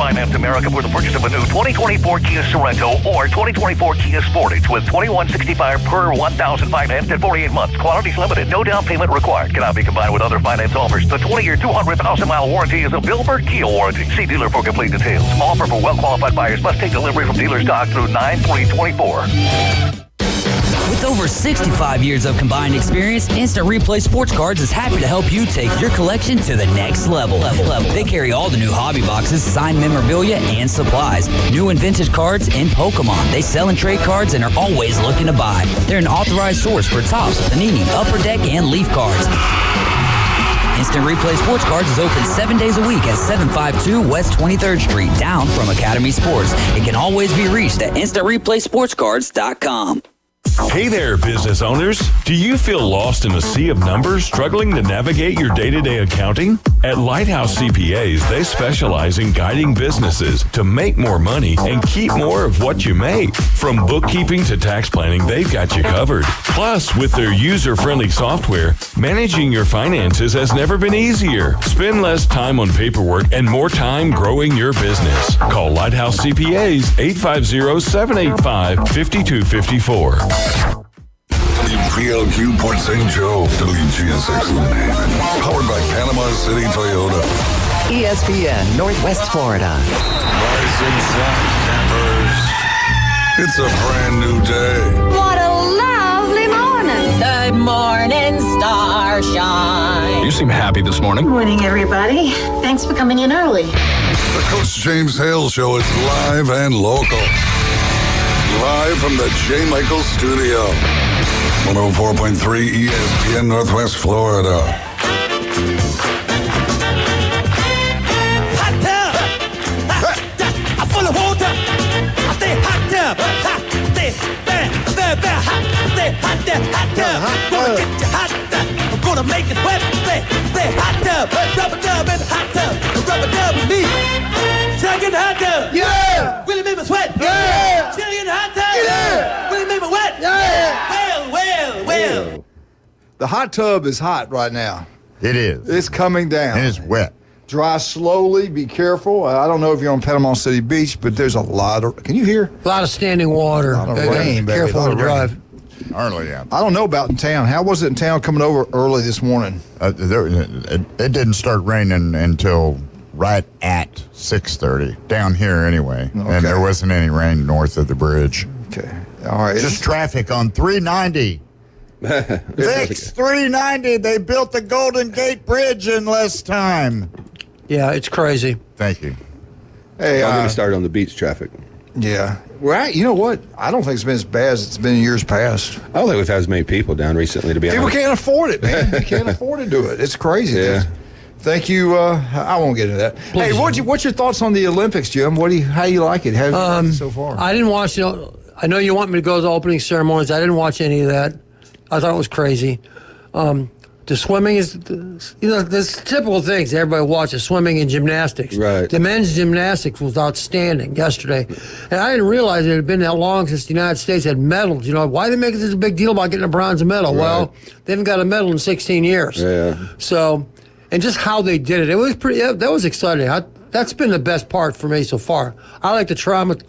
Finance America for the purchase of a new 2024 Kia Sorento or 2024 Kia Sportage with $2,165 per 1,000 financed at 48 months. Quantities limited. No down payment required. Cannot be combined with other finance offers. The 20-year, 200,000-mile warranty is a Bilberg Kia warranty. See dealer for complete details. Offer for well-qualified buyers must take delivery from dealer stock through 9/3/24. With over 65 years of combined experience, Instant Replay Sports Cards is happy to help you take your collection to the next level. They carry all the new hobby boxes, signed memorabilia, and supplies. New and vintage cards and Pokemon. They sell and trade cards and are always looking to buy. They're an authorized source for Topps, Panini, Upper Deck, and Leaf cards. Instant Replay Sports Cards is open 7 days a week at 752 West 23rd Street, down from Academy Sports. It can always be reached at InstantReplaySportsCards.com. Hey there, business owners. Do you feel lost in a sea of numbers, struggling to navigate your day-to-day accounting? At Lighthouse CPAs, they specialize in guiding businesses to make more money and keep more of what you make. From bookkeeping to tax planning, they've got you covered. Plus, with their user-friendly software, managing your finances has never been easier. Spend less time on paperwork and more time growing your business. Call Lighthouse CPAs 850-785-5254. WPLQ Port St. Joe, WGSX Lynn. Powered by Panama City Toyota. ESPN, Northwest Florida. Rise and shine, campers. It's a brand new day. What a lovely morning. Good morning, starshine. You seem happy this morning. Morning, everybody. Thanks for coming in early. The Coach James Hale Show is live and local. Live from the J. Michael Studio. 104.3 ESPN Northwest Florida. Hot tub! I'm full of water! I say hot tub! I say very, very, very hot! I say hot tub! I'm gonna get you hot tub! I'm gonna make it wet! Say hot tub! Rubber dub in the hot tub! Rubber dub with me! Shall I get the hot tub? Yeah! Will it make me sweat? Yeah! Shall I get the hot tub? Yeah! Will it make me wet? Yeah! Well. The hot tub is hot right now. It is. It's coming down. And it's wet. Dry slowly. Be careful. I don't know if you're on Panama City Beach, but there's a lot of. Can you hear? A lot of standing water. A lot of rain, baby. Careful to drive. Early, yeah. I don't know about in town. How was it in town coming over early this morning? It didn't start raining until right at 6:30 down here anyway, and there wasn't any rain north of the bridge. Okay. All right. Just traffic on 390. Fix 390. They built the Golden Gate Bridge in less time. Yeah, it's crazy. Thank you. Hey, I'm going to start on the beach traffic. Yeah. Well, you know what? I don't think it's been as bad as it's been in years past. I don't think we've had as many people down recently, to be honest. People can't afford it, man. They can't afford to do it. It's crazy. Yeah. Thank you. I won't get into that. Please. Hey, what's your thoughts on the Olympics, Jim? How do you like it? How have you liked it so far? I didn't watch it. I know you want me to go to the opening ceremonies. I didn't watch any of that. I thought it was crazy. The swimming is, there's typical things everybody watches, swimming and gymnastics. Right. The men's gymnastics was outstanding yesterday. And I didn't realize it had been that long since the United States had medals. Why are they making such a big deal about getting a bronze medal? Right. Well, they haven't got a medal in 16 years. Yeah. So, and just how they did it, it was that was exciting. That's been the best part for me so far. I like the track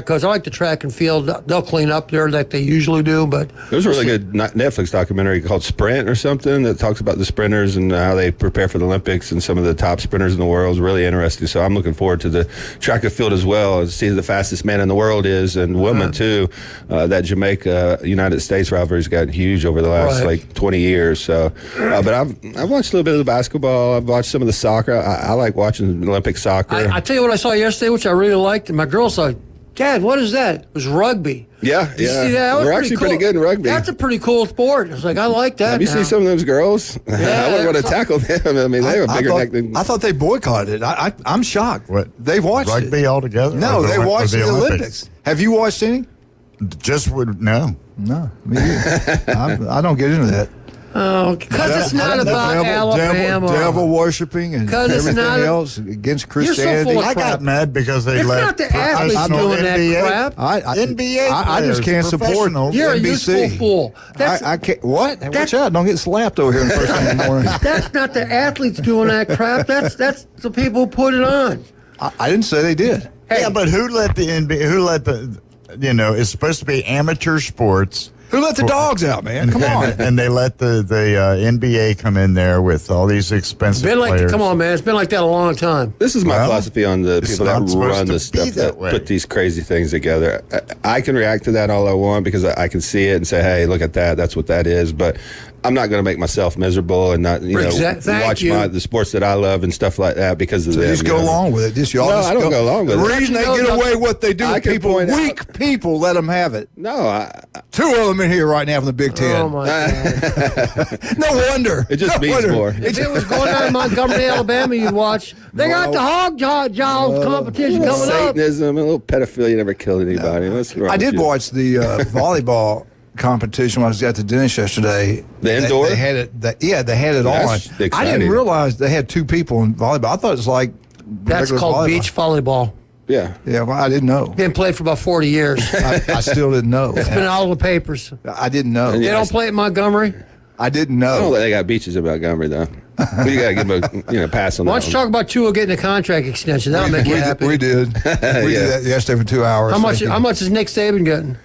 coach. I like the track and field. They'll clean up there like they usually do. But there's a really good Netflix documentary called Sprint or something that talks about the sprinters and how they prepare for the Olympics and some of the top sprinters in the world. Is really interesting. So I'm looking forward to the track and field as well, and see who the fastest man in the world is, and women too. That Jamaica United States rivalry's gotten huge over the last 20 years. So, but I've watched a little bit of the basketball. I've watched some of the soccer. I like watching Olympic soccer. I tell you what I saw yesterday, which I really liked, and my girl saw, Dad, what is that? It was rugby. Yeah, Did you see that? We're actually pretty good in rugby. That's a pretty cool sport. I was like, I like that. Have you seen some of those girls? Yeah, I wouldn't want to tackle them. I mean, they have a bigger neck than... I thought they boycotted it. I'm shocked. What? They've watched rugby it. altogether? No, they watched the Olympics. Have you watched any? No. No, me either. I don't get into that. Oh, because it's not about Alabama. Devil worshiping and everything else against Christianity. So I got mad because they left. It's not the athletes doing that crap. NBA I just can't support You're NBC. a useful fool. I can't. What? Watch out! Don't get slapped over here in the first thing in the morning. That's not the athletes doing that crap. That's the people who put it on. I didn't say they did. Hey. Yeah, but who let the NBA? Who let the? It's supposed to be amateur sports. Who let the dogs out, man? Come on. And they let the NBA come in there with all these expensive players. Come on, man. It's been like that a long time. This is my philosophy on the people that run the stuff that way. put these crazy things together. I can react to that all I want because I can see it and say, hey, look at that. That's what that is. But I'm not going to make myself miserable and not, watch the sports that I love and stuff like that because of them. Just go along with it. I don't go along with it. The reason they get away what they do, weak people let them have it. No, two of them in here right now from the Big Ten. Oh my God! No wonder. It just means more. If it was going on in Montgomery, Alabama, you'd watch. They got the hog jaws competition coming up. Satanism, a little pedophilia never killed anybody. What's wrong I with did you? watch the volleyball competition when I was at the dentist yesterday. The indoor? They had it. They had it That's on. exciting. I didn't realize they had two people in volleyball. I thought it was like That's regular called volleyball. beach volleyball. Yeah. Yeah, well, I didn't know. Been played for about 40 years. I still didn't know. It's been all the papers. I didn't know. They don't play at Montgomery. I didn't I don't know. think they got beaches in Montgomery though. We got to give them a pass on Why that. don't you talk about Tua getting a contract extension? That'll make you happy. We did. We did that yesterday for 2 hours. How much is Nick Saban getting?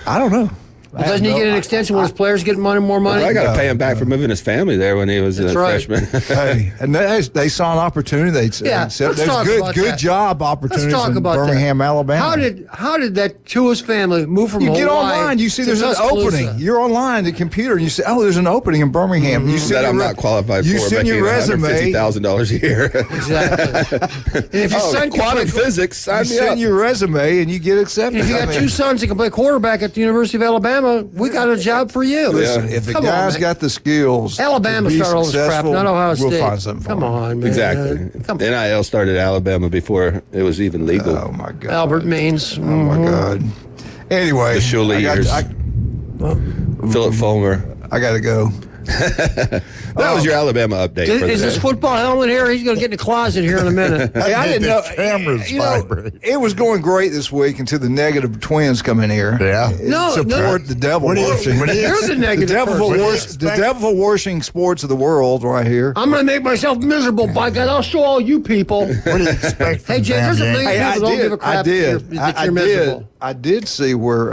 I don't know. Doesn't he get an extension when his players get more money? Well, I got to pay him back for moving his family there when he was a freshman. Hey, and they saw an opportunity. Let's There's talk about good that. job opportunities Let's talk in about Birmingham, that. Alabama. How did that Tua's family move from You Hawaii get online, you see to there's an Tuscaloosa? opening. You're online, the computer, and you say, "Oh, there's an opening in Birmingham." You send that your I'm not qualified for. You send your resume. $150,000 a year. Exactly. And if your son can quantum play, physics, sign You me send up. your resume, and you get accepted. if you got two sons that can play quarterback at the University of Alabama, we got a job for you. Listen, if the Come on, guy's man. got the skills, Alabama to be started all this crap, successful, not Ohio State. We'll find something for Come him. on, man. Exactly. Come on. NIL started at Alabama before it was even legal. Oh my God, Albert Means. Oh my God. Anyway, The Shula years. Philip Fulmer. I got to go. That was your Alabama update. for the Is this day. football helmet here? He's going to get in the closet here in a minute. Hey, I didn't know. Cameras vibrate. It was going great this week until the negative twins come in here. Yeah. Support the devil worshiping. You're the negative person. The devil worshiping sports of the world right here. I'm going to make myself miserable, by God. I'll show all you people. What do you expect from Hey, Jay, there's a damn million Yankees? people don't give a crap that you're miserable. I did see where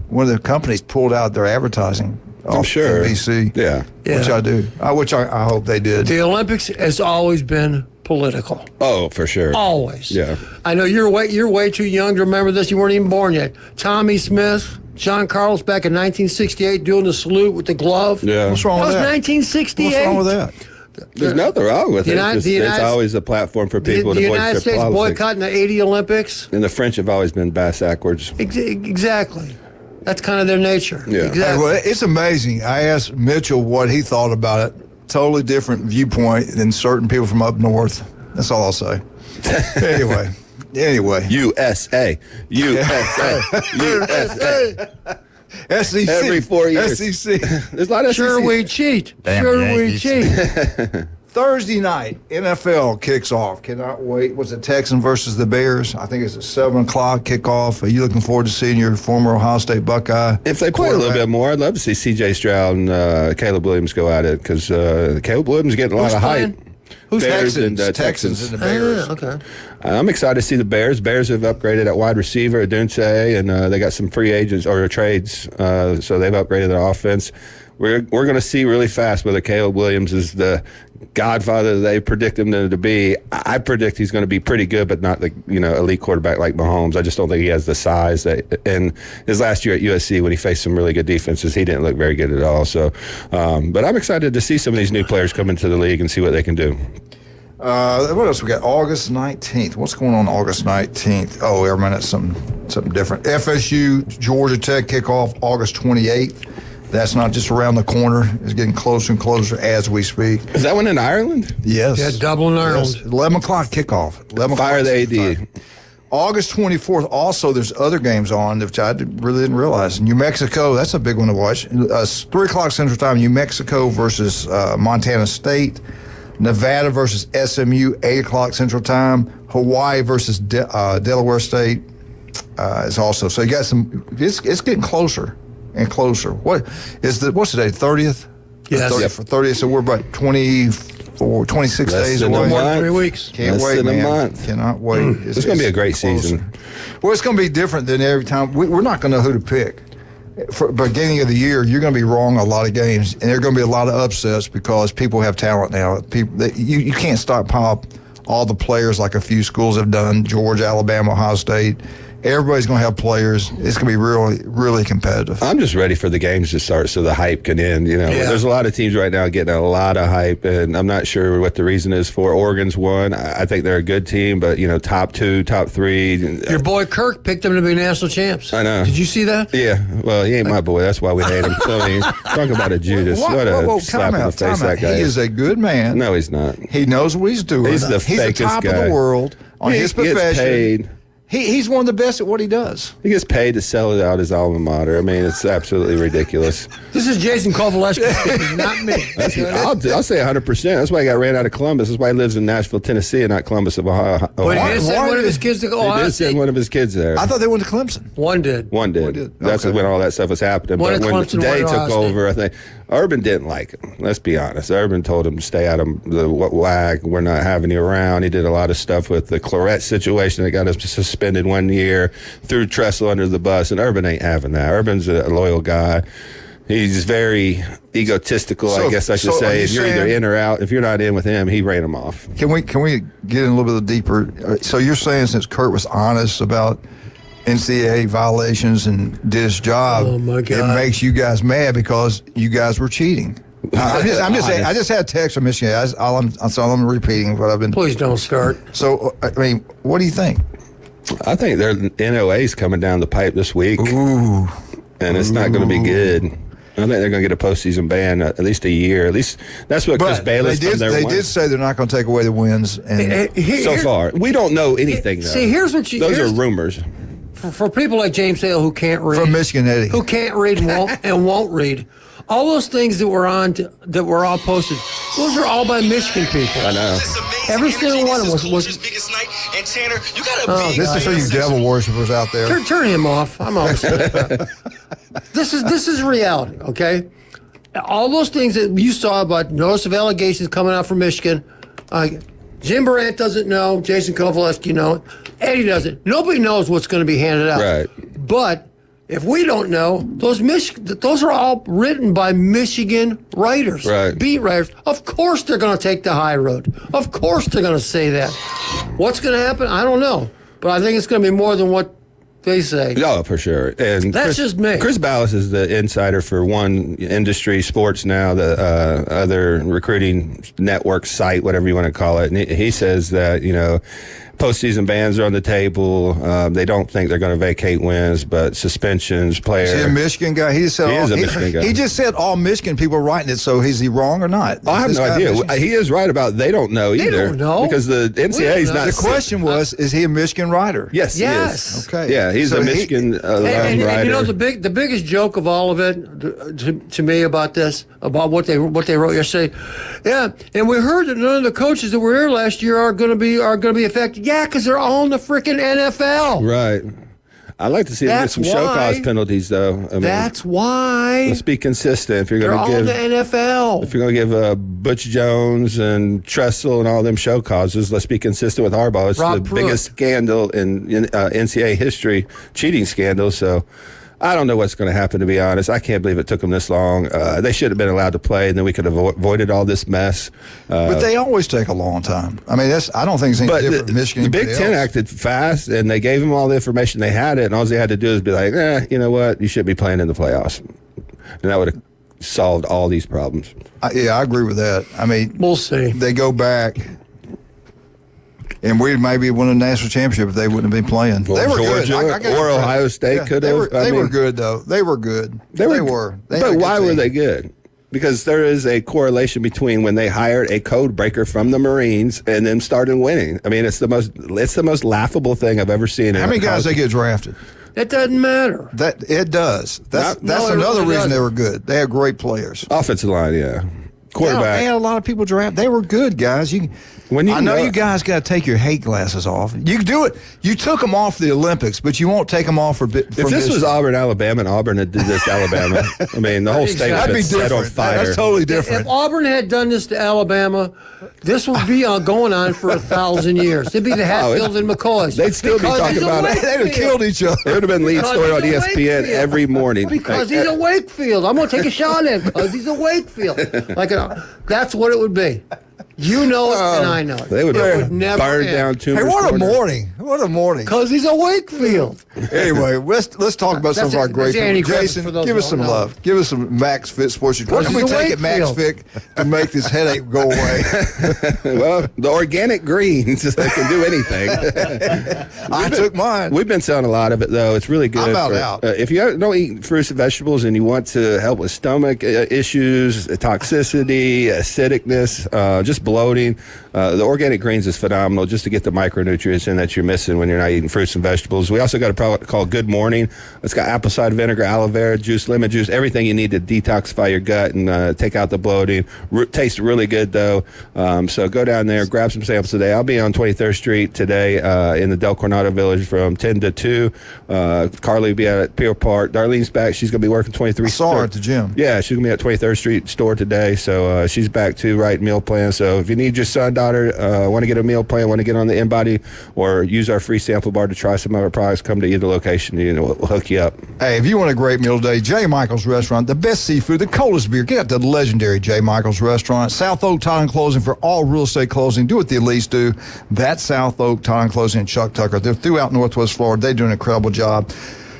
one of the companies pulled out their advertising. I'm sure. NBC. Yeah. Which I do. Which I hope they did. The Olympics has always been political. Oh, for sure. Always. Yeah. I know you're way too young to remember this. You weren't even born yet. Tommy Smith, John Carlos back in 1968 doing the salute with the glove. Yeah. What's wrong with That was that? 1968. What's wrong with that? There's nothing wrong with it. It's United- always a platform for people The to voice United their States politics. boycotting the 80 Olympics. And the French have always been backwards. Exactly. That's kind of their nature. Yeah. Exactly. Hey, well, it's amazing. I asked Mitchell what he thought about it. Totally different viewpoint than certain people from up north. That's all I'll say. Anyway. USA. SEC. Every 4 years. SEC. There's a lot of Sure SEC. we cheat. Damn Sure we Yankees. cheat. Thursday night, NFL kicks off. Cannot wait. Was it Texans versus the Bears? I think it's a 7 o'clock kickoff. Are you looking forward to seeing your former Ohio State Buckeye? If they play a little bit more, I'd love to see C.J. Stroud and Caleb Williams go at it because Caleb Williams is getting a lot Who's of playing? hype. Who's Bears Texans? and, Texans and the Bears. Okay. I'm excited to see the Bears. Bears have upgraded at wide receiver, Adunze, and they got some free agents or trades, so they've upgraded their offense. We're going to see really fast whether Caleb Williams is the godfather they predict him to be. I predict he's going to be pretty good, but not the elite quarterback like Mahomes. I just don't think he has the size. And his last year at USC, when he faced some really good defenses, he didn't look very good at all. So, but I'm excited to see some of these new players come into the league and see what they can do. What else we got? August 19th. What's going on August 19th? Oh, wait a minute, something different. FSU, Georgia Tech kickoff August 28th. That's not just around the corner. It's getting closer and closer as we speak. Is that one in Ireland? Yes. Yeah, Dublin, Ireland. Yes. 11 o'clock kickoff. 11 Fire the AD. time. August 24th, also, there's other games on, which I really didn't realize. New Mexico, that's a big one to watch. 3 o'clock Central Time, New Mexico versus Montana State. Nevada versus SMU, 8 o'clock Central Time. Hawaii versus Delaware State is also. So you got some, it's getting closer and closer. What's today, 30th? Yes. 30th, so we're about 24 26 Less days than a away. month. 3 weeks. Can't Less wait, than a man. month. Cannot wait. It's going to be a great closer. season. Well, it's going to be different than every time. We're not going to know who to pick. For beginning of the year, you're going to be wrong a lot of games, and there are going to be a lot of upsets because people have talent now. You can't stockpile all the players like a few schools have done, Georgia, Alabama, Ohio State. Everybody's going to have players. It's going to be really, really competitive. I'm just ready for the games to start so the hype can end. There's a lot of teams right now getting a lot of hype, and I'm not sure what the reason is for. Oregon's one. I think they're a good team, but, top 2, top 3. Your boy Kirk picked them to be national champs. I know. Did you see that? Yeah. Well, he ain't my boy. That's why we hate him. So, talk about a Judas. What a slap in the face that guy He is a good man. No, he's not. He knows what he's doing. He's the fakest top guy. of the world on his profession. Gets paid. He's one of the best at what he does. He gets paid to sell it out his alma mater. I mean, it's absolutely ridiculous. This is Jason Kovaleski speaking, not me. I'll say 100%. That's why he got ran out of Columbus. That's why he lives in Nashville, Tennessee, and not Columbus of Ohio. But he did send one of his kids to Ohio He did send one of his kids there. I thought they went to Clemson. One did. That's when all that stuff was happening. One but at when Clemson, Day one at took Ohio over, I think Urban didn't like him. Let's be honest. Urban told him to stay out of the wag. We're not having you around. He did a lot of stuff with the Claret situation that got him suspended 1 year, threw Tressel under the bus, and Urban ain't having that. Urban's a loyal guy. He's very egotistical, I guess I should say. You're either in or out. If you're not in with him, he ran him off. Can we get in a little bit deeper? So you're saying since Kurt was honest about NCAA violations and did his job, it makes you guys mad because you guys were cheating. I'm just saying. I just had a text from Michigan. I'm repeating what I've been. Please don't start. So I mean, what do you think? I think their NOA's coming down the pipe this week. Ooh. And it's not going to be good. I think they're going to get a postseason ban at least a year. At least that's what Chris Bayless They did say they're not going to take away the wins. And so far, we don't know anything. See, here's what those are rumors. For people like James Hale who can't read, from Michigan Eddie, who can't read and won't read, all those things that were all posted, those are all by Michigan people. I know. Every single one of them was. This is for you devil worshippers out there. Turn him off. I'm always. This is reality, okay? All those things that you saw about notice of allegations coming out from Michigan, Jim Brandt doesn't know, Jason Kovaleski knows, Eddie doesn't. Nobody knows what's going to be handed out. Right. But if we don't know, those are all written by Michigan writers, beat writers. Of course they're going to take the high road. Of course they're going to say that. What's going to happen? I don't know. But I think it's going to be more than what they say. Oh, for sure. And that's just me. Chris Bayless is the insider for one industry, sports now, the other recruiting network site, whatever you want to call it. And he says that, postseason bans are on the table. They don't think they're going to vacate wins, but suspensions, players. Is he a Michigan guy? He just said a Michigan guy. He just said all Michigan people are writing it, so is he wrong or not? I have no idea. He is right about they don't know either. They don't know. Because the NCAA is not. The question was, is he a Michigan writer? Yes, he is. Okay. Yeah, he's a Michigan writer. And the biggest joke of all of it to me about this, about what they wrote yesterday, and we heard that none of the coaches that were here last year are going to be affected. Yeah, because they're all in the freaking NFL. Right. I'd like to see them get some show cause penalties, though. That's why. Let's be consistent. If you're going to give the NFL, if you're going to give Butch Jones and Tressel and all them show causes, let's be consistent with Harbaugh. It's the biggest scandal in NCAA history, cheating scandal. So I don't know what's going to happen, to be honest. I can't believe it took them this long. They should have been allowed to play, and then we could have avoided all this mess. But they always take a long time. I mean, I don't think it's any different from Michigan. The Big Ten acted fast, and they gave them all the information. They had it, and all they had to do is be like, you know what? You should be playing in the playoffs. And that would have solved all these problems. I agree with that. I mean, we'll see. They go back. And we maybe won a national championship if they wouldn't have been playing. Or they were Georgia, good. Or Ohio State could have. They were good, though. They were good. They were. But why were they good? Because there is a correlation between when they hired a code breaker from the Marines and then started winning. I mean, it's the most laughable thing I've ever seen. How many guys they get drafted? It doesn't matter. It does. That's another reason they were good. They had great players. Offensive line, yeah. quarterback. They had a lot of people draft. They were good guys. I know you guys got to take your hate glasses off. You can do it. You took them off the Olympics, but you won't take them off for. If this was Auburn, Alabama, and Auburn had did this to Alabama, I mean, the whole state would be set on fire. That's totally different. If Auburn had done this to Alabama, this would be going on for 1,000 years. It'd be the Hatfields and McCoys. They'd still be talking about it. They'd have killed each other. It would have been lead story on ESPN every morning. Because he's a Wakefield. I'm going to take a shot at him because he's a Wakefield. That's what it would be. You know it, and I know it. They would never burn down Toomer's What a morning. What a morning. Because he's a Wakefield. Anyway, let's talk about some of our great people. Jason, give us some love. Give us some Max Fit Sports. What can we take at Max Fit to make this headache go away? Well, the organic greens can do anything. I took mine. We've been selling a lot of it, though. It's really good. I'm out. If you don't eat fruits and vegetables and you want to help with stomach issues, toxicity, acidicness, just bloating, the organic greens is phenomenal just to get the micronutrients in that you're missing when you're not eating fruits and vegetables. We also got a product called Good Morning. It's got apple cider vinegar, aloe vera juice, lemon juice, everything you need to detoxify your gut and take out the bloating. Tastes really good, though. So go down there, grab some samples today. I'll be on 23rd Street today in the Del Coronado Village from 10 to 2. Carly will be at Pier Park. Darlene's back. She's going to be working 23. I saw her at the gym. Yeah, she's going to be at 23rd Street store today. So she's back to write meal plans. So if you need your son, daughter, want to get a meal plan, want to get on the InBody, or use our free sample bar to try some of our products, come to either location. We'll hook you up. Hey, if you want a great meal today, J. Michael's Restaurant, the best seafood, the coldest beer. Get out to the legendary J. Michael's Restaurant. South Oak Title and Closing for all real estate closing. Do what the elites do. That's South Oak Title and Closing and Chuck Tucker. They're throughout Northwest Florida. They do an incredible job.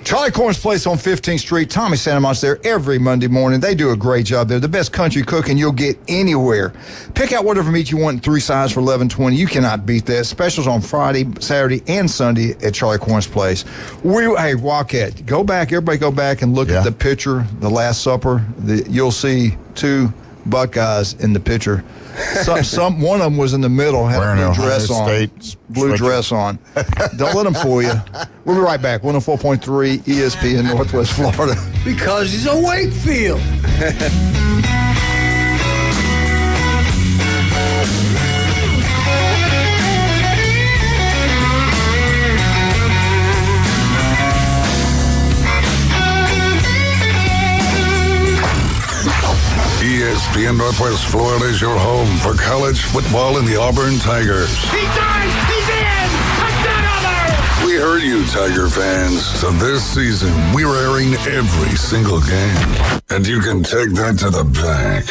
Charlie Corn's Place on 15th Street. Tommy Santamont's there every Monday morning. They do a great job there. The best country cooking you'll get anywhere. Pick out whatever meat you want in 3 sizes for $11.20. You cannot beat that. Specials on Friday, Saturday, and Sunday at Charlie Corn's Place. Hey, Wildcat, go back. Everybody go back and look at the picture, the Last Supper. You'll see 2 Buckeyes in the picture. One of them was in the middle, had a blue dress on. Blue dress on. Don't let them fool you. We'll be right back. 104.3 ESPN Northwest Florida. Because he's a Wakefield. ESPN Northwest Florida is your home for college football and the Auburn Tigers. He dives! He's in! Touchdown Auburn! We heard you, Tiger fans. So this season, we're airing every single game. And you can take that to the bank.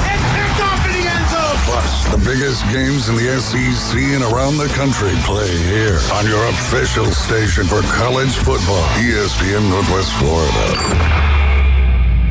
And picked off in the end zone! Plus, the biggest games in the SEC and around the country play here on your official station for college football, ESPN Northwest Florida.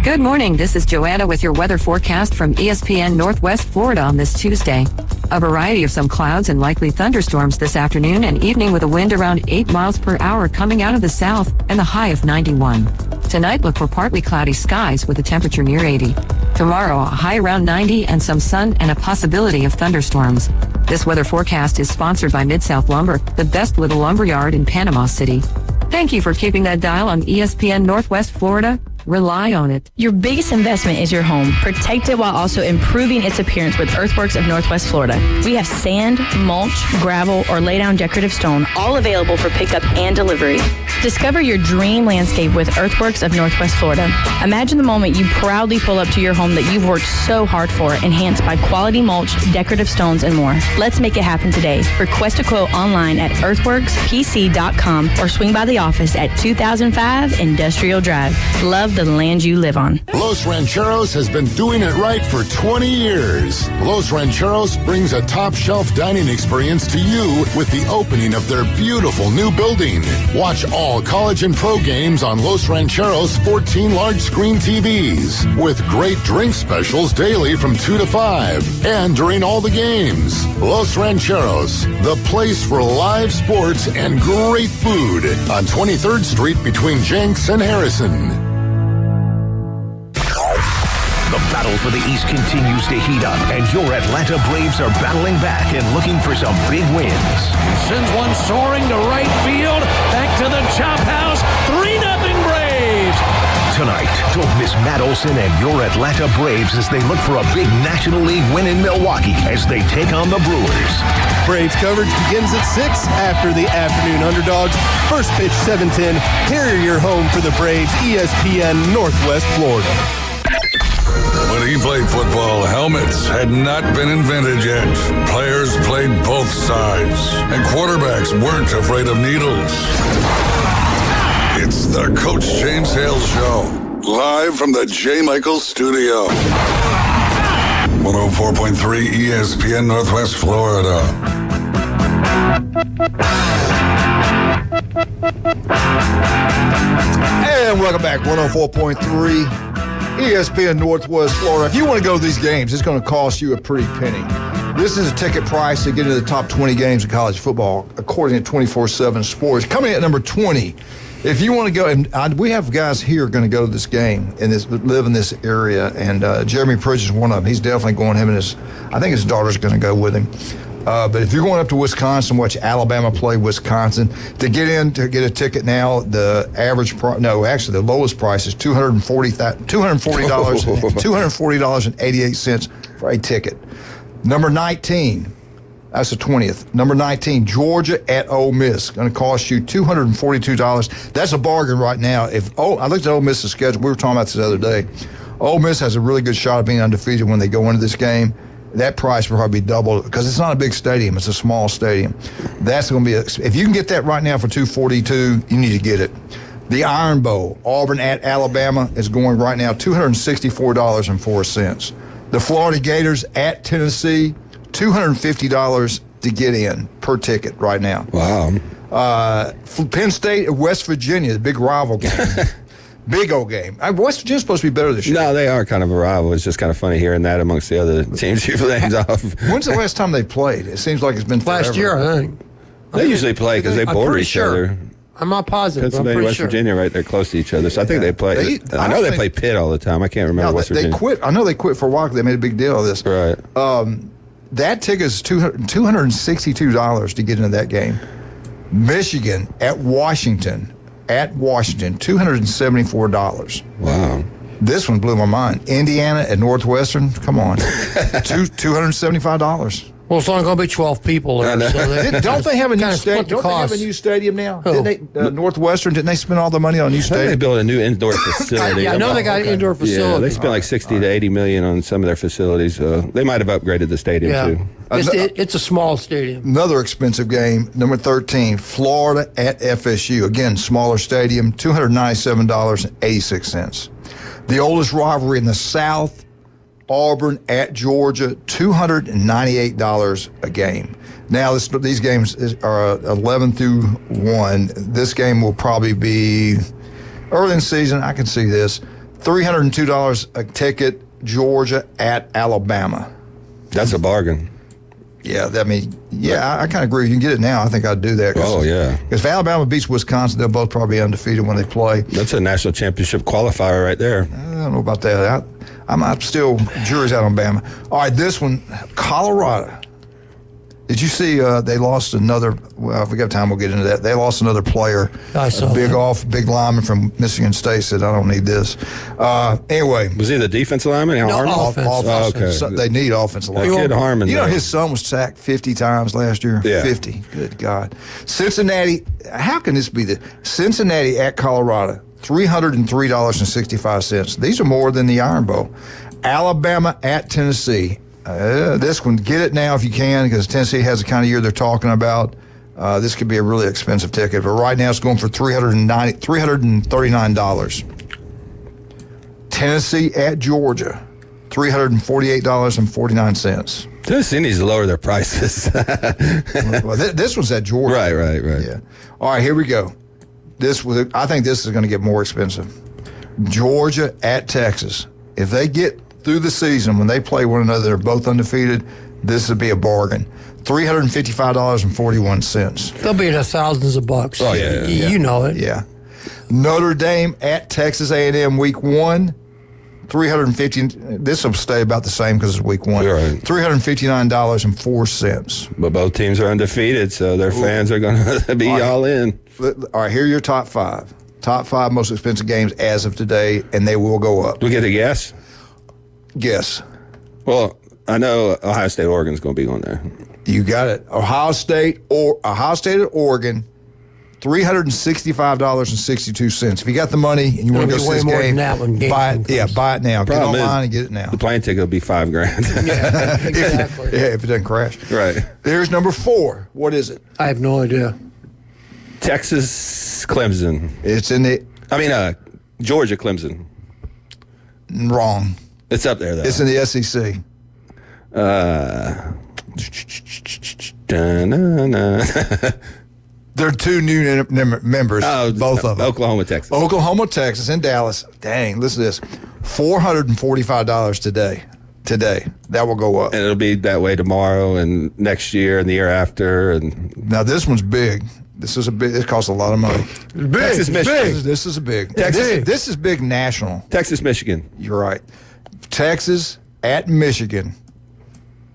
Good morning. This is Joanna with your weather forecast from ESPN Northwest Florida on this Tuesday. A variety of some clouds and likely thunderstorms this afternoon and evening with a wind around 8 miles per hour coming out of the south and the high of 91. Tonight, look for partly cloudy skies with a temperature near 80. Tomorrow, a high around 90 and some sun and a possibility of thunderstorms. This weather forecast is sponsored by Mid-South Lumber, the best little lumber yard in Panama City. Thank you for keeping that dial on ESPN Northwest Florida. Rely on it. Your biggest investment is your home. Protect it while also improving its appearance with Earthworks of Northwest Florida. We have sand, mulch, gravel, or lay down decorative stone, all available for pickup and delivery. Discover your dream landscape with Earthworks of Northwest Florida. Imagine the moment you proudly pull up to your home that you've worked so hard for, enhanced by quality mulch, decorative stones, and more. Let's make it happen today. Request a quote online at earthworkspc.com or swing by the office at 2005 Industrial Drive. Love the land you live on. Los Rancheros has been doing it right for 20 years. Los Rancheros brings a top-shelf dining experience to you with the opening of their beautiful new building. Watch all college and pro games on Los Rancheros' 14 large-screen TVs with great drink specials daily from 2 to 5 and during all the games. Los Rancheros, the place for live sports and great food on 23rd Street between Jenks and Harrison. The battle for the East continues to heat up, and your Atlanta Braves are battling back and looking for some big wins. Sends one soaring to right field, back to the chop house, 3-0 Braves. tonight. Don't miss Matt Olson and your Atlanta Braves as they look for a big National League win in Milwaukee as they take on the Brewers. Braves coverage begins at 6 after the afternoon underdogs. First pitch 7:10. Here are your home for the Braves, ESPN Northwest Florida. When he played football, helmets had not been invented yet. Players played both sides, and quarterbacks weren't afraid of needles. It's the Coach James Hale Show, live from the J. Michaels Studio. 104.3 ESPN Northwest Florida. And welcome back, 104.3 ESPN Northwest Florida. If you want to go to these games, it's going to cost you a pretty penny. This is a ticket price to get into the top 20 games of college football, according to 24/7 Sports. Coming in at number 20, if you want to go, and we have guys here going to go to this game and live in this area, and Jeremy Pridge is one of them. He's definitely going. Him and I think his daughter's going to go with him. But if you're going up to Wisconsin, watch Alabama play Wisconsin. To get a ticket now, the average price, the lowest price is $240.88 for a ticket. Number 19, that's the 20th. Number 19, Georgia at Ole Miss, going to cost you $242. That's a bargain right now. I looked at Ole Miss's schedule. We were talking about this the other day. Ole Miss has a really good shot of being undefeated when they go into this game. That price will probably be double because it's not a big stadium. It's a small stadium. That's going to be if you can get that right now for $242, you need to get it. The Iron Bowl, Auburn at Alabama, is going right now $264.04. The Florida Gators at Tennessee, $250 to get in per ticket right now. Wow. Penn State at West Virginia, the big rival game. Big old game. West Virginia's supposed to be better this year. No, they are kind of a rival. It's just kind of funny hearing that amongst the other teams you've named off. When's the last time they played? It seems like it's been forever. Last year, I think. They usually play because they border each other. I'm not positive. Pennsylvania, West Virginia, right there, close to each other. So I think they play. I know they play Pitt all the time. I can't remember West Virginia. They quit. I know they quit for a while because they made a big deal of this. Right. That ticket is $262 to get into that game. Michigan at Washington. $274. Wow. This one blew my mind. Indiana at Northwestern. Come on. $275. Well, it's only going to be 12 people there. So don't they have a new stadium? Don't they have a new stadium now? Didn't they, Northwestern, didn't they spend all the money on a new stadium? They built a new indoor facility. I know they got an indoor facility. Yeah, they spent like 60 to 80 million on some of their facilities. They might have upgraded the stadium too. It's a small stadium. Another expensive game, number 13, Florida at FSU. Again, smaller stadium, $297.86. The oldest rivalry in the South, Auburn at Georgia, $298 a game. Now, these games are 11 through 1. This game will probably be early in the season. I can see this. $302 a ticket, Georgia at Alabama. That's a bargain. Yeah, I kind of agree. You can get it now. I think I'd do that. Oh, yeah. Because if Alabama beats Wisconsin, they'll both probably be undefeated when they play. That's a national championship qualifier right there. I don't know about that. I'm still jury's out on Bama. All right, this one, Colorado. Did you see they lost another? Well, if we got time, we'll get into that. They lost another player. I saw big lineman from Michigan State said, "I don't need this." Anyway, was he the defensive lineman? Offense. Oh, okay. So they need offensive linemen. Kid Harmon. You know, his son was sacked 50 times last year. Yeah. 50. Good God. Cincinnati. How can this be the Cincinnati at Colorado? $303.65. These are more than the Iron Bowl. Alabama at Tennessee. This one, get it now if you can, because Tennessee has the kind of year they're talking about. This could be a really expensive ticket, but right now it's going for $339. Tennessee at Georgia, $348.49. Tennessee needs to lower their prices. Well, this was at Georgia. Right. Yeah. All right, here we go. I think this is going to get more expensive. Georgia at Texas. If they get through the season, when they play one another, they're both undefeated, this would be a bargain. $355.41. They'll be in the thousands of bucks. Oh, yeah. You know it. Yeah. Notre Dame at Texas A&M week 1. $350. This will stay about the same because it's week 1. Right. $359.04. But both teams are undefeated, so their fans are going to be all in. All right, here are your top 5. Top 5 most expensive games as of today, and they will go up. Do we get a guess? Guess. Well, I know Ohio State, Oregon's going to be on there. You got it. Ohio State at Oregon, $365.62. If you got the money and you want to go see this game, buy it. Yeah, buy it now. Get online and get it now. The plane ticket will be $5,000. Yeah, exactly. if it doesn't crash. Right. There's number 4. What is it? I have no idea. Texas, Clemson. It's in the. Georgia, Clemson. Wrong. It's up there though. It's in the SEC. They're 2 new members, both of them. Oklahoma, Texas. Oklahoma, Texas, and Dallas. Dang, listen to this. $445 today. That will go up. And it'll be that way tomorrow and next year and the year after. And now this one's big. This costs a lot of money. Big. Texas, Michigan. This is a big. This is big national. Texas, Michigan. You're right. Texas at Michigan,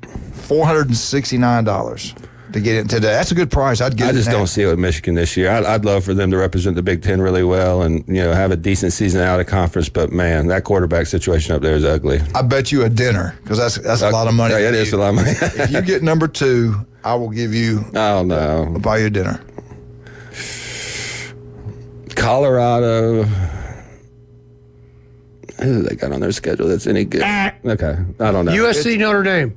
$469 to get it today. That's a good price. I'd get it. I just don't see it with Michigan this year. I'd love for them to represent the Big Ten really well and have a decent season out of conference. But man, that quarterback situation up there is ugly. I bet you a dinner because that's a lot of money. Yeah, it is a lot of money. If you get number 2, I will give you. Oh no! I'll buy you a dinner. Colorado. Who they got on their schedule that's any good? Okay, I don't know. USC, Notre Dame.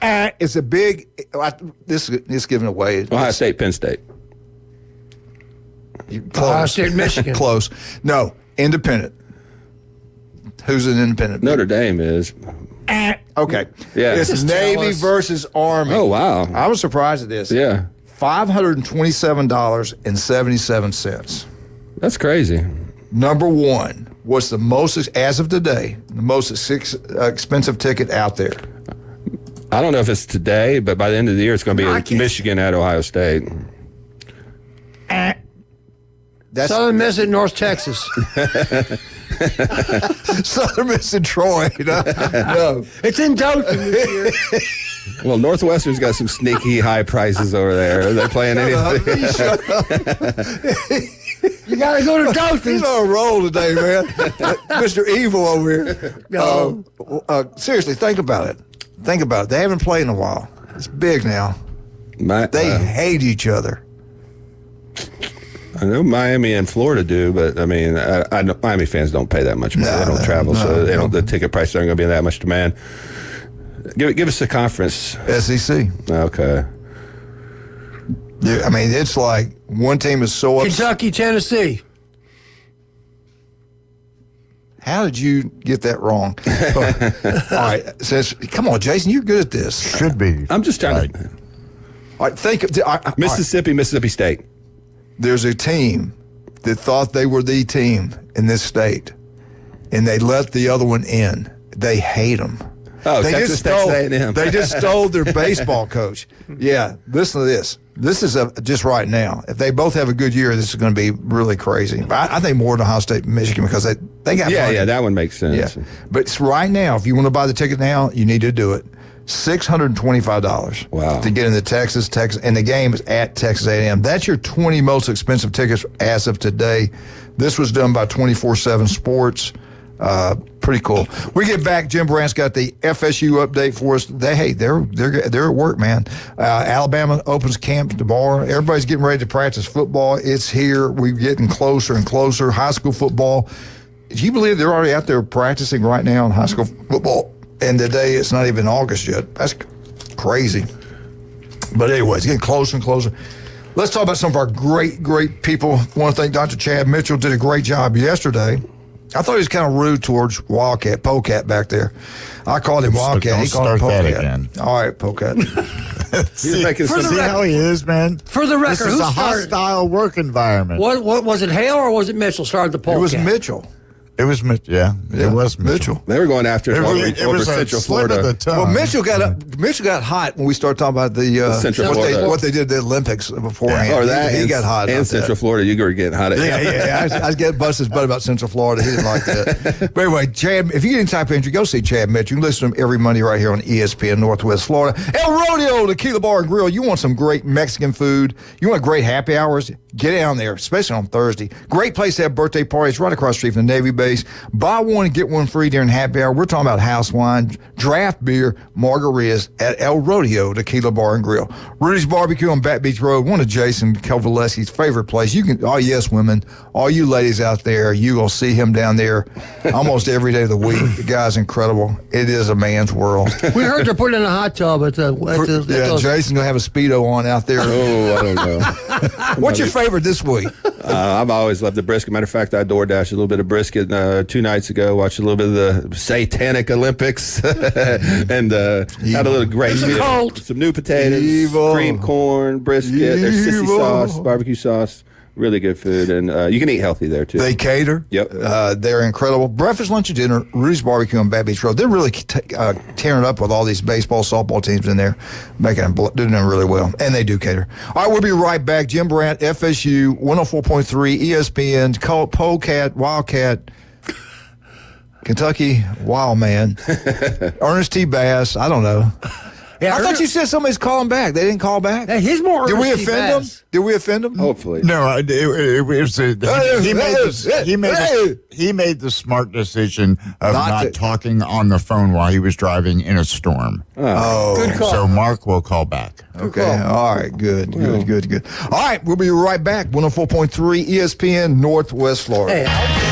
It's a big. This is giving away. Ohio State, Penn State. Ohio State, Michigan. Close. No, independent. Who's an independent? Notre Dame is. Okay. Yeah. It's Navy versus Army. Oh wow! I was surprised at this. Yeah. $527.77. That's crazy. Number 1. What's the most, as of today, the most expensive ticket out there? I don't know if it's today, but by the end of the year, it's going to be Michigan at Ohio State. That's Southern Miss at North Texas. Southern Miss and Troy. No. It's in Dothan this year. Well, Northwestern's got some sneaky high prices over there. They're playing anything. You got to go to Dothan. He's on a roll today, man. Mr. Evil over here. No. Seriously, think about it. They haven't played in a while. It's big now. They hate each other. I know Miami and Florida do, but I mean, I know Miami fans don't pay that much money. They don't travel, so they don't. The ticket prices aren't going to be that much demand. Give us a conference. SEC. Okay. I mean, it's like one team is so upset. Kentucky, Tennessee. How did you get that wrong? All right. Come on, Jason, you're good at this. Should be. I'm just trying to. All right, think of Mississippi State. There's a team that thought they were the team in this state, and they let the other one in. They hate them. Oh, Texas A&M. They just stole their baseball coach. Yeah, listen to this. This is just right now. If they both have a good year, this is going to be really crazy. I think more than Ohio State and Michigan because they got money. Yeah, that one makes sense. Yeah. But it's right now, if you want to buy the ticket now, you need to do it. $625 to get into Texas, and the game is at Texas A&M. That's your 20 most expensive tickets as of today. This was done by 24/7 Sports. Pretty cool. We get back. Jim Brandt's got the FSU update for us. They're at work, man. Alabama opens camp tomorrow. Everybody's getting ready to practice football. It's here. We're getting closer and closer. High school football. Do you believe they're already out there practicing right now in high school football? And today it's not even August yet. That's crazy. But anyway, it's getting closer and closer. Let's talk about some of our great, great people. I want to thank Dr. Chad Mitchell. Did a great job yesterday. I thought he was kind of rude towards Polecat back there. I called him Wildcat. He called him Polecat. Again. All right, Polecat. See how he is, man. For the record, this is a hostile work environment. What was it? Hale or was it Mitchell started the Polecat? It was Mitchell. It was Mitchell. Yeah, it was Mitchell. They were going after it over was Central a slip Florida. of the tongue. Well, Mitchell got hot when we started talking about the Central Florida. what they did at the Olympics beforehand. Or that, he got hot. And Central Florida, you were getting hot at him. Yeah. I was getting busted his butt about Central Florida. He didn't like that. But anyway, Chad, if you get any type of injury, go see Chad Mitchell. You can listen to him every Monday right here on ESPN Northwest Florida. El Rodeo, Tequila Bar and Grill. You want some great Mexican food? You want great happy hours? Get down there, especially on Thursday. Great place to have birthday parties right across the street from the Navy base. Buy one and get one free during happy hour. We're talking about house wine, draft beer, margaritas at El Rodeo, Tequila Bar and Grill. Rudy's Barbecue on Back Beach Road, one of Jason Kovaleski's favorite place. You can, oh yes, women, all you ladies out there, you will see him down there almost every day of the week. The guy's incredible. It is a man's world. We heard they're putting in a hot tub at the Jason's gonna have a Speedo on out there. Oh, I don't know. What's your favorite this week? I've always loved the brisket. Matter of fact, I DoorDashed a little bit of brisket 2 nights ago. Watched a little bit of the Satanic Olympics and had a little great meal. Some new potatoes, cream corn, brisket. There's sissy sauce, barbecue sauce. Really good food, and you can eat healthy there, too. They cater. Yep. They're incredible. Breakfast, lunch, and dinner, Rudy's Barbecue on Back Beach Road. They're really tearing it up with all these baseball, softball teams in there, doing them really well, and they do cater. All right, we'll be right back. Jim Brandt, FSU, 104.3, ESPN, Polecat, Wildcat, Kentucky, Wild Man, Ernest T. Bass, I don't know. Yeah, I thought you said somebody's calling back. They didn't call back. Hey, he's more. Did we offend them? Did we offend them? Hopefully. No, he made the smart decision of not talking on the phone while he was driving in a storm. Oh, good call. So Mark will call back. Okay. All right. Good. All right. We'll be right back. 104.3 ESPN Northwest Florida. Hey.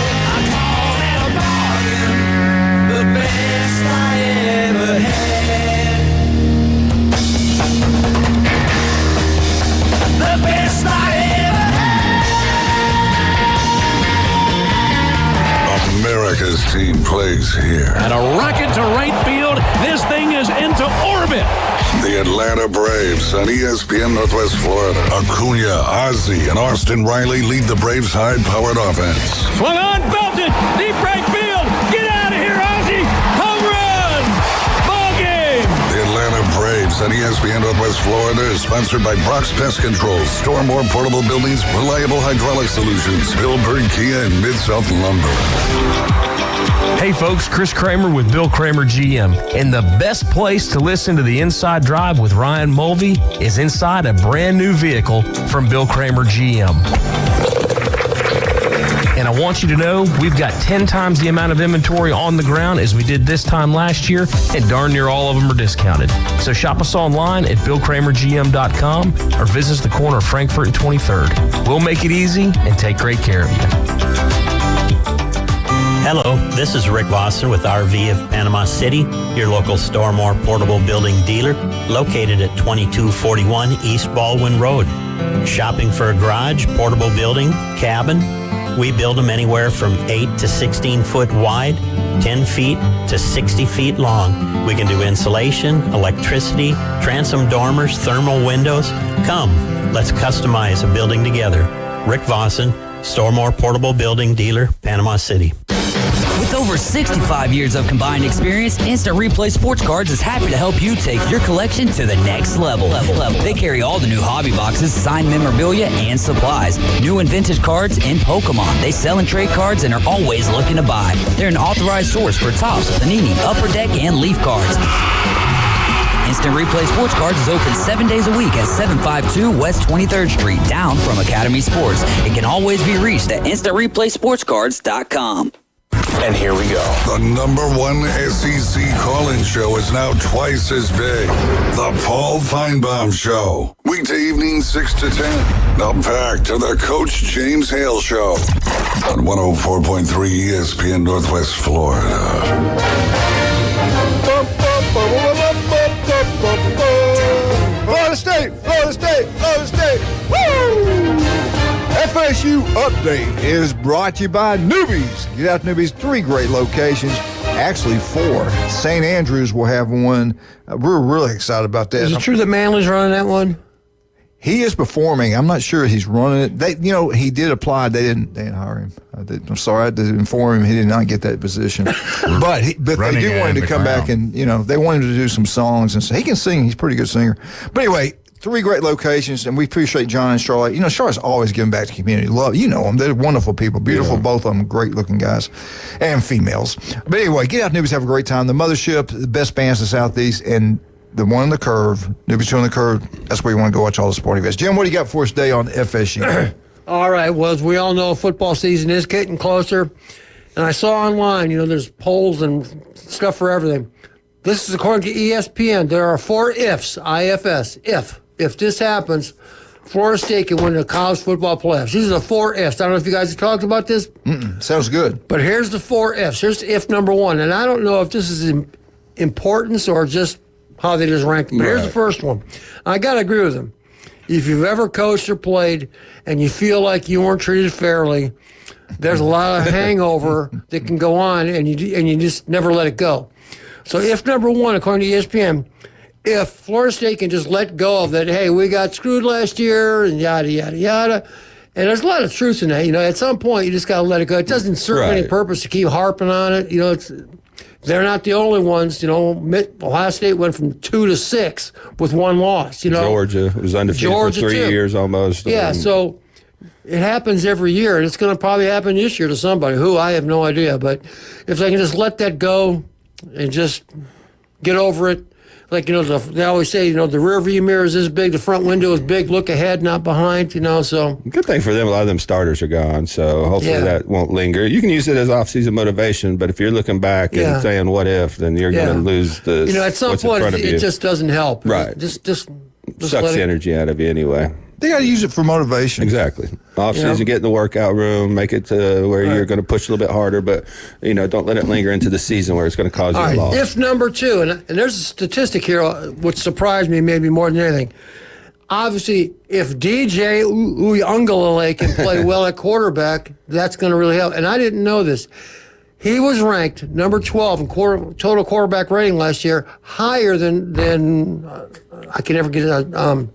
America's team plays here. And a rocket to right field. This thing is into orbit. The Atlanta Braves on ESPN Northwest Florida. Acuna, Ozzie, and Austin Riley lead the Braves' high-powered offense. Swung on, belted, deep right field. Get out of here, Ozzie. Home run. Ball game. The Atlanta Braves on ESPN Northwest Florida is sponsored by Brock's Pest Control, Stormore Portable Buildings, Reliable Hydraulic Solutions, Billberg Kia, and Mid-South Lumber. Hey folks, Chris Kramer with Bill Kramer GM. And the best place to listen to the Inside Drive with Ryan Mulvey is inside a brand new vehicle from Bill Kramer GM. And I want you to know we've got 10 times the amount of inventory on the ground as we did this time last year, and darn near all of them are discounted. So shop us online at BillKramerGM.com or visit us the corner of Frankfurt and 23rd. We'll make it easy and take great care of you. Hello, this is Rick Vossen with RV of Panama City, your local Stormore portable building dealer, located at 2241 East Baldwin Road. Shopping for a garage, portable building, cabin? We build them anywhere from 8 to 16 foot wide, 10 feet to 60 feet long. We can do insulation, electricity, transom dormers, thermal windows. Come, let's customize a building together. Rick Vossen, Stormore Portable Building Dealer, Panama City. With over 65 years of combined experience, Instant Replay Sports Cards is happy to help you take your collection to the next level. They carry all the new hobby boxes, signed memorabilia, and supplies. New and vintage cards and Pokemon. They sell and trade cards and are always looking to buy. They're an authorized source for Topps, Panini, Upper Deck, and Leaf cards. Instant Replay Sports Cards is open 7 days a week at 752 West 23rd Street, down from Academy Sports. It can always be reached at InstantReplaySportsCards.com. And here we go. The #1 SEC call-in show is now twice as big. The Paul Feinbaum Show. Weekday evening 6 to 10. Now back to the Coach James Hale Show on 104.3 ESPN Northwest Florida. Florida State, Florida State, Florida State. Woo! FSU Update is brought to you by Newbies. Get out to Newbies, 3 great locations. Actually 4. St. Andrews will have one. We're really excited about that. Is it true that Manly's running that one? He is performing. I'm not sure he's running it. He did apply. They didn't hire him. I'm sorry, I had to inform him he did not get that position. but they do want him to come back and, they want him to do some songs and so he can sing. He's a pretty good singer. But anyway, 3 great locations, and we appreciate John and Charlotte. Charlotte's always giving back to the community. Love, them. They're wonderful people. Beautiful, both of them. Great-looking guys and females. But anyway, get out to Newbies, have a great time. The Mothership, the best bands in the Southeast, and the one on the curve, Newbies 2 on the curve, that's where you want to go watch all the sporting events. Jim, what do you got for us today on FSU? All right, well, as we all know, football season is getting closer. And I saw online, there's polls and stuff for everything. This is according to ESPN. There are 4 ifs, IFS, if this happens, Florida State can win the college football playoffs. These are the 4 ifs. I don't know if you guys have talked about this. Sounds good. But here's the 4 ifs. Here's if number 1. And I don't know if this is importance or just how they just rank them. But here's the first one. I got to agree with them. If you've ever coached or played and you feel like you weren't treated fairly, there's a lot of hangover that can go on, and you just never let it go. So if number 1, according to ESPN, if Florida State can just let go of that, hey, we got screwed last year and yada, yada, yada. And there's a lot of truth in that. At some point, you just got to let it go. It doesn't serve any purpose to keep harping on it. They're not the only ones. Ohio State went from 2 to 6 with 1 loss. Georgia was undefeated for 3 years almost. Yeah, so it happens every year, and it's going to probably happen this year to somebody who I have no idea. But if they can just let that go and just get over it, like, they always say, the rear view mirror is this big, the front window is big, look ahead, not behind, so. Good thing for them, a lot of them starters are gone, so hopefully that won't linger. You can use it as off-season motivation, but if you're looking back and saying what if, then you're going to lose the at some point, it just doesn't help. Right. Just sucks the energy out of you anyway. They got to use it for motivation. Exactly. Off-season, get in the workout room, make it to where you're going to push a little bit harder, but, don't let it linger into the season where it's going to cause you a loss. If number 2, and there's a statistic here which surprised me maybe more than anything. Obviously, if DJ Uiagalelei can play well at quarterback, that's going to really help. And I didn't know this. He was ranked number 12 in total quarterback rating last year, higher than I can never get it.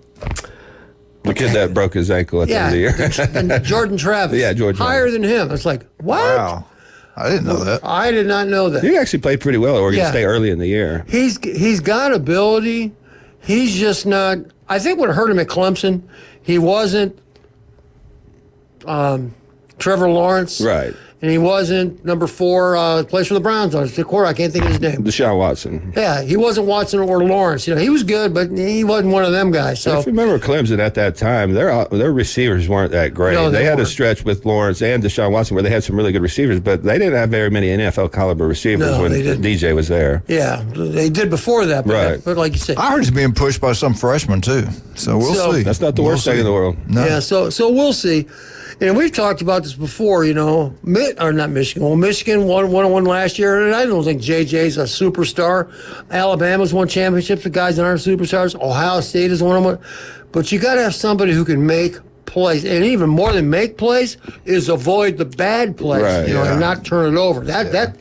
The kid that broke his ankle at the end of the year. And Jordan Travis. Yeah, Jordan higher than him. It's like, what? Wow. I didn't know that. I did not know that. He actually played pretty well at Oregon State early in the year. He's got ability. He's just not. I think what hurt him at Clemson, he wasn't Trevor Lawrence. Right. And he wasn't number 4, plays for the Browns on the quarter. I can't think of his name. Deshaun Watson. Yeah, he wasn't Watson or Lawrence. He was good, but he wasn't one of them guys. So if you remember Clemson at that time, their receivers weren't that great. No, they had a stretch with Lawrence and Deshaun Watson where they had some really good receivers, but they didn't have very many NFL caliber receivers when DJ was there. Yeah, they did before that. But, but like you said, I heard he's being pushed by some freshmen too. So we'll see. That's not the worst thing in the world. No. Yeah, so we'll see. And we've talked about this before, not Michigan. Well, Michigan won last year, and I don't think JJ's a superstar. Alabama's won championships with guys that aren't superstars. Ohio State is one of them. But you got to have somebody who can make plays, and even more than make plays is avoid the bad plays, and not turn it over. That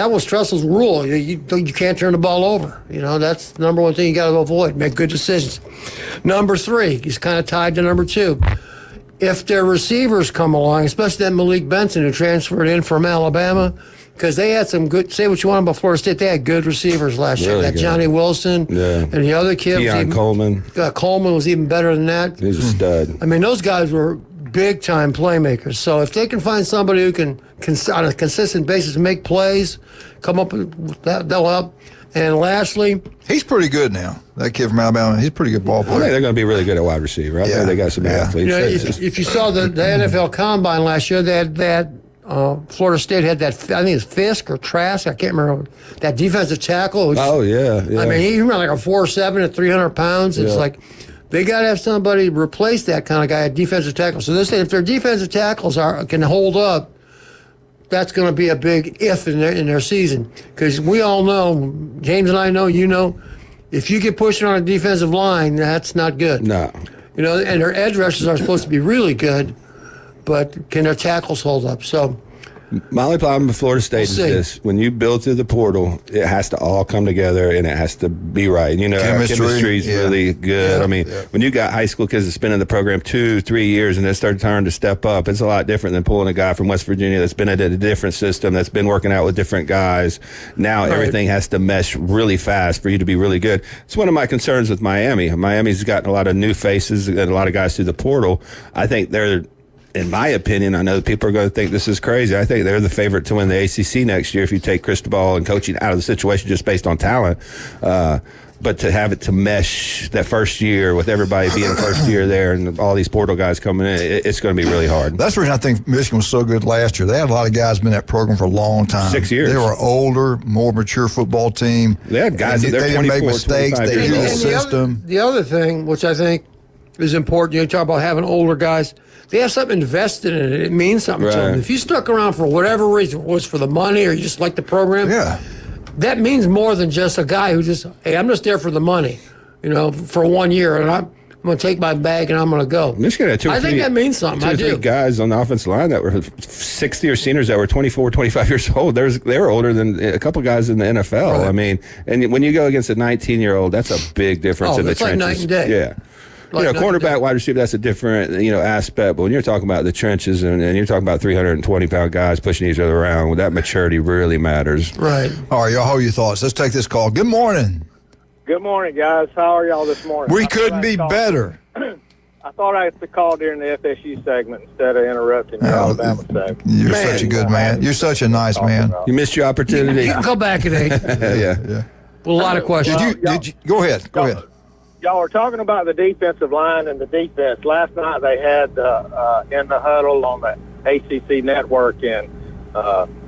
was Tressel's rule. You can't turn the ball over. That's the number 1 thing you got to avoid. Make good decisions. Number 3, he's kind of tied to number 2. If their receivers come along, especially that Malik Benson who transferred in from Alabama, because they had some good, say what you want about Florida State, they had good receivers last year. That Johnny Wilson and the other kid. Keon Coleman. Coleman was even better than that. He's a stud. I mean, those guys were big-time playmakers. So if they can find somebody who can on a consistent basis, make plays, come up with that, they'll help. And lastly, he's pretty good now. That kid from Alabama, he's a pretty good ball player. I think they're going to be really good at wide receiver. I think they got some athletes. If you saw the NFL Combine last year, they had that Florida State had that. I think it's Fisk or Trask. I can't remember that defensive tackle. Which, I mean, he ran like a 4.7 at 300 pounds. It's like they got to have somebody replace that kind of guy at defensive tackle. So this, if their defensive tackles can hold up, that's going to be a big if in their season. Because we all know, James and I know, if you get pushed on a defensive line, that's not good. No. And their edge rushers are supposed to be really good, but can their tackles hold up? So My only problem with Florida State is this: when you build through the portal, it has to all come together and it has to be right. You know, chemistry is really good. I mean, when you got high school kids that's been in the program 2-3 years and they start trying to step up, it's a lot different than pulling a guy from West Virginia that's been in a different system, that's been working out with different guys. Now everything has to mesh really fast for you to be really good. It's one of my concerns with Miami. Miami's gotten a lot of new faces and a lot of guys through the portal. I think they're, in my opinion, I know people are going to think this is crazy. I think they're the favorite to win the ACC next year if you take Cristobal and coaching out of the situation just based on talent. But to have it to mesh that first year with everybody being first year there and all these portal guys coming in, it's going to be really hard. That's the reason I think Michigan was so good last year. They had a lot of guys been in that program for a long time. 6 years. They were older, more mature football team. They had guys that they didn't make mistakes. They knew the system. The other thing, which I think is important, you talk about having older guys. They have something invested in it. It means something to them. If you stuck around for whatever reason, it was for the money or you just like the program, that means more than just a guy who just, hey, I'm just there for the money, for 1 year, and I'm going to take my bag and I'm going to go. Michigan had I think that means something. Two or three guys on the offensive line that were 60-year seniors that were 24, 25 years old. They were older than a couple guys in the NFL. Right. I mean, and when you go against a 19-year-old, that's a big difference in the trenches. Like night and day. Yeah. Cornerback, wide receiver, that's a different, aspect. But when you're talking about the trenches and you're talking about 320-pound guys pushing each other around, that maturity really matters. Right. All right, y'all, hold your thoughts. Let's take this call. Good morning. Good morning, guys. How are y'all this morning? We couldn't be better. I thought I had to call during the FSU segment instead of interrupting the Alabama segment. You're such a good man. You're such a nice man. You missed your opportunity. You can go back at 8. Yeah. With a lot of questions. Did you go ahead. Go ahead. Y'all were talking about the defensive line and the defense. Last night they had in the huddle on the ACC network, and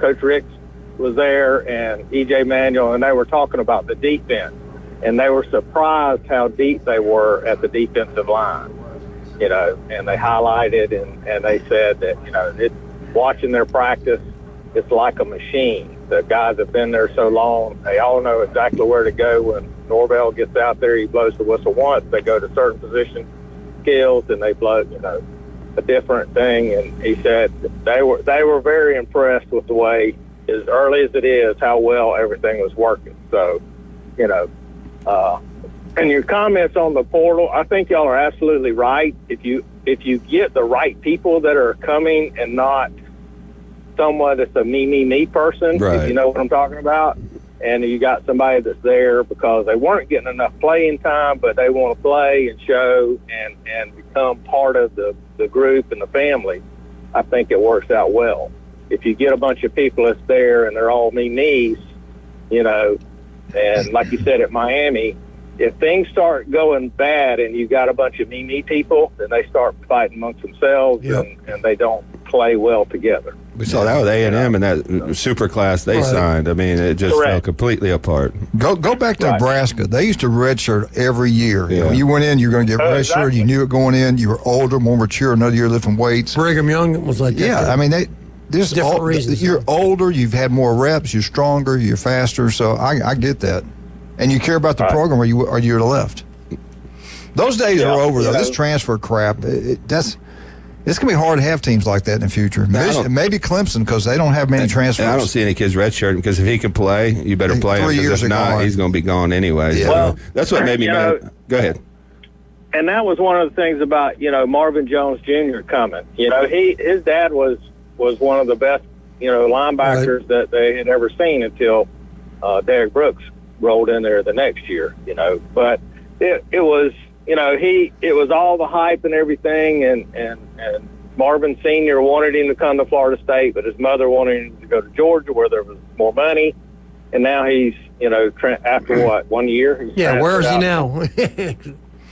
Coach Ricks was there and E.J. Manuel, and they were talking about the defense. And they were surprised how deep they were at the defensive line, and they highlighted and they said that, watching their practice, it's like a machine. The guys have been there so long, they all know exactly where to go. When Norvell gets out there, he blows the whistle once, they go to certain position skills and they blow, a different thing. And he said they were very impressed with the way, as early as it is, how well everything was working. So, and your comments on the portal, I think y'all are absolutely right. If you get the right people that are coming and not someone that's a me person, right. If you know what I'm talking about, and you got somebody that's there because they weren't getting enough playing time, but they want to play and show and become part of the group and the family, I think it works out well. If you get a bunch of people that's there and they're all me-me's, and like you said at Miami, if things start going bad and you got a bunch of me people, then they start fighting amongst themselves and they don't play well together. We saw that with A&M and that super class they signed. I mean, it just fell completely apart. Go back to Nebraska. They used to redshirt every year. You went in, you were going to get redshirted. Exactly. You knew it going in. You were older, more mature, another year lifting weights. Brigham Young was like that. Yeah, I mean, different reasons. You're older, you've had more reps, you're stronger, you're faster. So I get that. And you care about the program, or you're left. Those days are over, though. This transfer crap, it's going to be hard to have teams like that in the future. Maybe Clemson, because they don't have many transfers. And I don't see any kids redshirting, because if he can play, you better play him. 3 years if not, he's going to be gone anyway. Yeah. So Well, that's what made me mad. Go ahead. And that was one of the things about, Marvin Jones Jr. coming. His dad was one of the best, linebackers that they had ever seen until Derrick Brooks rolled in there the next year, But it was, it was all the hype and everything, and Marvin Sr. wanted him to come to Florida State, but his mother wanted him to go to Georgia where there was more money. And now he's, after 1 year? Where is he now?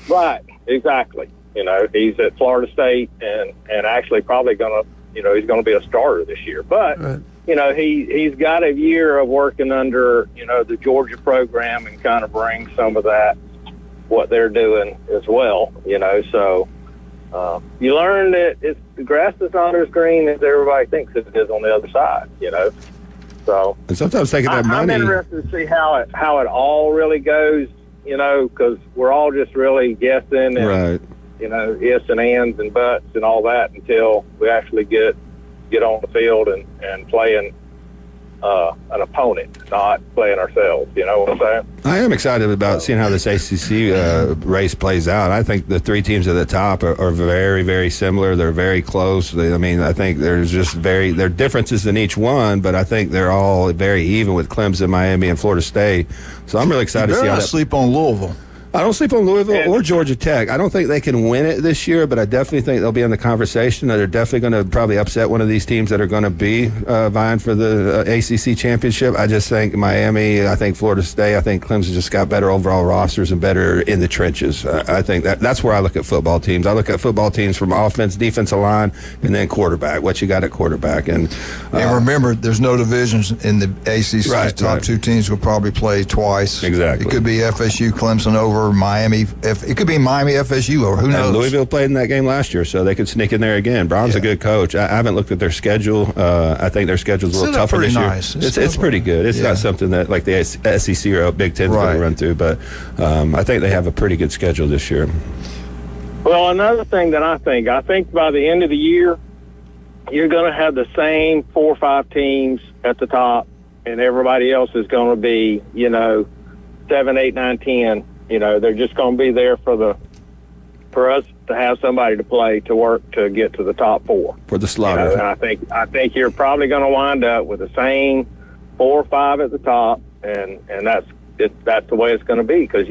Right, exactly. He's at Florida State and actually probably going to, he's going to be a starter this year. But, he's got a year of working under, the Georgia program and kind of bring some of that, what they're doing as well, So you learn that the grass is not as green as everybody thinks it is on the other side, So and sometimes taking that money. I'm interested to see how it all really goes, because we're all just really guessing and, ifs and ands and buts and all that until we actually get get on the field and playing an opponent, not playing ourselves. You know what I'm saying? I am excited about seeing how this ACC race plays out. I think the three teams at the top are very, very similar. They're very close. I think there's just there are differences in each one, but I think they're all very even with Clemson, Miami, and Florida State. So I'm really excited to see how that. Sleep on Louisville. I don't sleep on Louisville or Georgia Tech. I don't think they can win it this year, but I definitely think they'll be in the conversation. They're definitely going to probably upset one of these teams that are going to be vying for the ACC championship. I just think Miami, I think Florida State, I think Clemson just got better overall rosters and better in the trenches. I think that's where I look at football teams. I look at football teams from offense, defensive line, and then quarterback, what you got at quarterback. And remember, there's no divisions in the ACC. Right, top two teams will probably play twice. Exactly. It could be FSU, Clemson over Miami. It could be Miami, FSU over. Who knows? And Louisville played in that game last year, so they could sneak in there again. Brown's a good coach. I haven't looked at their schedule. I think their schedule's a little tougher this year. Nice. It's pretty good. It's not something that like the SEC or Big Ten's going to run through, but I think they have a pretty good schedule this year. Well, another thing that I think by the end of the year, you're going to have the same 4 or 5 teams at the top, and everybody else is going to be, 7, 8, 9, 10. They're just going to be there for us to have somebody to play to work to get to the top 4 for the slaughter. And I think you're probably going to wind up with the same 4 or 5 at the top, and that's the way it's going to be because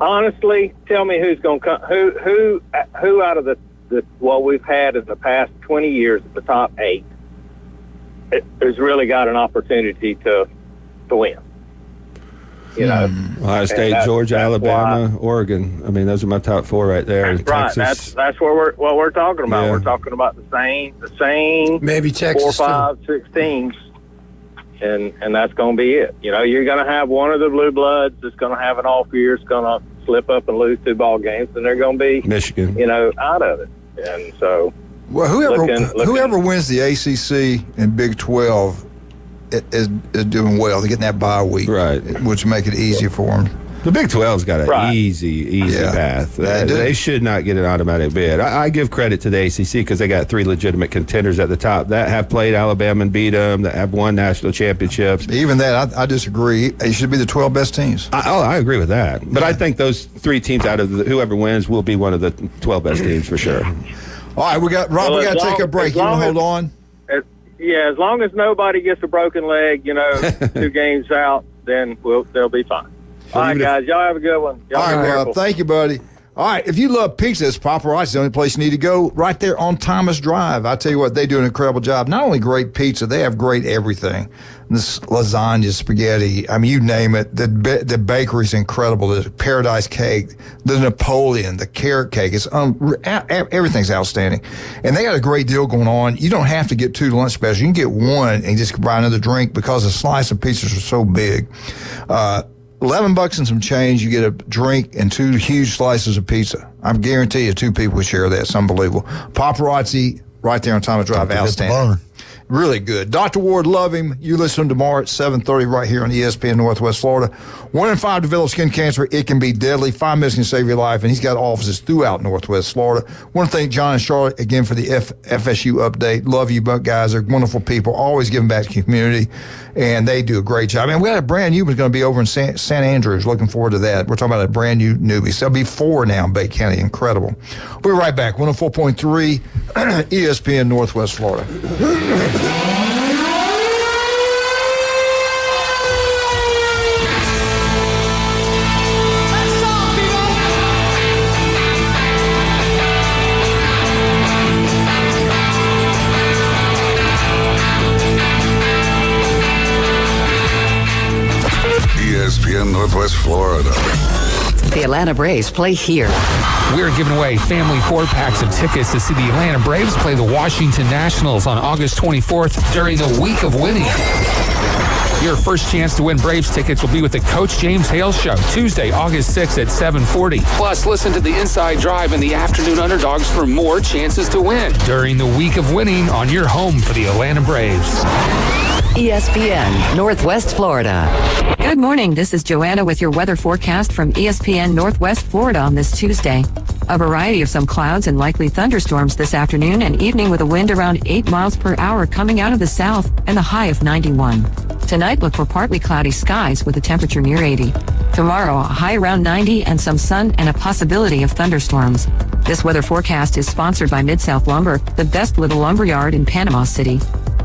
honestly, tell me who's going to come, who out of the what we've had in the past 20 years at the top 8 has really got an opportunity to win. Ohio State, Georgia, Alabama, Oregon. Those are my top 4 right there. That's Texas. right. That's what we're talking about. Yeah. We're talking about the same maybe Texas 4, 5, 6 teams, and that's going to be it. You're going to have one of the blue bloods that's going to have an off year. It's going to slip up and lose 2 ball games, and they're going to be Michigan. Out of it. And so, well, whoever wins the ACC and Big 12. Is doing well. They're getting that bye week, right? Which make it easier for them. The Big 12's got an easy path. They should not get an automatic bid. I give credit to the ACC because they got 3 legitimate contenders at the top that have played Alabama and beat them, that have won national championships. Even that, I disagree. It should be the 12 best teams. I agree with that. But I think those 3 teams out of whoever wins will be one of the 12 best teams for sure. All right, we got to take a break. You want to hold on? Yeah, as long as nobody gets a broken leg, 2 games out, then they'll be fine. All right, guys, y'all have a good one. Y'all all right, thank you, buddy. All right, if you love pizza, it's Paparazzi's the only place you need to go, right there on Thomas Drive. I tell you what, they do an incredible job. Not only great pizza, they have great everything. This lasagna, spaghetti, you name it. The bakery's incredible. The Paradise Cake, the Napoleon, the carrot cake. Everything's outstanding. And they got a great deal going on. You don't have to get 2 lunch specials. You can get 1 and just buy another drink because the slice of pizzas are so big. $11 and some change, you get a drink and 2 huge slices of pizza. I'm guarantee you 2 people would share that. It's unbelievable. Paparazzi, right there on Thomas Drive, outstanding. Really good. Dr. Ward, love him. You listen tomorrow at 7:30 right here on ESPN Northwest Florida. 1 in 5 develop skin cancer. It can be deadly. 5 minutes can save your life, and he's got offices throughout Northwest Florida. Want to thank John and Charlotte again for the FSU update. Love you, guys. They're wonderful people, always giving back to the community, and they do a great job. And we had a brand new one's going to be over in St. Andrews. Looking forward to that. We're talking about a brand new newbie. So there'll be 4 now in Bay County. Incredible. We'll be right back. 104.3 ESPN Northwest Florida. ESPN Northwest Florida. The Atlanta Braves play here. We're giving away family 4-packs of tickets to see the Atlanta Braves play the Washington Nationals on August 24th during the week of winning. Your first chance to win Braves tickets will be with the Coach James Hale Show, Tuesday, August 6th at 7:40. Plus, listen to the Inside Drive and the Afternoon Underdogs for more chances to win during the week of winning on your home for the Atlanta Braves. ESPN Northwest Florida. Good morning. This is Joanna with your weather forecast from ESPN Northwest Florida on this Tuesday. A variety of some clouds and likely thunderstorms this afternoon and evening with a wind around 8 miles per hour coming out of the south and the high of 91. Tonight, look for partly cloudy skies with a temperature near 80. Tomorrow, a high around 90 and some sun and a possibility of thunderstorms. This weather forecast is sponsored by Mid-South Lumber, the best little lumber yard in Panama City.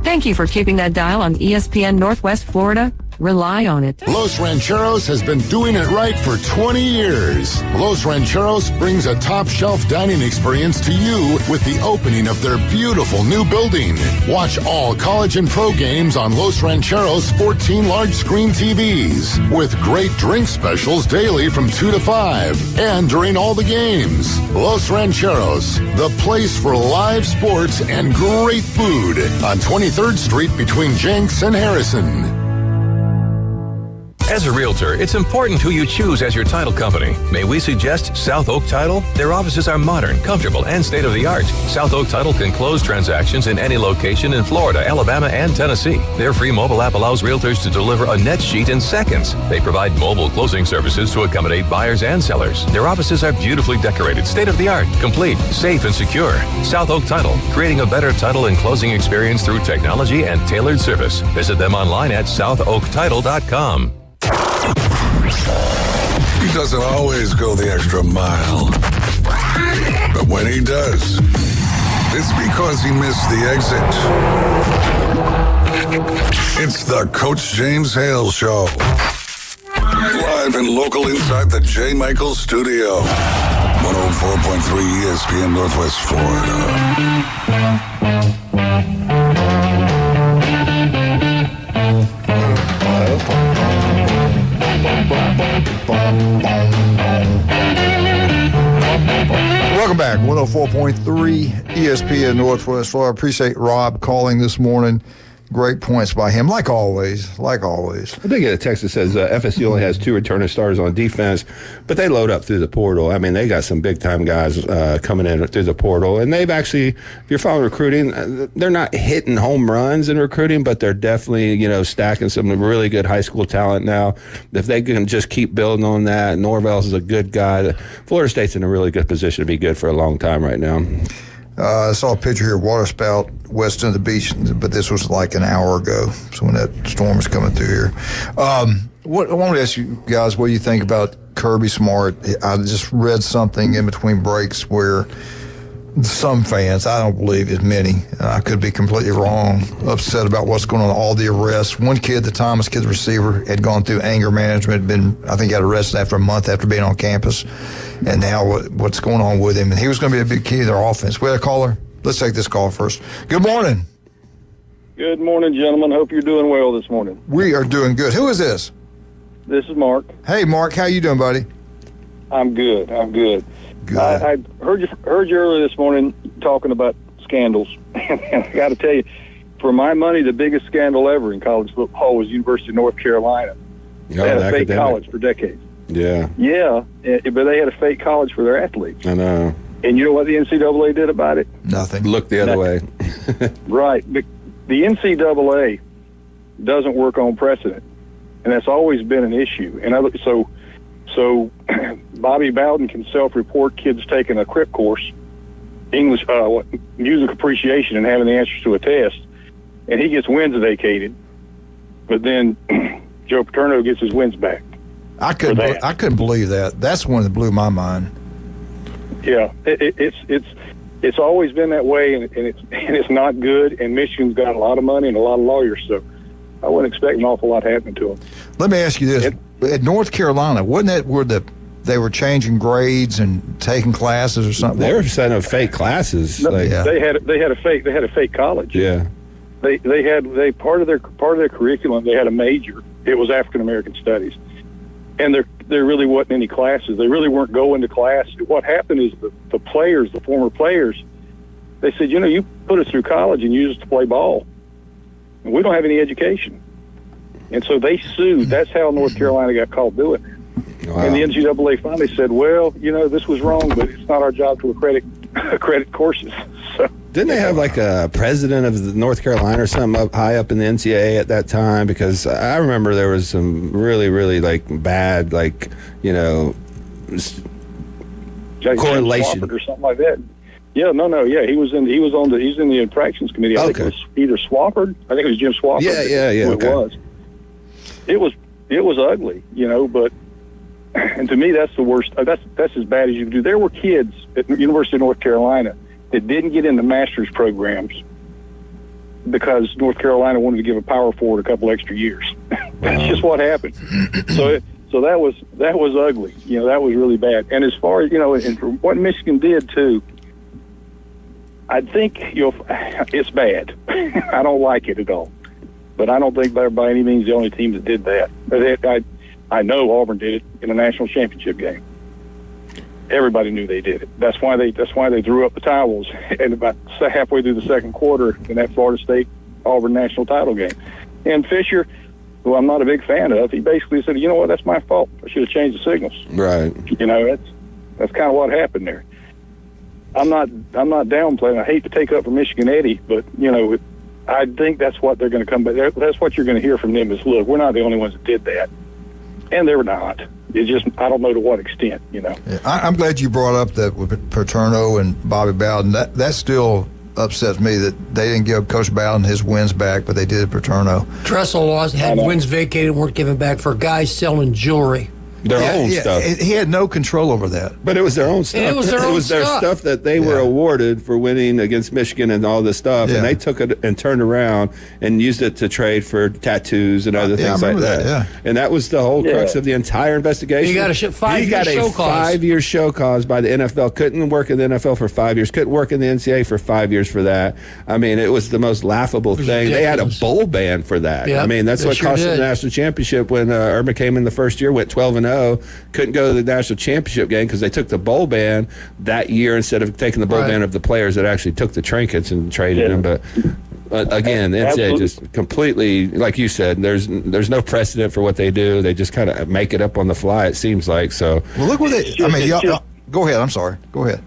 Thank you for keeping that dial on ESPN Northwest Florida. Rely on it. Los Rancheros has been doing it right for 20 years. Los Rancheros brings a top-shelf dining experience to you with the opening of their beautiful new building. Watch all college and pro games on Los Rancheros' 14 large-screen TVs with great drink specials daily from 2 to 5 and during all the games. Los Rancheros, the place for live sports and great food on 23rd Street between Jenks and Harrison. As a realtor, it's important who you choose as your title company. May we suggest South Oak Title? Their offices are modern, comfortable, and state-of-the-art. South Oak Title can close transactions in any location in Florida, Alabama, and Tennessee. Their free mobile app allows realtors to deliver a net sheet in seconds. They provide mobile closing services to accommodate buyers and sellers. Their offices are beautifully decorated, state-of-the-art, complete, safe, and secure. South Oak Title, creating a better title and closing experience through technology and tailored service. Visit them online at southoaktitle.com. He doesn't always go the extra mile. But when he does, it's because he missed the exit. It's the Coach James Hale Show. Live and local inside the J. Michaels Studio. 104.3 ESPN Northwest Florida. Welcome back. 104.3 ESPN Northwest Florida. Appreciate Rob calling this morning. Great points by him, like always. I did get a text that says FSU only has 2 returning starters on defense, but they load up through the portal. I mean, they got some big-time guys coming in through the portal, and they've actually, if you're following recruiting, they're not hitting home runs in recruiting, but they're definitely, stacking some really good high school talent now. If they can just keep building on that, Norvell's is a good guy. Florida State's in a really good position to be good for a long time right now. I saw a picture here, water spout west of the beach, but this was like an hour ago, so when that storm was coming through here. I want to ask you guys what you think about Kirby Smart. I just read something in between breaks where some fans, I don't believe as many, I could be completely wrong, upset about what's going on, all the arrests. One kid, the Thomas kid, the receiver, had gone through anger management, I think got arrested after a month after being on campus. And now what's going on with him? And he was going to be a big key to their offense. We had a caller. Let's take this call first. Good morning. Good morning, gentlemen. Hope you're doing well this morning. We are doing good. Who is this? This is Mark. Hey, Mark. How you doing, buddy? I'm good. Good. I heard you earlier this morning talking about scandals. And I got to tell you, for my money, the biggest scandal ever in college football was University of North Carolina. They had a fake college for decades. Yeah. Yeah, but they had a fake college for their athletes. I know. And you know what the NCAA did about it? Nothing. Look the other way. Right. The NCAA doesn't work on precedent, and that's always been an issue. And so Bobby Bowden can self-report kids taking a CRIP course, English, music appreciation, and having the answers to a test, and he gets wins vacated. But then Joe Paterno gets his wins back. I couldn't believe that. That's one that blew my mind. Yeah, it's always been that way, and it's not good. And Michigan's got a lot of money and a lot of lawyers, so I wouldn't expect an awful lot happening to them. Let me ask you this: at North Carolina, wasn't that where they were changing grades and taking classes or something? They were setting up fake classes. No, they had a fake college. Yeah, they had part of their curriculum. They had a major. It was African American Studies. And there really wasn't any classes. They really weren't going to class. What happened is the former players, they said, you put us through college and use us to play ball. And we don't have any education. And so they sued. That's how North Carolina got caught doing it. Wow. And the NCAA finally said, well, this was wrong, but it's not our job to accredit courses. So didn't they have like a president of North Carolina or something high up in the NCAA at that time? Because I remember there was some really, really bad, correlation or something like that. Yeah, no. Yeah, he's in the infractions committee. I think it was either Swafford. I think it was Jim Swafford. Yeah. It was ugly, but and to me that's the worst. That's as bad as you can do. There were kids at the University of North Carolina that didn't get into master's programs because North Carolina wanted to give a power forward a couple extra years. That's just what happened. So that was ugly. That was really bad. And as far as and for what Michigan did too, I think it's bad. I don't like it at all. But I don't think they're by any means the only team that did that. I know Auburn did it in the national championship game. Everybody knew they did it. That's why they threw up the towels and about halfway through the second quarter in that Florida State Auburn national title game. And Fisher, who I'm not a big fan of, he basically said, "You know what? That's my fault. I should have changed the signals." Right. That's kind of what happened there. I'm not downplaying. I hate to take up for Michigan Eddie, but I think that's what they're going to come back. That's what you're going to hear from them is, look, we're not the only ones that did that, and they're not. It's just I don't know to what extent. Yeah, I'm glad you brought up that with Paterno and Bobby Bowden. That still upsets me that they didn't give Coach Bowden his wins back, but they did Paterno. Dressel laws had wins vacated and weren't given back for guys selling jewelry. Their own stuff. He had no control over that. But it was their own stuff. It was their stuff that they were awarded for winning against Michigan and all this stuff. And they took it and turned around and used it to trade for tattoos and other things like that. And that was the whole crux of the entire investigation. He got a 5-year show cause. 5-year show cause by the NFL. Couldn't work in the NFL for 5 years. Couldn't work in the NCAA for 5 years for that. I mean, it was the most laughable thing. Ridiculous. They had a bowl ban for that. Yep, I mean, that's what cost them the national championship when Urban came in the first year, went 12-0. Couldn't go to the national championship game because they took the bowl ban that year instead of taking the bowl ban of the players that actually took the trinkets and traded them. But again, the NCAA just completely, like you said, there's no precedent for what they do. They just kind of make it up on the fly, it seems like. So, well, look what they. Go ahead. I'm sorry. Go ahead.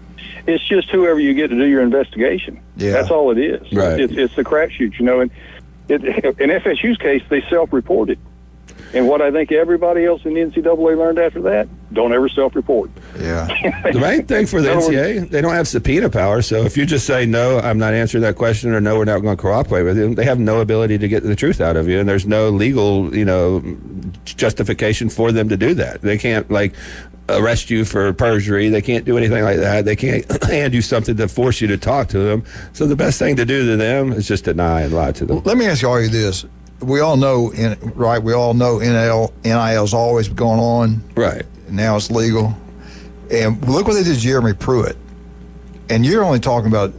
It's just whoever you get to do your investigation. Yeah, that's all it is. Right. It's the crapshoot, And in FSU's case, they self-reported. And what I think everybody else in the NCAA learned after that, don't ever self-report. Yeah. The main thing for the NCAA, they don't have subpoena power. So if you just say, no, I'm not answering that question, or no, we're not going to cooperate with you, they have no ability to get the truth out of you. And there's no legal, justification for them to do that. They can't, arrest you for perjury. They can't do anything like that. They can't hand you something to force you to talk to them. So the best thing to do to them is just deny and lie to them. Let me ask you this. We all know, We all know NIL's always going on. Right. Now it's legal. And look what they did to Jeremy Pruitt. And you're only talking about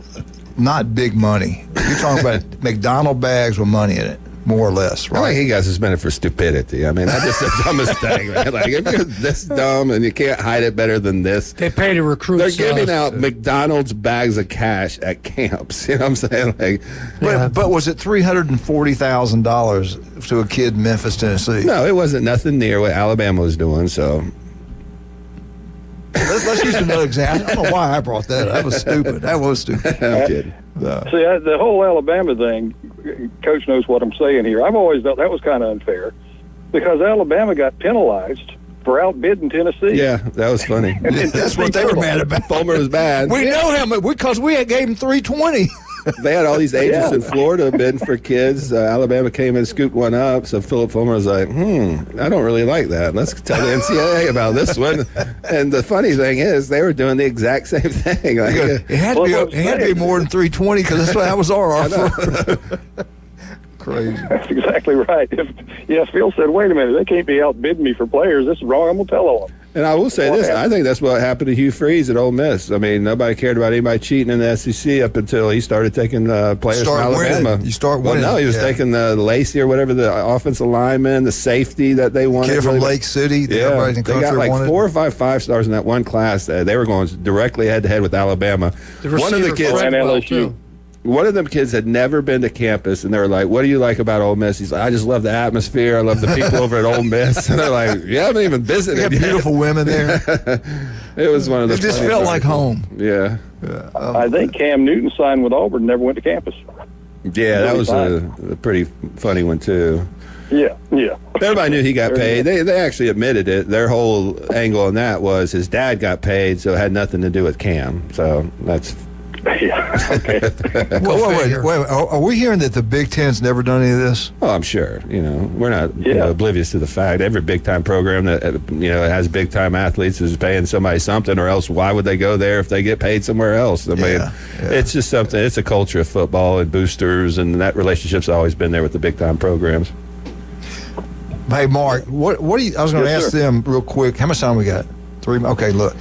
not big money. You're talking about McDonald bags with money in it, more or less, right? I think he got suspended for stupidity. I mean, that's just the dumbest thing, man. Like, if you're this dumb and you can't hide it better than this. They pay to recruit. They're giving out McDonald's bags of cash at camps. You know what I'm saying? But was it $340,000 to a kid in Memphis, Tennessee? No, it wasn't nothing near what Alabama was doing, so. Let's use another example. I don't know why I brought that up. That was stupid. I'm kidding. See, the whole Alabama thing, Coach knows what I'm saying here. I've always thought that was kind of unfair because Alabama got penalized for outbidding Tennessee. Yeah, that was funny. That's what they were mad about. Fulmer was bad. We know him because we gave him $320. They had all these agents in Florida bidding for kids. Alabama came and scooped one up. So Philip Fulmer was like, I don't really like that. Let's tell the NCAA about this one. And the funny thing is, they were doing the exact same thing. Like, it had to be more than $320 because that was our offer. Crazy. That's exactly right. If Phil said, wait a minute, they can't be outbidding me for players. This is wrong. I'm going to tell on them. And I will say this, I think that's what happened to Hugh Freeze at Ole Miss. I mean, nobody cared about anybody cheating in the SEC up until he started taking players from Alabama. You start winning. Well, no, he was taking the Lacey or whatever, the offensive lineman, the safety that they wanted. Kid from Lake City. They got like 4 or 5 5-stars in that one class. They were going directly head-to-head with Alabama. One of the kids and LSU. One of them kids had never been to campus, and they were like, what do you like about Ole Miss? He's like, I just love the atmosphere. I love the people over at Ole Miss. And they're like, you haven't even visited. They have beautiful women there. It was one of those. It just felt like home. Yeah. I think Cam Newton signed with Auburn and never went to campus. Yeah, that was a pretty funny one, too. Yeah. Everybody knew he got paid. They actually admitted it. Their whole angle on that was his dad got paid, so it had nothing to do with Cam. So that's... Yeah. Okay. Wait, are we hearing that the Big Ten's never done any of this? Oh, I'm sure. We're not oblivious to the fact. Every big-time program that has big-time athletes is paying somebody something, or else why would they go there if they get paid somewhere else? I mean, it's just something. It's a culture of football and boosters, and that relationship's always been there with the big-time programs. Hey, Mark, what do you? I was going to ask them real quick. How much time we got? 3. Okay, look,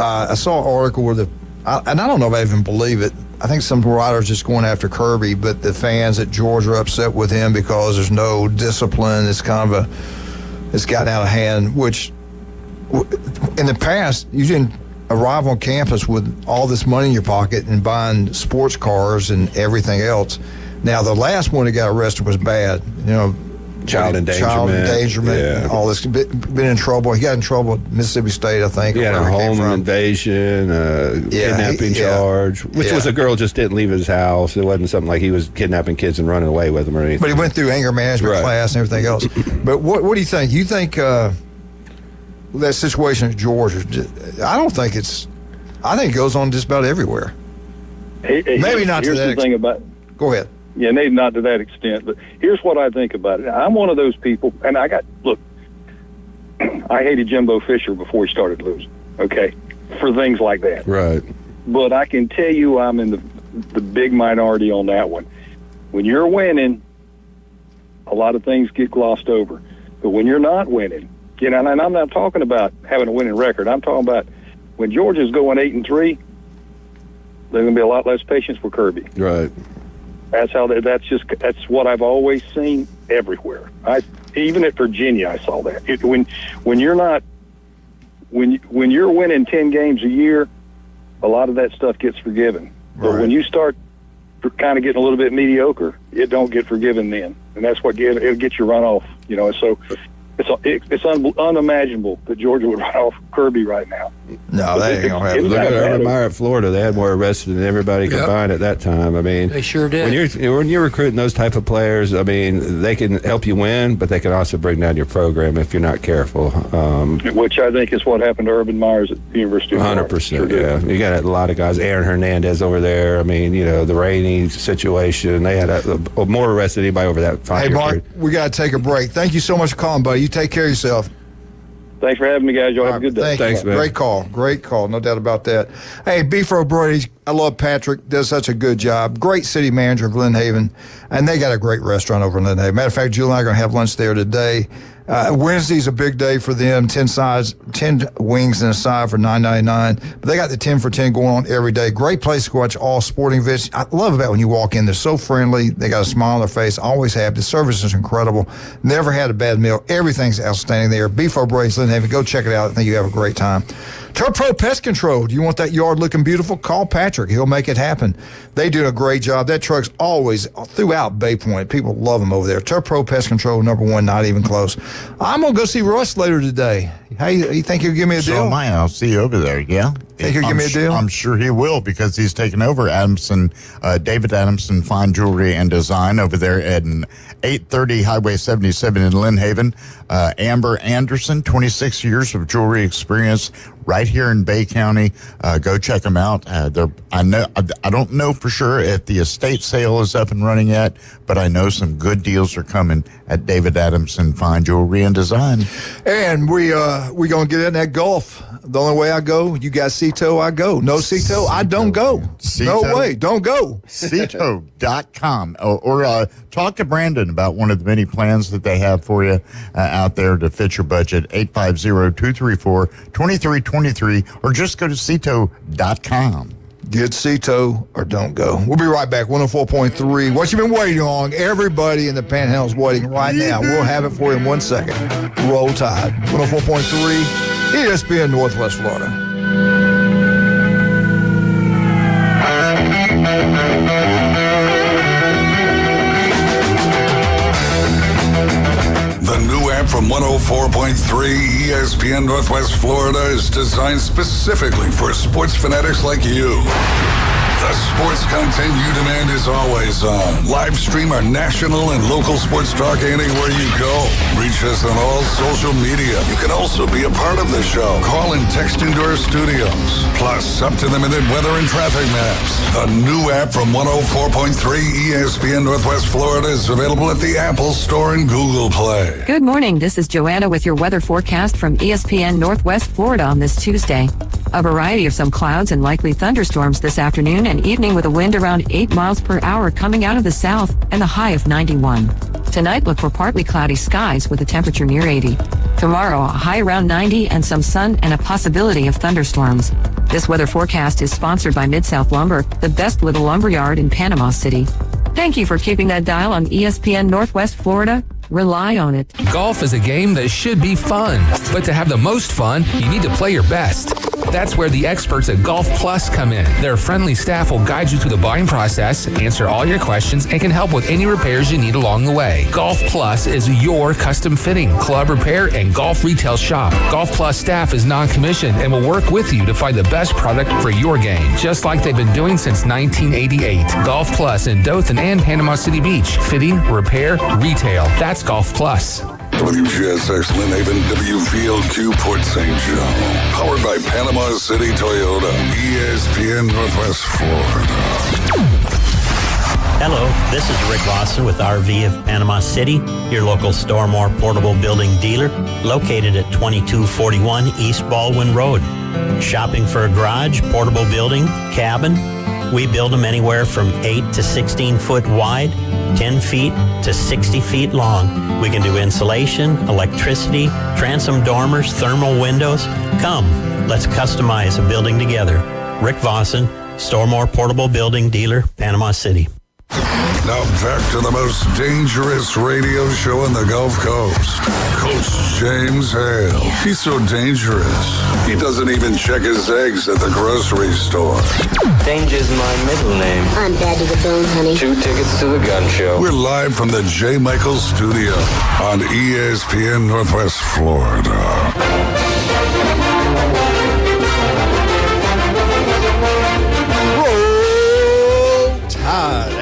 I saw an article where and I don't know if I even believe it. I think some writers just going after Kirby, but the fans at Georgia are upset with him because there's no discipline. It's gotten out of hand, which in the past, you didn't arrive on campus with all this money in your pocket and buying sports cars and everything else. Now, the last one that got arrested was bad. Child endangerment, all this. Been in trouble. He got in trouble at Mississippi State, I think. Yeah, a home invasion, kidnapping charge, which was a girl just didn't leave his house. It wasn't something like he was kidnapping kids and running away with them or anything. But he went through anger management class and everything else. But what do you think? You think that situation at Georgia, I don't think it's, I think it goes on just about everywhere. Maybe not to that extent. Thing about, go ahead. Yeah, maybe not to that extent, but here's what I think about it. I'm one of those people, and I hated Jimbo Fisher before he started losing, okay, for things like that. Right. But I can tell you I'm in the big minority on that one. When you're winning, a lot of things get glossed over. But when you're not winning, and I'm not talking about having a winning record. I'm talking about when Georgia's going 8-3, there's going to be a lot less patience for Kirby. Right. That's what I've always seen everywhere. Even at Virginia, I saw that. When you're winning 10 games a year, a lot of that stuff gets forgiven. But when you start kind of getting a little bit mediocre, it don't get forgiven then, and that's what it'll get you run off. So it's unimaginable that Georgia would run off Kirby right now. No, that ain't gonna happen. Look at Urban Meyer at Florida. They had more arrested than everybody combined at that time. I mean, they sure did. When you're recruiting those type of players, I mean, they can help you win, but they can also bring down your program if you're not careful. Which I think is what happened to Urban Myers at the University of 100%. Yeah, you got a lot of guys. Aaron Hernandez over there. I mean, the Rainey situation. They had more arrested than anybody over that 5 year Hey, Mark, period. we got to take a break. Thank you so much for calling, buddy. You take care of yourself. Thanks for having me, guys. Y'all have a good day. Thanks, man. Great call. No doubt about that. Hey, Beefro Brody, I love Patrick. Does such a good job. Great city manager of Lynn Haven, and they got a great restaurant over in Lynn Haven. Matter of fact, Julie and I are going to have lunch there today. Wednesday's a big day for them. 10 wings and a side for $9.99. But they got the 10 for 10 going on every day. Great place to watch all sporting events. I love about when you walk in. They're so friendly. They got a smile on their face. Always have. The service is incredible. Never had a bad meal. Everything's outstanding there. Beef O'Brady's Lynn Haven. Go check it out. I think you have a great time. Turf Pro Pest Control. Do you want that yard looking beautiful? Call Patrick. He'll make it happen. They do a great job. That truck's always throughout Bay Point. People love them over there. Turf Pro Pest Control, #1, not even close. I'm going to go see Russ later today. Hey, you think he'll give me a deal? So am I. I'll see you over there, yeah. Think he'll give me a deal? I'm sure he will, because he's taken over David Adamson Fine Jewelry and Design over there at 830 Highway 77 in Lynn Haven. Amber Anderson, 26 years of jewelry experience right here in Bay County. Go check them out. I don't know for sure if the estate sale is up and running yet, but I know some good deals are coming at David Adamson Fine Jewelry and Design. And we gonna get in that Gulf. The only way I go, you got Cito, I go. No Cito, I don't go. No way, don't go. Cito.com. Or talk to Brandon about one of the many plans that they have for you out there to fit your budget. 850-234-2323, or just go to Cito.com. Get Cito or don't go. We'll be right back. 104.3. What you been waiting on? Everybody in the Panhandle's waiting right now. We'll have it for you in 1 second. Roll Tide. 104.3 ESPN Northwest Florida. The new app from 104.3 ESPN Northwest Florida is designed specifically for sports fanatics like you. The sports content you demand is always on. Live stream our national and local sports talk anywhere you go. Reach us on all social media. You can also be a part of the show. Call and text into our studios. Plus, up-to-the-minute weather and traffic maps. The new app from 104.3 ESPN Northwest Florida is available at the Apple Store and Google Play. Good morning. This is Joanna with your weather forecast from ESPN Northwest Florida on this Tuesday. A variety of some clouds and likely thunderstorms this afternoon and evening with a wind around 8 miles per hour coming out of the south and the high of 91. Tonight, look for partly cloudy skies with a temperature near 80. Tomorrow, a high around 90 and some sun and a possibility of thunderstorms. This weather forecast is sponsored by Mid-South Lumber, the best little lumber yard in Panama City. Thank you for keeping that dial on ESPN Northwest Florida. Rely on it. Golf is a game that should be fun, but to have the most fun, you need to play your best. That's where the experts at Golf Plus come in. Their friendly staff will guide you through the buying process, answer all your questions, and can help with any repairs you need along the way. Golf Plus is your custom fitting, club repair, and golf retail shop. Golf Plus staff is non-commissioned and will work with you to find the best product for your game, just like they've been doing since 1988. Golf Plus in Dothan and Panama City Beach. Fitting, repair, retail. That's Golf Plus. WGSX Lynnhaven, WVLQ Port St. Joe. Powered by Panama City Toyota. ESPN Northwest Florida. Hello, this is Rick Lawson with RV of Panama City, your local Stormore portable building dealer, located at 2241 East Baldwin Road. Shopping for a garage, portable building, cabin? We build them anywhere from 8 to 16 foot wide, 10 feet to 60 feet long. We can do insulation, electricity, transom dormers, thermal windows. Come, let's customize a building together. Rick Vossen, Stormore Portable Building Dealer, Panama City. Now back to the most dangerous radio show in the Gulf Coast. Coach James Hale. He's so dangerous, he doesn't even check his eggs at the grocery store. Danger's my middle name. I'm bad to the bone, honey. 2 tickets to the gun show. We're live from the J. Michaels studio on ESPN Northwest Florida.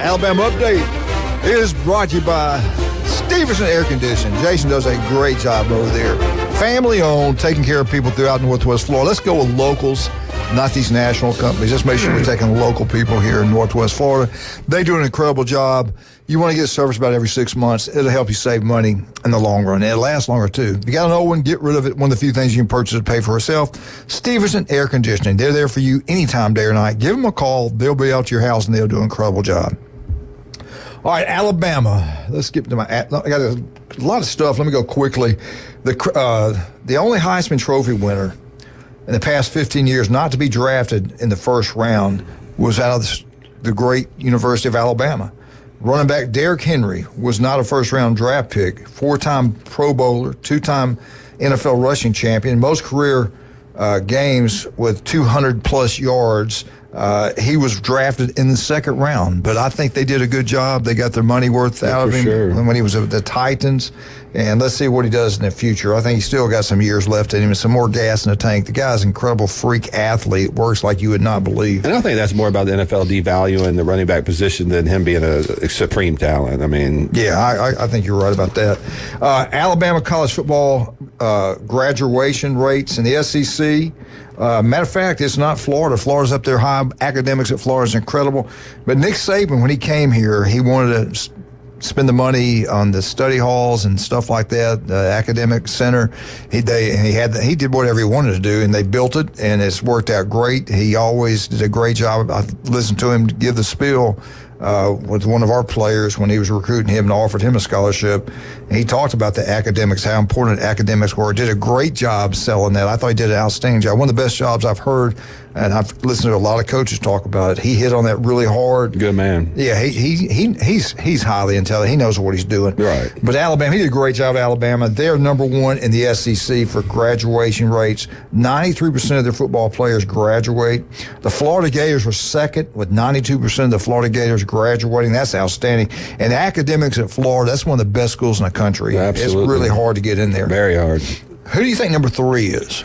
Alabama Update is brought to you by Stevenson Air Conditioning. Jason does a great job over there. Family owned, taking care of people throughout Northwest Florida. Let's go with locals, not these national companies. Let's make sure we're taking local people here in Northwest Florida. They do an incredible job. You want to get service about every 6 months. It'll help you save money in the long run. It'll last longer, too. You got an old one, get rid of it. One of the few things you can purchase to pay for yourself. Stevenson Air Conditioning. They're there for you anytime, day or night. Give them a call. They'll be out to your house, and they'll do an incredible job. All right, Alabama. Let's skip to my. I got a lot of stuff. Let me go quickly. The only Heisman Trophy winner in the past 15 years not to be drafted in the first round was out of the great University of Alabama. Running back Derrick Henry was not a first-round draft pick. 4-time Pro Bowler, 2-time NFL rushing champion, most career games with 200-plus yards. He was drafted in the second round, but I think they did a good job. They got their money worth out of him when he was at the Titans. And let's see what he does in the future. I think he's still got some years left in him and some more gas in the tank. The guy's an incredible freak athlete. Works like you would not believe. And I think that's more about the NFL devaluing the running back position than him being a supreme talent. I mean, yeah, I think you're right about that. Alabama college football graduation rates in the SEC. Matter of fact, it's not Florida. Florida's up there high. Academics at Florida is incredible. But Nick Saban, when he came here, he wanted to spend the money on the study halls and stuff like that, the academic center. He did whatever he wanted to do, and they built it, and it's worked out great. He always did a great job. I listened to him give the spiel with one of our players when he was recruiting him and offered him a scholarship. And he talked about the academics, how important academics were. Did a great job selling that. I thought he did an outstanding job. One of the best jobs I've heard, and I've listened to a lot of coaches talk about it. He hit on that really hard. Good man. Yeah, he's highly intelligent. He knows what he's doing. Right. But Alabama, he did a great job at Alabama. They're number one in the SEC for graduation rates. 93% of their football players graduate. The Florida Gators were second with 92% of the Florida Gators graduating. That's outstanding. And academics at Florida, that's one of the best schools in the country. Absolutely. It's really hard to get in there. Very hard. Who do you think number 3 is?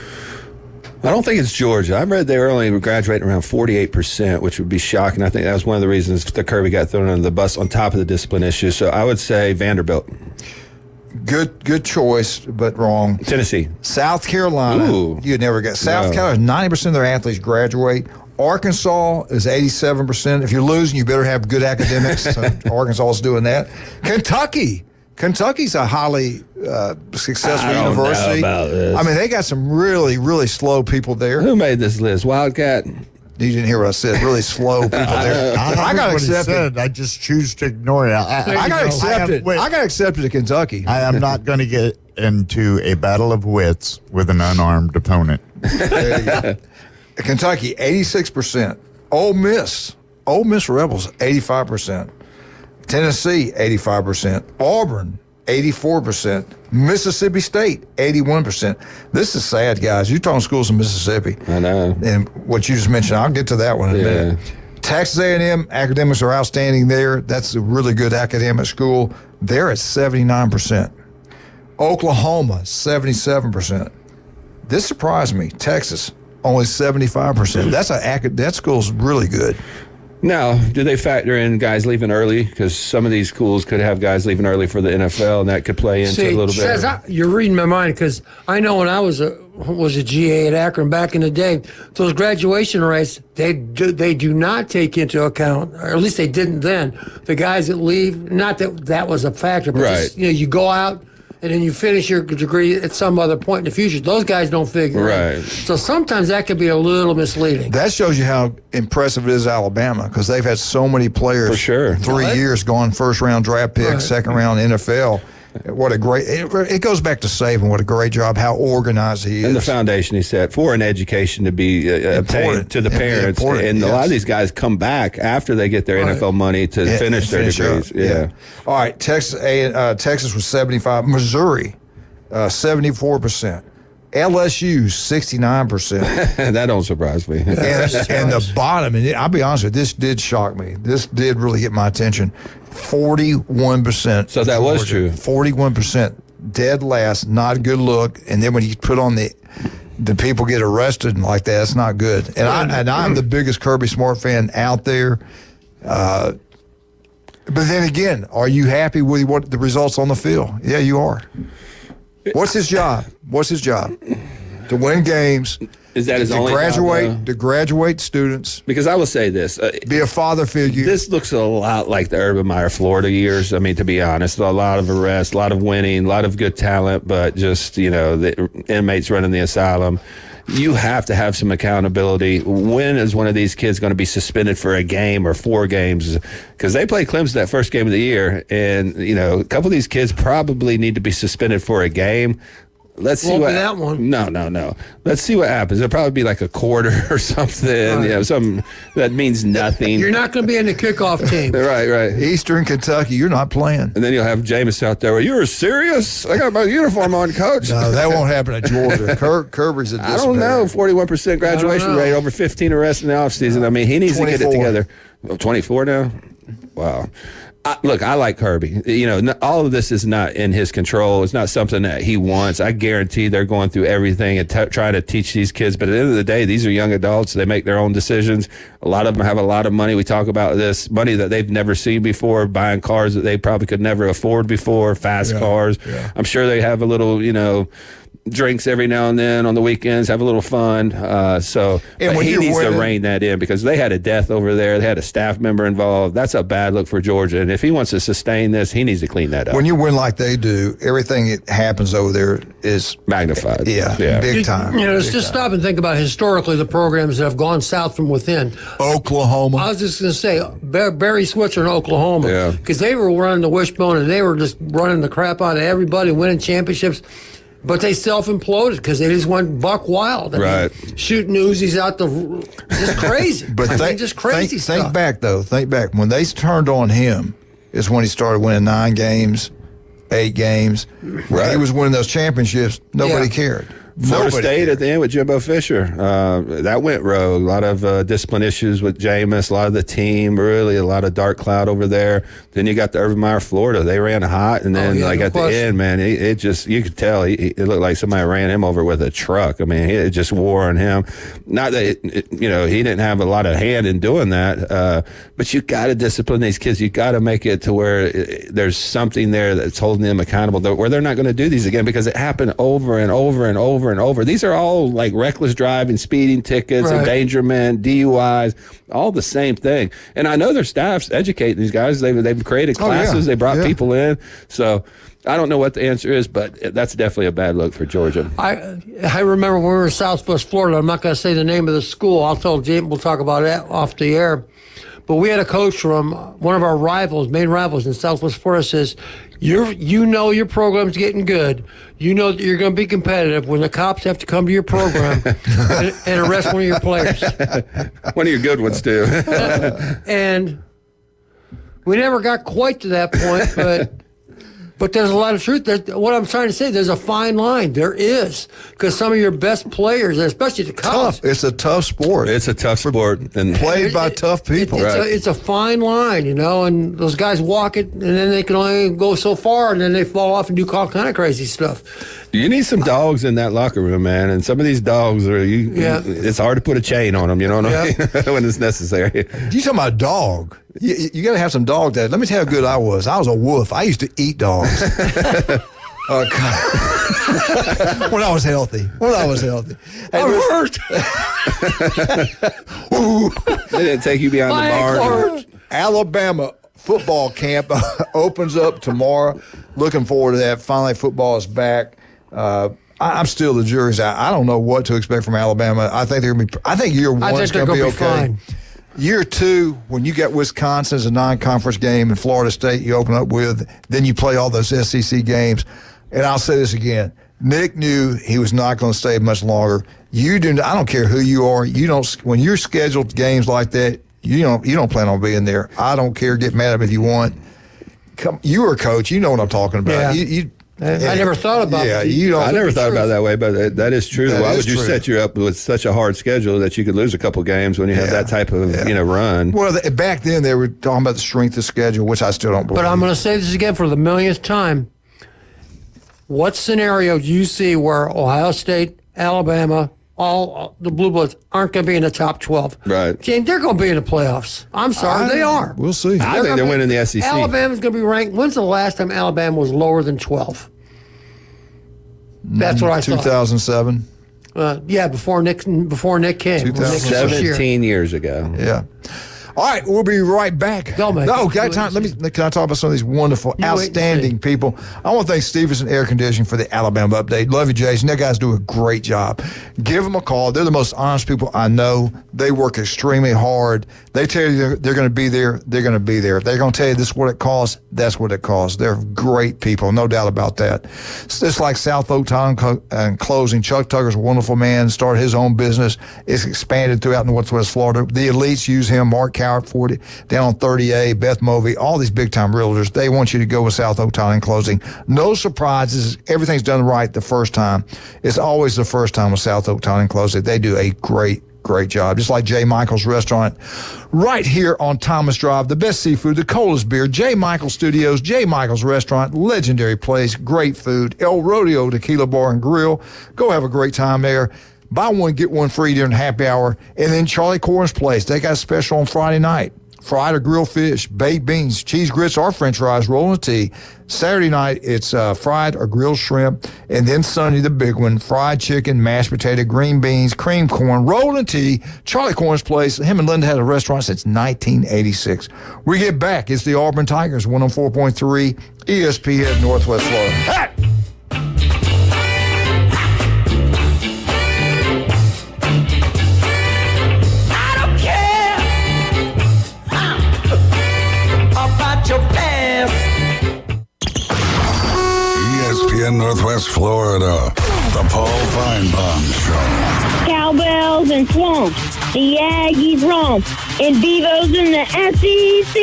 I don't think it's Georgia. I read they were only graduating around 48%, which would be shocking. I think that was one of the reasons that Kirby got thrown under the bus on top of the discipline issue. So I would say Vanderbilt. Good choice, but wrong. Tennessee. South Carolina. Ooh. You'd never get. South Carolina, 90% of their athletes graduate. Arkansas is 87%. If you're losing, you better have good academics. So Arkansas is doing that. Kentucky's a highly successful university. Know about this. I mean, they got some really, really slow people there. Who made this list? Wildcat? You didn't hear what I said. Really slow people there. I got what he accepted. said. I just choose to ignore it. I got accepted. I got accepted to Kentucky. I am not going to get into a battle of wits with an unarmed opponent. There you go. Kentucky, 86%. Ole Miss Rebels, 85%. Tennessee, 85%. Auburn, 84%. Mississippi State, 81%. This is sad, guys. You're talking schools in Mississippi. I know. And what you just mentioned, I'll get to that one in a minute. Texas A&M, academics are outstanding there. That's a really good academic school. They're at 79%. Oklahoma, 77%. This surprised me. Texas, only 75%. That school's really good. Now, do they factor in guys leaving early? Because some of these schools could have guys leaving early for the NFL, and that could play into a little bit. You're reading my mind, because I know when I was a GA at Akron back in the day, those graduation rates, they do not take into account, or at least they didn't then, the guys that leave. Not that that was a factor, but just, you go out and then you finish your degree at some other point in the future. Those guys don't figure in. So sometimes that could be a little misleading. That shows you how impressive it is Alabama, because they've had so many players for sure. 3 years going first-round draft picks, second-round NFL. What a great – it goes back to Saban, what a great job, how organized he is. And the foundation he set for an education to be obtained to the parents. And a lot of these guys come back after they get their NFL money to finish their degrees. Yeah. All right, Texas was 75. Missouri, 74%. LSU, 69%. That don't surprise me. and the bottom, and I'll be honest with you, this did shock me. This did really get my attention. 41%. So that was true. 41%. Dead last, not a good look. And then when you put on the people get arrested and like that, it's not good. And I'm the biggest Kirby Smart fan out there. But then again, are you happy with what the results on the field? Yeah, you are. What's his job? To win games. Is that his only job? To graduate students. Because I will say this. Be a father figure. This looks a lot like the Urban Meyer Florida years. I mean, to be honest, a lot of arrests, a lot of winning, a lot of good talent, but just, the inmates running the asylum. You have to have some accountability. When is one of these kids going to be suspended for a game or 4 games? Because they play Clemson that first game of the year, and, a couple of these kids probably need to be suspended for a game. Let's see what that one. No. Let's see what happens. It'll probably be like a quarter or something. Something that means nothing. You're not going to be in the kickoff team. Right. Eastern Kentucky, you're not playing. And then you'll have Jameis out there. You're serious? I got my uniform on, coach. No, that won't happen at Georgia. Kirby's a I don't know. 41% graduation rate, over 15 arrests in the offseason. I mean, he needs 24. To get it together. 24 now? Wow. Look, I like Kirby. All of this is not in his control. It's not something that he wants. I guarantee they're going through everything and trying to teach these kids. But at the end of the day, these are young adults. They make their own decisions. A lot of them have a lot of money. We talk about this money that they've never seen before, buying cars that they probably could never afford before, fast cars. Yeah. I'm sure they have a little, drinks every now and then on the weekends, have a little fun. But he needs to rein that in, because they had a death over there. They had a staff member involved. That's a bad look for Georgia. And if he wants to sustain this, he needs to clean that up. When you win like they do, everything that happens over there is magnified. Yeah. Big time. Let's just stop and think about historically the programs that have gone south from within. Oklahoma. I was just going to say, Barry Switzer in Oklahoma. Because they were running the wishbone and they were just running the crap out of everybody, winning championships. But they self-imploded because they just went buck wild. I mean, shooting Uzis out just crazy. But just crazy stuff. Think back. When they turned on him is when he started winning 9 games, 8 games. When he was winning those championships, nobody cared. Florida State at the end with Jimbo Fisher. That went rogue. A lot of discipline issues with Jameis, a lot of the team, really a lot of dark cloud over there. Then you got the Urban Meyer, Florida. They ran hot, and then at the end, man, it just, you could tell it looked like somebody ran him over with a truck. I mean, it just wore on him. Not that, he didn't have a lot of hand in doing that, but you got to discipline these kids. You got to make it to where there's something there that's holding them accountable, where they're not going to do these again, because it happened over and over and over and over. These are all like reckless driving, speeding tickets, endangerment, DUIs, all the same thing. And I know their staff's educating these guys. They've created classes. They brought people in. So I don't know what the answer is, but that's definitely a bad look for Georgia. I remember when we were in Southwest Florida. I'm not going to say the name of the school. I'll tell Jim. We'll talk about it off the air. But we had a coach from one of our main rivals in Southwest Florida says, your program's getting good. You know that you're going to be competitive when the cops have to come to your program and arrest one of your players. One of your good ones, too. And we never got quite to that point, but there's a lot of truth. What I'm trying to say, there's a fine line. There is. Because some of your best players, especially the cops. It's a tough sport. It's a tough sport. And played by tough people. It's a fine line, and those guys walk it, and then they can only go so far, and then they fall off and do all kind of crazy stuff. You need some dogs in that locker room, man. And some of these dogs it's hard to put a chain on them, you know what I mean? When it's necessary. You talking about a dog? You got to have some dog that. Let me tell you how good I was. I was a wolf. I used to eat dogs. When I was healthy. I'm hurt. They didn't take you behind the barn. Alabama football camp opens up tomorrow. Looking forward to that. Finally, football is back. I'm still the jury's out. I don't know what to expect from Alabama. I think I think year one is going to be okay. Fine. Year two, when you got Wisconsin as a non-conference game and Florida State you open up with, then you play all those SEC games. And I'll say this again. Nick knew he was not going to stay much longer. I don't care who you are. When you're scheduled games like that, you don't plan on being there. I don't care. Get mad at me if you want. You were a coach. You know what I'm talking about. Yeah. I never thought about it. I never thought about it that way, but that is true. Why would you set you up with such a hard schedule that you could lose a couple games when you have that type of run? Well, back then they were talking about the strength of schedule, which I still don't believe. But I'm going to say this again for the millionth time. What scenario do you see where Ohio State, Alabama, all the Blue Bloods aren't going to be in the top 12? Right. Jane, they're going to be in the playoffs. I'm sorry, they are. We'll see. I think they're winning the SEC. Alabama's going to be ranked. When's the last time Alabama was lower than 12? That's what I thought. 2007. Before Nick came. 17 years ago. Yeah. All right, we'll be right back. Got time. Can I talk about some of these wonderful, outstanding people? I want to thank Stevenson Air Conditioning for the Alabama update. Love you, Jason. That guys do a great job. Give them a call. They're the most honest people I know. They work extremely hard. They tell you they're going to be there. They're going to be there. If they're going to tell you this is what it costs, that's what it costs. They're great people, no doubt about that. It's just like South Oak Tile and Closing. Chuck Tucker's a wonderful man. Started his own business. It's expanded throughout Northwest Florida. The elites use him. Mark Cowart 40 down on 30A, Beth Movey, all these big-time realtors. They want you to go with South Oak Tile and Closing. No surprises. Everything's done right the first time. It's always the first time with South Oak Tile and Closing. They do a great job. Just like J. Michael's Restaurant right here on Thomas Drive. The best seafood, the coldest beer. J. Michael's Studios, J. Michael's Restaurant, legendary place, great food. El Rodeo Tequila Bar and Grill. Go have a great time there. Buy one, get one free during happy hour. And then Charlie Corn's Place. They got a special on Friday night. Fried or grilled fish, baked beans, cheese grits or french fries, rolling tea. Saturday night, it's fried or grilled shrimp. And then Sunday, the big one, fried chicken, mashed potato, green beans, cream corn, rolling tea. Charlie Corn's Place. Him and Linda had a restaurant since 1986. We get back. It's the Auburn Tigers, 104.3 ESPN Northwest Florida. Hey! ESPN Northwest Florida, the Paul Feinbaum Show. Cowbells and swamps, the Aggies romp, and Bevo's in the SEC.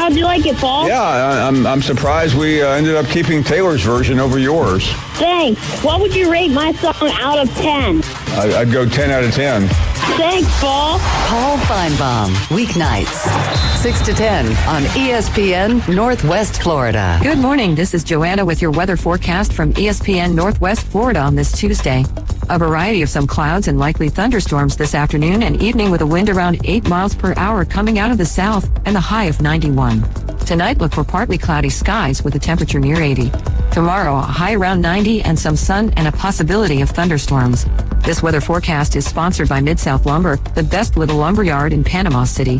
How'd you like it, Paul? Yeah, I'm surprised we ended up keeping Taylor's version over yours. Thanks. What would you rate my song out of 10? I'd go 10 out of 10. Thanks, Paul. Paul Feinbaum, weeknights, 6 to 10 on ESPN Northwest Florida. Good morning. This is Joanna with your weather forecast from ESPN Northwest Florida on this Tuesday. A variety of some clouds and likely thunderstorms this afternoon and evening with a wind around 8 miles per hour coming out of the south and a high of 91. Tonight, look for partly cloudy skies with a temperature near 80. Tomorrow, a high around 90 and some sun and a possibility of thunderstorms. This weather forecast is sponsored by Mid-South Lumber, the best little lumber yard in Panama City.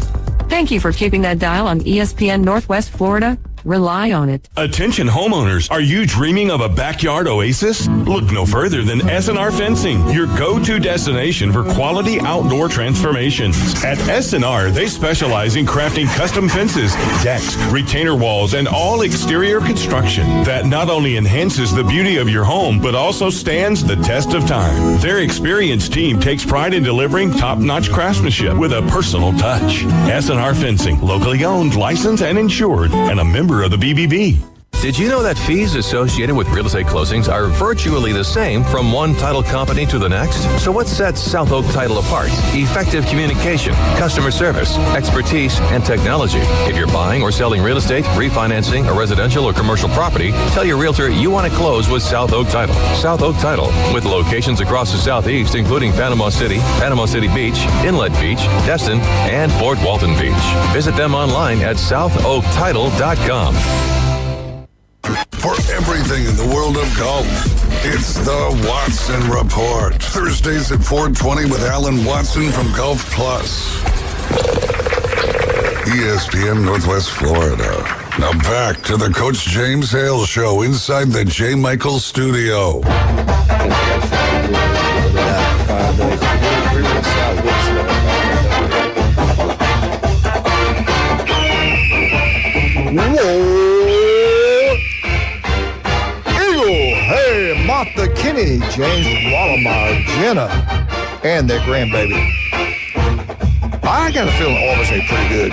Thank you for keeping that dial on ESPN Northwest Florida. Rely on it. Attention homeowners, are you dreaming of a backyard oasis? Look no further than S&R Fencing, your go-to destination for quality outdoor transformations. At S&R, they specialize in crafting custom fences, decks, retainer walls, and all exterior construction that not only enhances the beauty of your home, but also stands the test of time. Their experienced team takes pride in delivering top-notch craftsmanship with a personal touch. S&R Fencing, locally owned, licensed, and insured, and a member of the BBB. Did you know that fees associated with real estate closings are virtually the same from one title company to the next? So what sets South Oak Title apart? Effective communication, customer service, expertise, and technology. If you're buying or selling real estate, refinancing a residential or commercial property, tell your realtor you want to close with South Oak Title. South Oak Title, with locations across the Southeast, including Panama City Beach, Inlet Beach, Destin, and Fort Walton Beach. Visit them online at southoaktitle.com. For everything in the world of golf, it's the Watson Report. Thursdays at 4:20 with Alan Watson from Golf Plus. ESPN Northwest Florida. Now back to the Coach James Hale Show inside the J. Michaels studio. Hey, Martha Kinney, James Wallamar, Jenna, and their grandbaby. I got a feeling Auburn's ain't pretty good.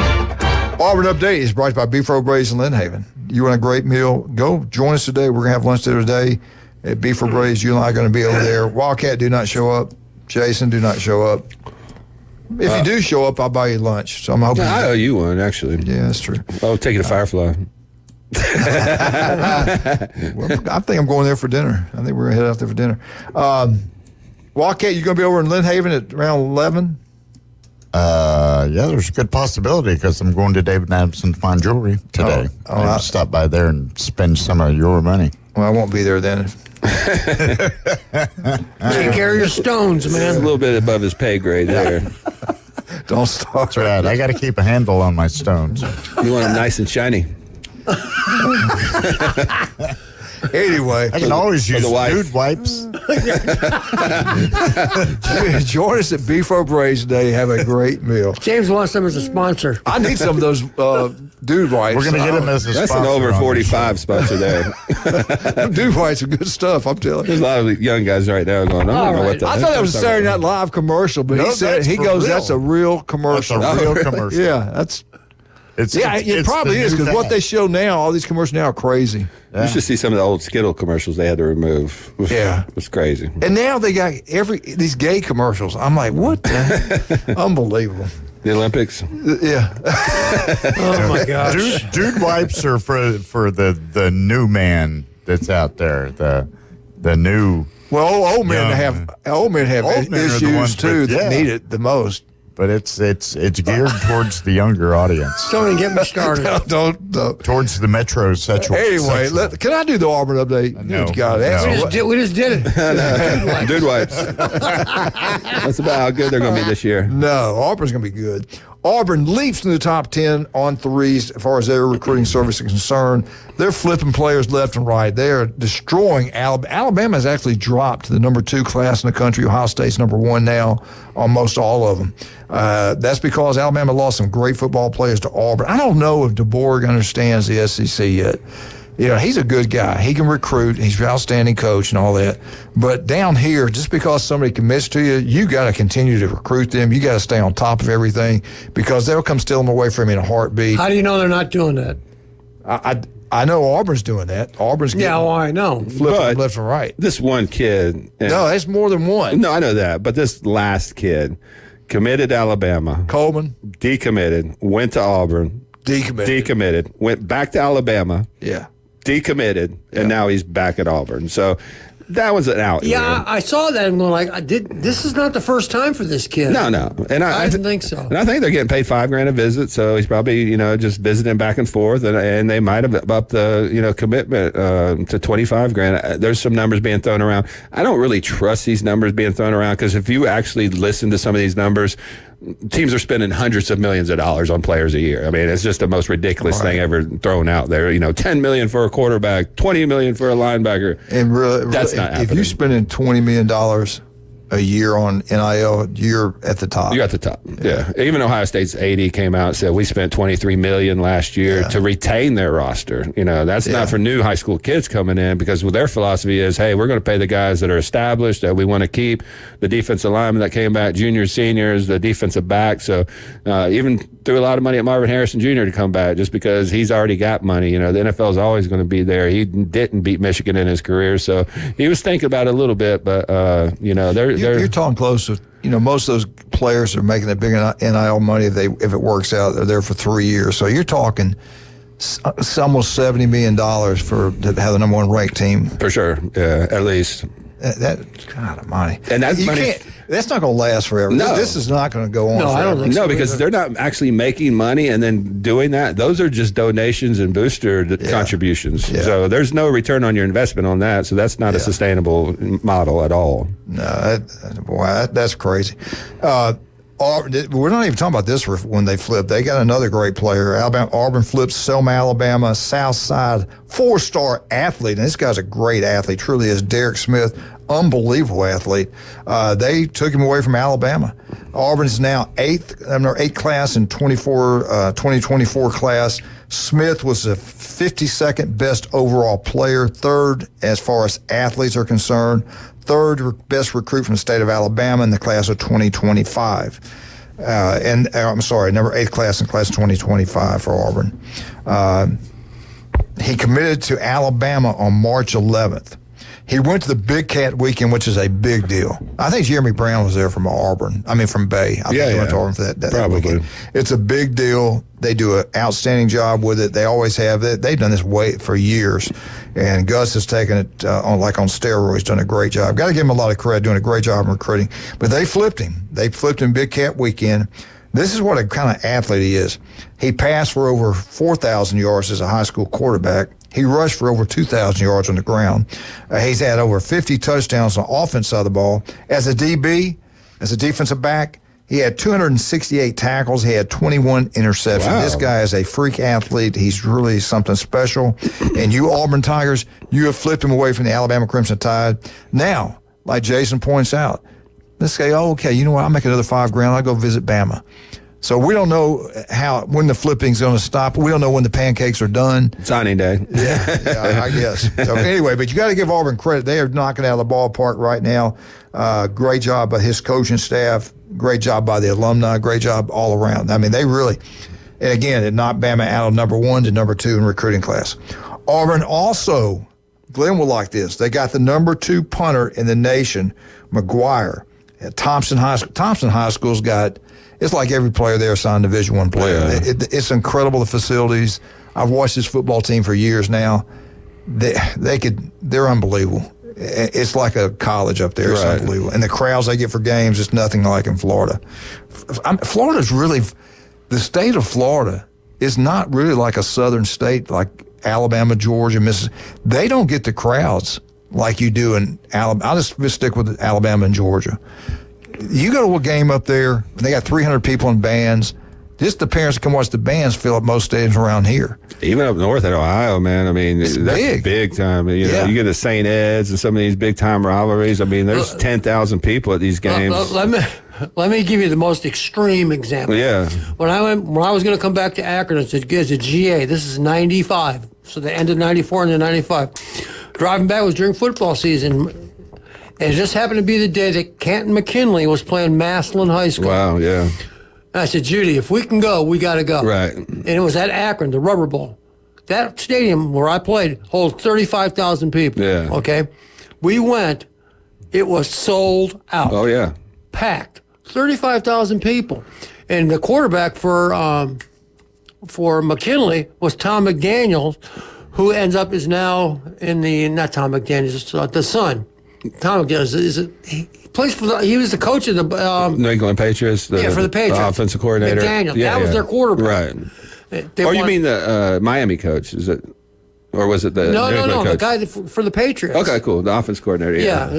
Auburn Update is brought to you by Beef Braised in Lynn Haven. You want a great meal? Go join us today. We're going to have lunch there today at Beef Braised. You and I are going to be over there. Wildcat, do not show up. Jason, do not show up. If you do show up, I'll buy you lunch. So I'm hoping. I owe you one, actually. Yeah, that's true. I'll take you to Firefly. Well, I think I'm going there for dinner. I think we're going to head out there for dinner. Wildcat, you going to be over in Lynn Haven at around 11? Yeah, there's a good possibility because I'm going to David Adamson Fine Jewelry today. I'll stop by there and spend some of your money. Well, I won't be there then. Take care of your stones, man. It's a little bit above his pay grade there. Don't start. That's right. I got to keep a handle on my stones. You want them nice and shiny. Anyway, I can always use nude wipes. Join us at Beef Braised today. Have a great meal. James wants them as a sponsor. I need some of those dude wipes. We're going to get them as a sponsor. That's an over 45 sponsor there. Dude wipes are good stuff, I'm telling you. There's a lot of young guys right now going, I don't know what the I thought that was a Saturday Night Live commercial, but he said, that's a real commercial. That's a real commercial. Yeah, that's... It probably is, because what they show now, all these commercials now are crazy. Yeah. You should see some of the old Skittle commercials they had to remove. Yeah. It was crazy. And now they got these gay commercials. I'm like, what the? Unbelievable. The Olympics? Yeah. Oh, my gosh. Dude wipes are for the new man that's out there, the new... Well, old men have issues, too, that need it the most. But it's geared towards the younger audience. Don't even get me started. Don't. Towards the metrosexual. Anyway, can I do the Auburn update? No. We just did it. Dude wipes. That's about how good they're going to be this year. No, Auburn's going to be good. Auburn leaps in the top 10 on threes as far as their recruiting service is concerned. They're flipping players left and right. They are destroying Alabama. Alabama has actually dropped to the number 2 class in the country. Ohio State's number 1 now, almost all of them. That's because Alabama lost some great football players to Auburn. I don't know if DeBorg understands the SEC yet. He's a good guy. He can recruit. He's an outstanding coach and all that. But down here, just because somebody commits to you, you got to continue to recruit them. You got to stay on top of everything because they'll come steal them away from you in a heartbeat. How do you know they're not doing that? I know Auburn's doing that. Auburn's getting I know. Flipping left and right. This one kid. No, it's more than one. No, I know that. But this last kid committed to Alabama. Coleman. Decommitted. Went to Auburn. Decommitted. Went back to Alabama. Yeah. Decommitted. And now he's back at Auburn. So that was an out. Yeah, I saw that and going like, this is not the first time for this kid. No. And I didn't think so. And I think they're getting paid $5,000 a visit, so he's probably, just visiting back and forth, and they might have upped the, commitment to $25,000. There's some numbers being thrown around. I don't really trust these numbers being thrown around because if you actually listen to some of these numbers, teams are spending hundreds of millions of dollars on players a year. I mean, it's just the most ridiculous thing ever thrown out there. $10 million for a quarterback, $20 million for a linebacker. And really, that's not happening. If you're spending $20 million a year on NIL, you're at the top. You're at the top. Yeah. Even Ohio State's AD came out and said we spent $23 million last year to retain their roster. That's not for new high school kids coming in because their philosophy is, hey, we're going to pay the guys that are established that we want to keep, the defensive linemen that came back, juniors, seniors, the defensive back. So even threw a lot of money at Marvin Harrison Jr. to come back just because he's already got money. The NFL is always going to be there. He didn't beat Michigan in his career, so he was thinking about it a little bit, but you're talking close to, most of those players are making that big NIL money if it works out. They're there for 3 years. So you're talking almost $70 million to have the number one ranked team. For sure, yeah, at least. God almighty. And that's money. That's not going to last forever. No. This is not going to go on forever. I don't think so. No, because they're not actually making money and then doing that. Those are just donations and booster contributions. Yeah. So there's no return on your investment on that. So that's not a sustainable model at all. No, that's crazy. We're not even talking about this when they flip. They got another great player. Auburn flips Selma, Alabama, Southside, 4-star athlete. And this guy's a great athlete, truly is. Derek Smith, unbelievable athlete. They took him away from Alabama. Auburn's now eighth class in 2024 class. Smith was the 52nd best overall player, third as far as athletes are concerned, third best recruit from the state of Alabama in the class of 2025. Number 8th class in class of 2025 for Auburn. He committed to Alabama on March 11th. He went to the Big Cat Weekend, which is a big deal. I think Jeremy Brown was there from from Bay. I think he went to Auburn for that probably. Weekend. It's a big deal. They do an outstanding job with it. They always have. They've done this for years. And Gus has taken it on steroids, done a great job. Got to give him a lot of credit, doing a great job in recruiting. But they flipped him. They flipped him Big Cat Weekend. This is what a kind of athlete he is. He passed for over 4,000 yards as a high school quarterback. He rushed for over 2,000 yards on the ground. He's had over 50 touchdowns on the offense side of the ball. As a DB, as a defensive back, he had 268 tackles. He had 21 interceptions. Wow. This guy is a freak athlete. He's really something special. And you Auburn Tigers, you have flipped him away from the Alabama Crimson Tide. Now, like Jason points out, let's say, you know what, I'll make another $5,000. I'll go visit Bama. So we don't know when the flipping's going to stop. We don't know when the pancakes are done. Signing day. Yeah, I guess. So anyway, but you got to give Auburn credit. They are knocking out of the ballpark right now. Great job by his coaching staff. Great job by the alumni. Great job all around. I mean, they really, and again, it knocked Bama out of number 1 to number 2 in recruiting class. Auburn also, Glenn will like this. They got the number 2 punter in the nation, McGuire, at Thompson High School. Thompson High School's got. It's like every player there signed a Division I player. Yeah. It's incredible, the facilities. I've watched this football team for years now. They're unbelievable. It's like a college up there. It's unbelievable. And the crowds they get for games, it's nothing like in Florida. Florida's really, the state of Florida is not really like a southern state like Alabama, Georgia, Mississippi. They don't get the crowds like you do in Alabama. I'll just stick with Alabama and Georgia. You go to a game up there, they got 300 people in bands. Just the parents that come watch the bands fill up most stadiums around here. Even up north in Ohio, man. I mean, that's big time. You know, you get to St. Ed's and some of these big time rivalries. I mean, there's 10,000 people at these games. Let me give you the most extreme example. Yeah. When I was going to come back to Akron as a GA, this is 95. So they ended 94 and then 95. Driving back was during football season. And it just happened to be the day that Canton McKinley was playing Massillon High School. Wow, yeah. And I said, Judy, if we can go, we got to go. Right. And it was at Akron, the Rubber Bowl. That stadium where I played holds 35,000 people. Yeah. Okay? We went. It was sold out. Oh, yeah. Packed. 35,000 people. And the quarterback for McKinley was Tom McDaniel, who ends up is now in the, not Tom McDaniel, the son. Tom McDaniel he plays for he was the coach of the New England Patriots. For the Patriots. The offensive coordinator. McDaniel. That was their quarterback. Right. You mean the Miami coach? Is it, or was it the No, New England coach? the guy for the Patriots. Okay, cool. The offense coordinator. Yeah.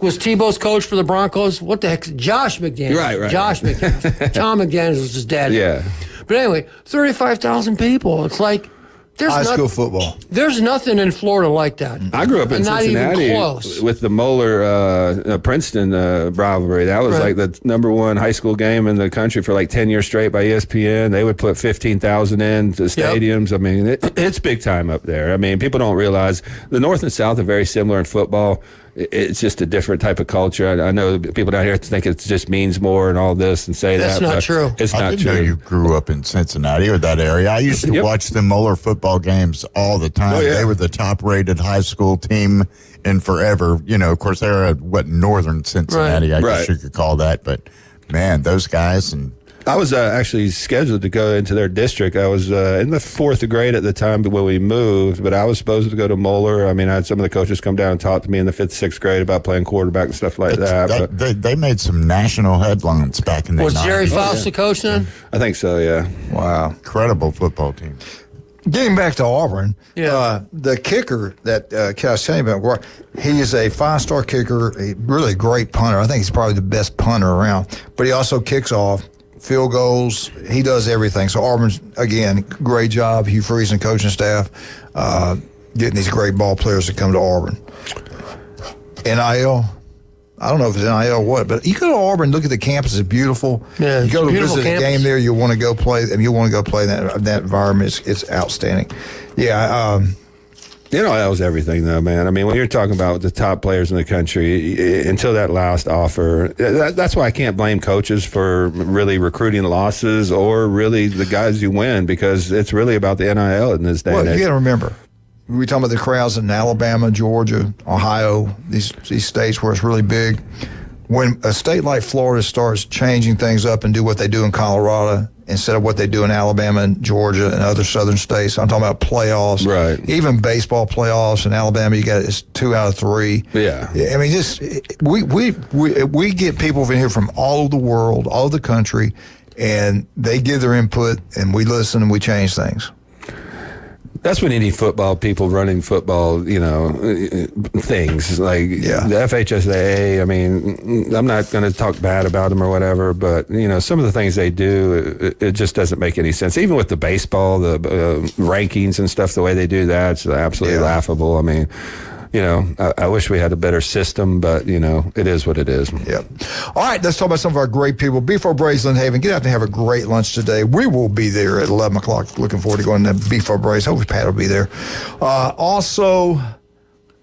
Was Tebow's coach for the Broncos? What the heck? Josh McDaniels. Right. Josh McDaniels. Tom McDaniels was his dad. Yeah. But anyway, 35,000 people. It's like there's high school football. There's nothing in Florida like that. I grew up in not Cincinnati even close. with the Moeller Princeton rivalry. That was like the number one high school game in the country for like 10 years straight by ESPN. They would put 15,000 in the stadiums. I mean, it's big time up there. I mean, people don't realize the North and South are very similar in football. It's just a different type of culture. I know people down here think it just means more and all this and say That's that. not true. It's I not didn't true. know you grew up in Cincinnati or that area. I used to watch the Moeller football games all the time. Oh, yeah. They were the top-rated high school team in forever. You know, of course, they're at northern Cincinnati, I guess you could call that. But, man, those guys and I was actually scheduled to go into their district. I was in the fourth grade at the time when we moved, but I was supposed to go to Moeller. I mean, I had some of the coaches come down and talk to me in the fifth, sixth grade about playing quarterback and stuff like that. They made some national headlines back in the 90s. Was Jerry Faust the coach then? I think so, yeah. Wow. Incredible football team. Getting back to Auburn, the kicker that I was telling you about, he is a five-star kicker, a really great punter. I think he's probably the best punter around. But he also kicks off, field goals. He does everything. So Auburn's, again, great job. Hugh Freeze and coaching staff getting these great ball players to come to Auburn. NIL. I don't know if it's NIL or what, but you go to Auburn, look at the campus; it's beautiful. Yeah, you go to beautiful visit campus. a game there, you'll want to go play, and you'll want to go play in that environment. It's outstanding. Yeah. That was everything, though, man. I mean, when you're talking about the top players in the country, until that last offer, that's why I can't blame coaches for really recruiting losses or really the guys you win, because it's really about the NIL in this day and Well, age. you got to remember, we're talking about the crowds in Alabama, Georgia, Ohio, these states where it's really big. When a state like Florida starts changing things up and do what they do in Colorado instead of what they do in Alabama and Georgia and other southern states, I'm talking about playoffs. Right. Even baseball playoffs in Alabama, it's 2 out of 3. Yeah. I mean, just we get people in here from all over the world, all over the country, and they give their input, and we listen and we change things. That's when any football people running football, things like the FHSAA. I mean, I'm not going to talk bad about them or whatever, but some of the things they do, it just doesn't make any sense. Even with the baseball, the rankings and stuff, the way they do that, it's absolutely laughable. I mean, I wish we had a better system, but it is what it is. Yep. All right, let's talk about some of our great people. Beef O'Brady's Lynn Haven. Get out and have a great lunch today. We will be there at 11 o'clock. Looking forward to going to Beef O'Brady's. Hopefully Pat will be there. Also,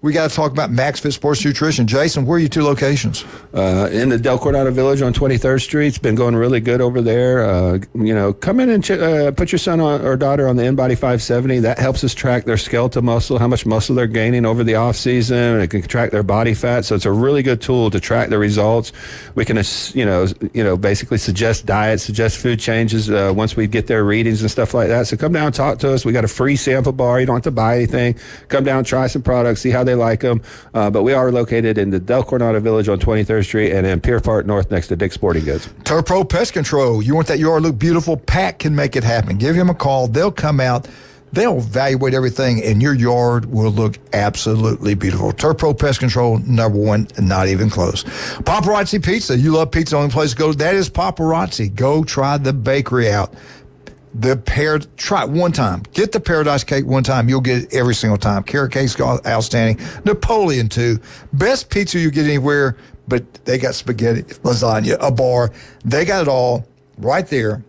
we got to talk about Max Fit Sports Nutrition. Jason, where are your two locations? In the Del Coronado Village on 23rd Street. It's been going really good over there. Come in and put your son or daughter on the InBody 570. That helps us track their skeletal muscle, how much muscle they're gaining over the off season. It can track their body fat. So it's a really good tool to track the results. We can, basically suggest diets, suggest food changes once we get their readings and stuff like that. So come down and talk to us. We got a free sample bar. You don't have to buy anything. Come down, try some products, see how they like them. But we are located in the Del Coronado Village on 23rd Street and in Pier Park North next to Dick's Sporting Goods. Turf Pro Pest Control. You want that yard to look beautiful? Pat can make it happen. Give him a call. They'll come out. They'll evaluate everything, and your yard will look absolutely beautiful. Turf Pro Pest Control, number one, not even close. Paparazzi Pizza. You love pizza, the only place to go. That is Paparazzi. Go try the bakery out. Try it one time. Get the Paradise Cake one time. You'll get it every single time. Carrot cake's outstanding. Napoleon, too. Best pizza you get anywhere, but they got spaghetti, lasagna, a bar. They got it all right there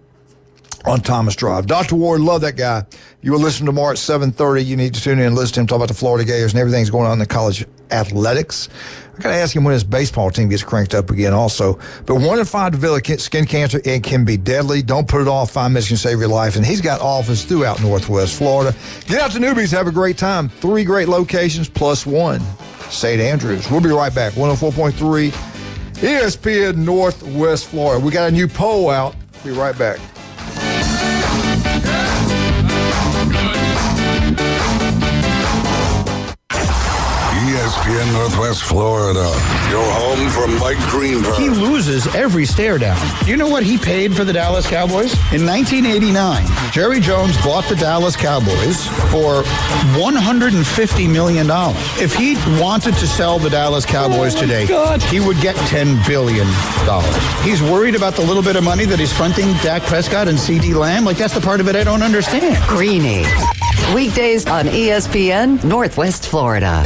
on Thomas Drive. Dr. Ward, love that guy. You will listen tomorrow at 7:30. You need to tune in and listen to him talk about the Florida Gators and everything's going on in the college athletics. I got to ask him when his baseball team gets cranked up again also. But 1 in 5 develop skin cancer, it can be deadly. Don't put it off. 5 minutes can save your life. And he's got offices throughout Northwest Florida. Get out to Newbies. Have a great time. 3 great locations plus 1. St. Andrews. We'll be right back. 104.3 ESPN Northwest Florida. We got a new poll out. Be right back. ESPN Northwest Florida, your home for Mike Greenberg. He loses every stare down. Do you know what he paid for the Dallas Cowboys? In 1989, Jerry Jones bought the Dallas Cowboys for $150 million. If he wanted to sell the Dallas Cowboys today, he would get $10 billion. He's worried about the little bit of money that he's fronting Dak Prescott and CeeDee Lamb. Like, that's the part of it I don't understand. Greeny. Weekdays on ESPN Northwest Florida.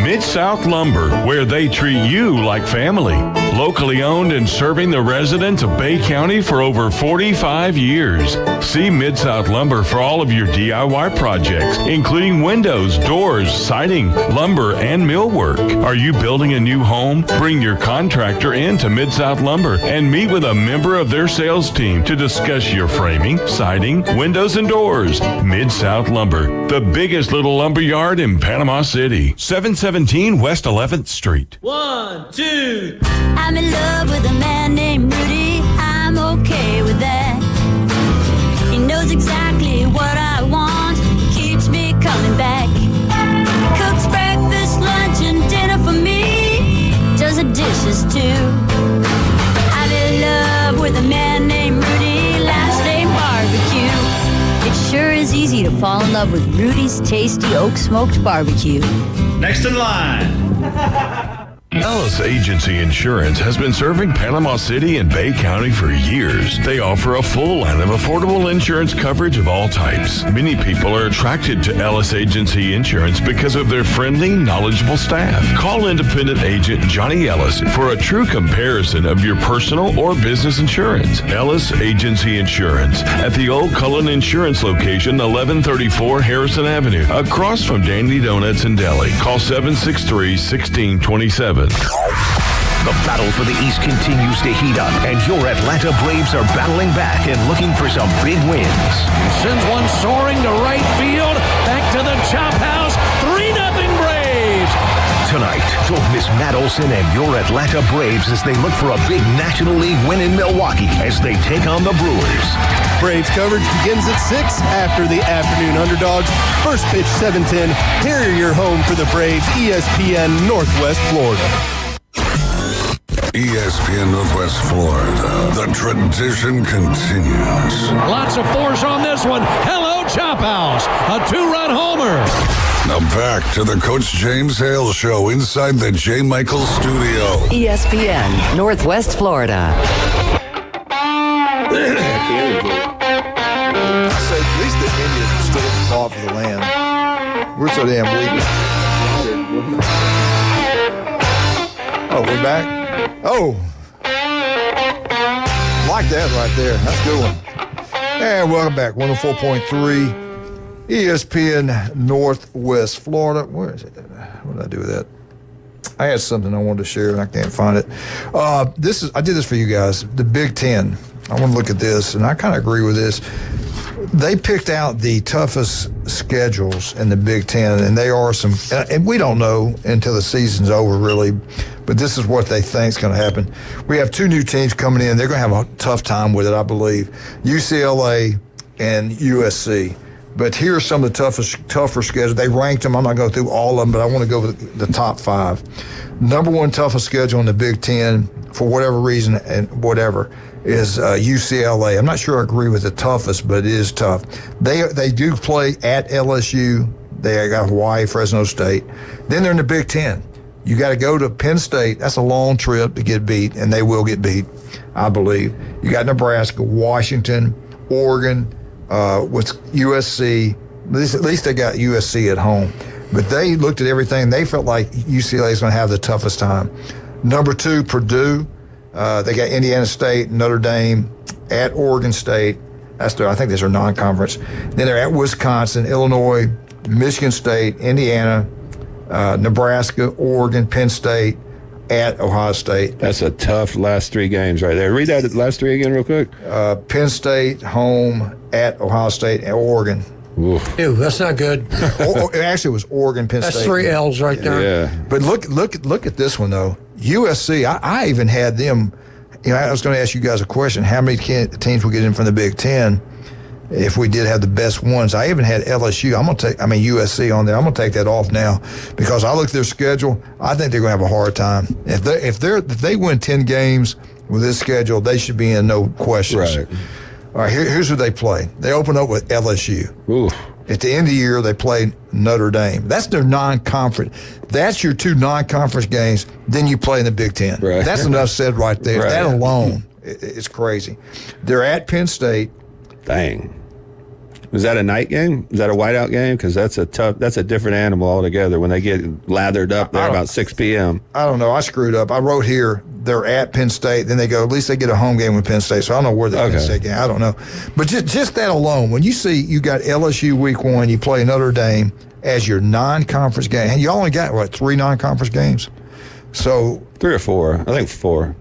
Mid-South Lumber, where they treat you like family. Locally owned and serving the residents of Bay County for over 45 years. See Mid-South Lumber for all of your DIY projects, including windows, doors, siding, lumber, and millwork. Are you building a new home? Bring your contractor in to Mid-South Lumber and meet with a member of their sales team to discuss your framing, siding, windows, and doors. Mid-South Lumber, the biggest little lumber yard in Panama City. 717 West 11th Street. 1, 2. I'm in love with a man named Rudy. I'm okay with that. He knows exactly what I want. Keeps me coming back. Cooks breakfast, lunch, and dinner for me. Does the dishes too. I'm in love with a man named Rudy. Last name Barbecue. It sure is easy to fall in love with Rudy's tasty oak smoked barbecue. Next in line. Ellis Agency Insurance has been serving Panama City and Bay County for years. They offer a full line of affordable insurance coverage of all types. Many people are attracted to Ellis Agency Insurance because of their friendly, knowledgeable staff. Call independent agent Johnny Ellis for a true comparison of your personal or business insurance. Ellis Agency Insurance at the Old Cullen Insurance location, 1134 Harrison Avenue, across from Dandy Donuts and Deli. Call 763-1627. The battle for the East continues to heat up, and your Atlanta Braves are battling back and looking for some big wins. Sends one soaring to right field, back to the chop house, 3-0 Braves! Tonight, don't miss Matt Olson and your Atlanta Braves as they look for a big National League win in Milwaukee as they take on the Brewers. Braves coverage begins at 6 after the afternoon underdogs. First pitch 7:10. Here are your home for the Braves, ESPN Northwest Florida. ESPN Northwest Florida. The tradition continues. Lots of force on this one. Hello, Chop House. A 2-run homer. Now back to the Coach James Hale Show inside the J. Michael Studio. ESPN Northwest Florida. I say, at least the Indians are still fought for the land. We're so damn weak. Oh, we're back? Oh. Like that right there. That's a good one. And welcome back. 104.3 ESPN Northwest Florida. Where is it? What did I do with that? I had something I wanted to share and I can't find it. I did this for you guys. The Big Ten. I want to look at this, and I kind of agree with this. They picked out the toughest schedules in the Big Ten, and they are some, and we don't know until the season's over, really, but this is what they think is going to happen. We have 2 new teams coming in. They're going to have a tough time with it, I believe, UCLA and USC. But here's some of the tougher schedules. They ranked them. I'm not going to go through all of them, but I want to go with the top 5. Number 1 toughest schedule in the Big Ten, for whatever reason and whatever, is UCLA. I'm not sure I agree with the toughest, but it is tough. They do play at LSU. They got Hawaii, Fresno State. Then they're in the Big Ten. You got to go to Penn State. That's a long trip to get beat, and they will get beat, I believe. You got Nebraska, Washington, Oregon, with USC. At least they got USC at home. But they looked at everything. They felt like UCLA is going to have the toughest time. Number 2, Purdue. They got Indiana State, Notre Dame, at Oregon State, I think these are non-conference. Then they're at Wisconsin, Illinois, Michigan State, Indiana, Nebraska, Oregon, Penn State, at Ohio State. That's a tough last 3 games right there. Read that last 3 again real quick. Penn State, home, at Ohio State, and Oregon. Oof. Ew, that's not good. Actually, it was Oregon, Penn State. That's 3 L's right there. Yeah. But look at this one, though. USC, I even had them. I was going to ask you guys a question. How many teams will get in from the Big Ten if we did have the best ones? I even had LSU. USC on there. I'm going to take that off now because I looked at their schedule. I think they're going to have a hard time. If they win 10 games with this schedule, they should be in, no questions. Right. All right, here's who they play. They open up with LSU. Ooh. At the end of the year, they play Notre Dame. That's their non-conference. That's your 2 non-conference games. Then you play in the Big Ten. Right. That's enough said right there. Right. That alone, it's crazy. They're at Penn State. Dang. Is that a night game? Is that a whiteout game? Because that's a different animal altogether when they get lathered up there about 6 p.m. I don't know. I screwed up. I wrote here they're at Penn State. Then they go, at least they get a home game with Penn State. So I don't know where the Penn State game. I don't know. But just that alone, when you see you got LSU week 1, you play Notre Dame as your non-conference game. And you only got, 3 non-conference games? So 3 or 4. I think 4.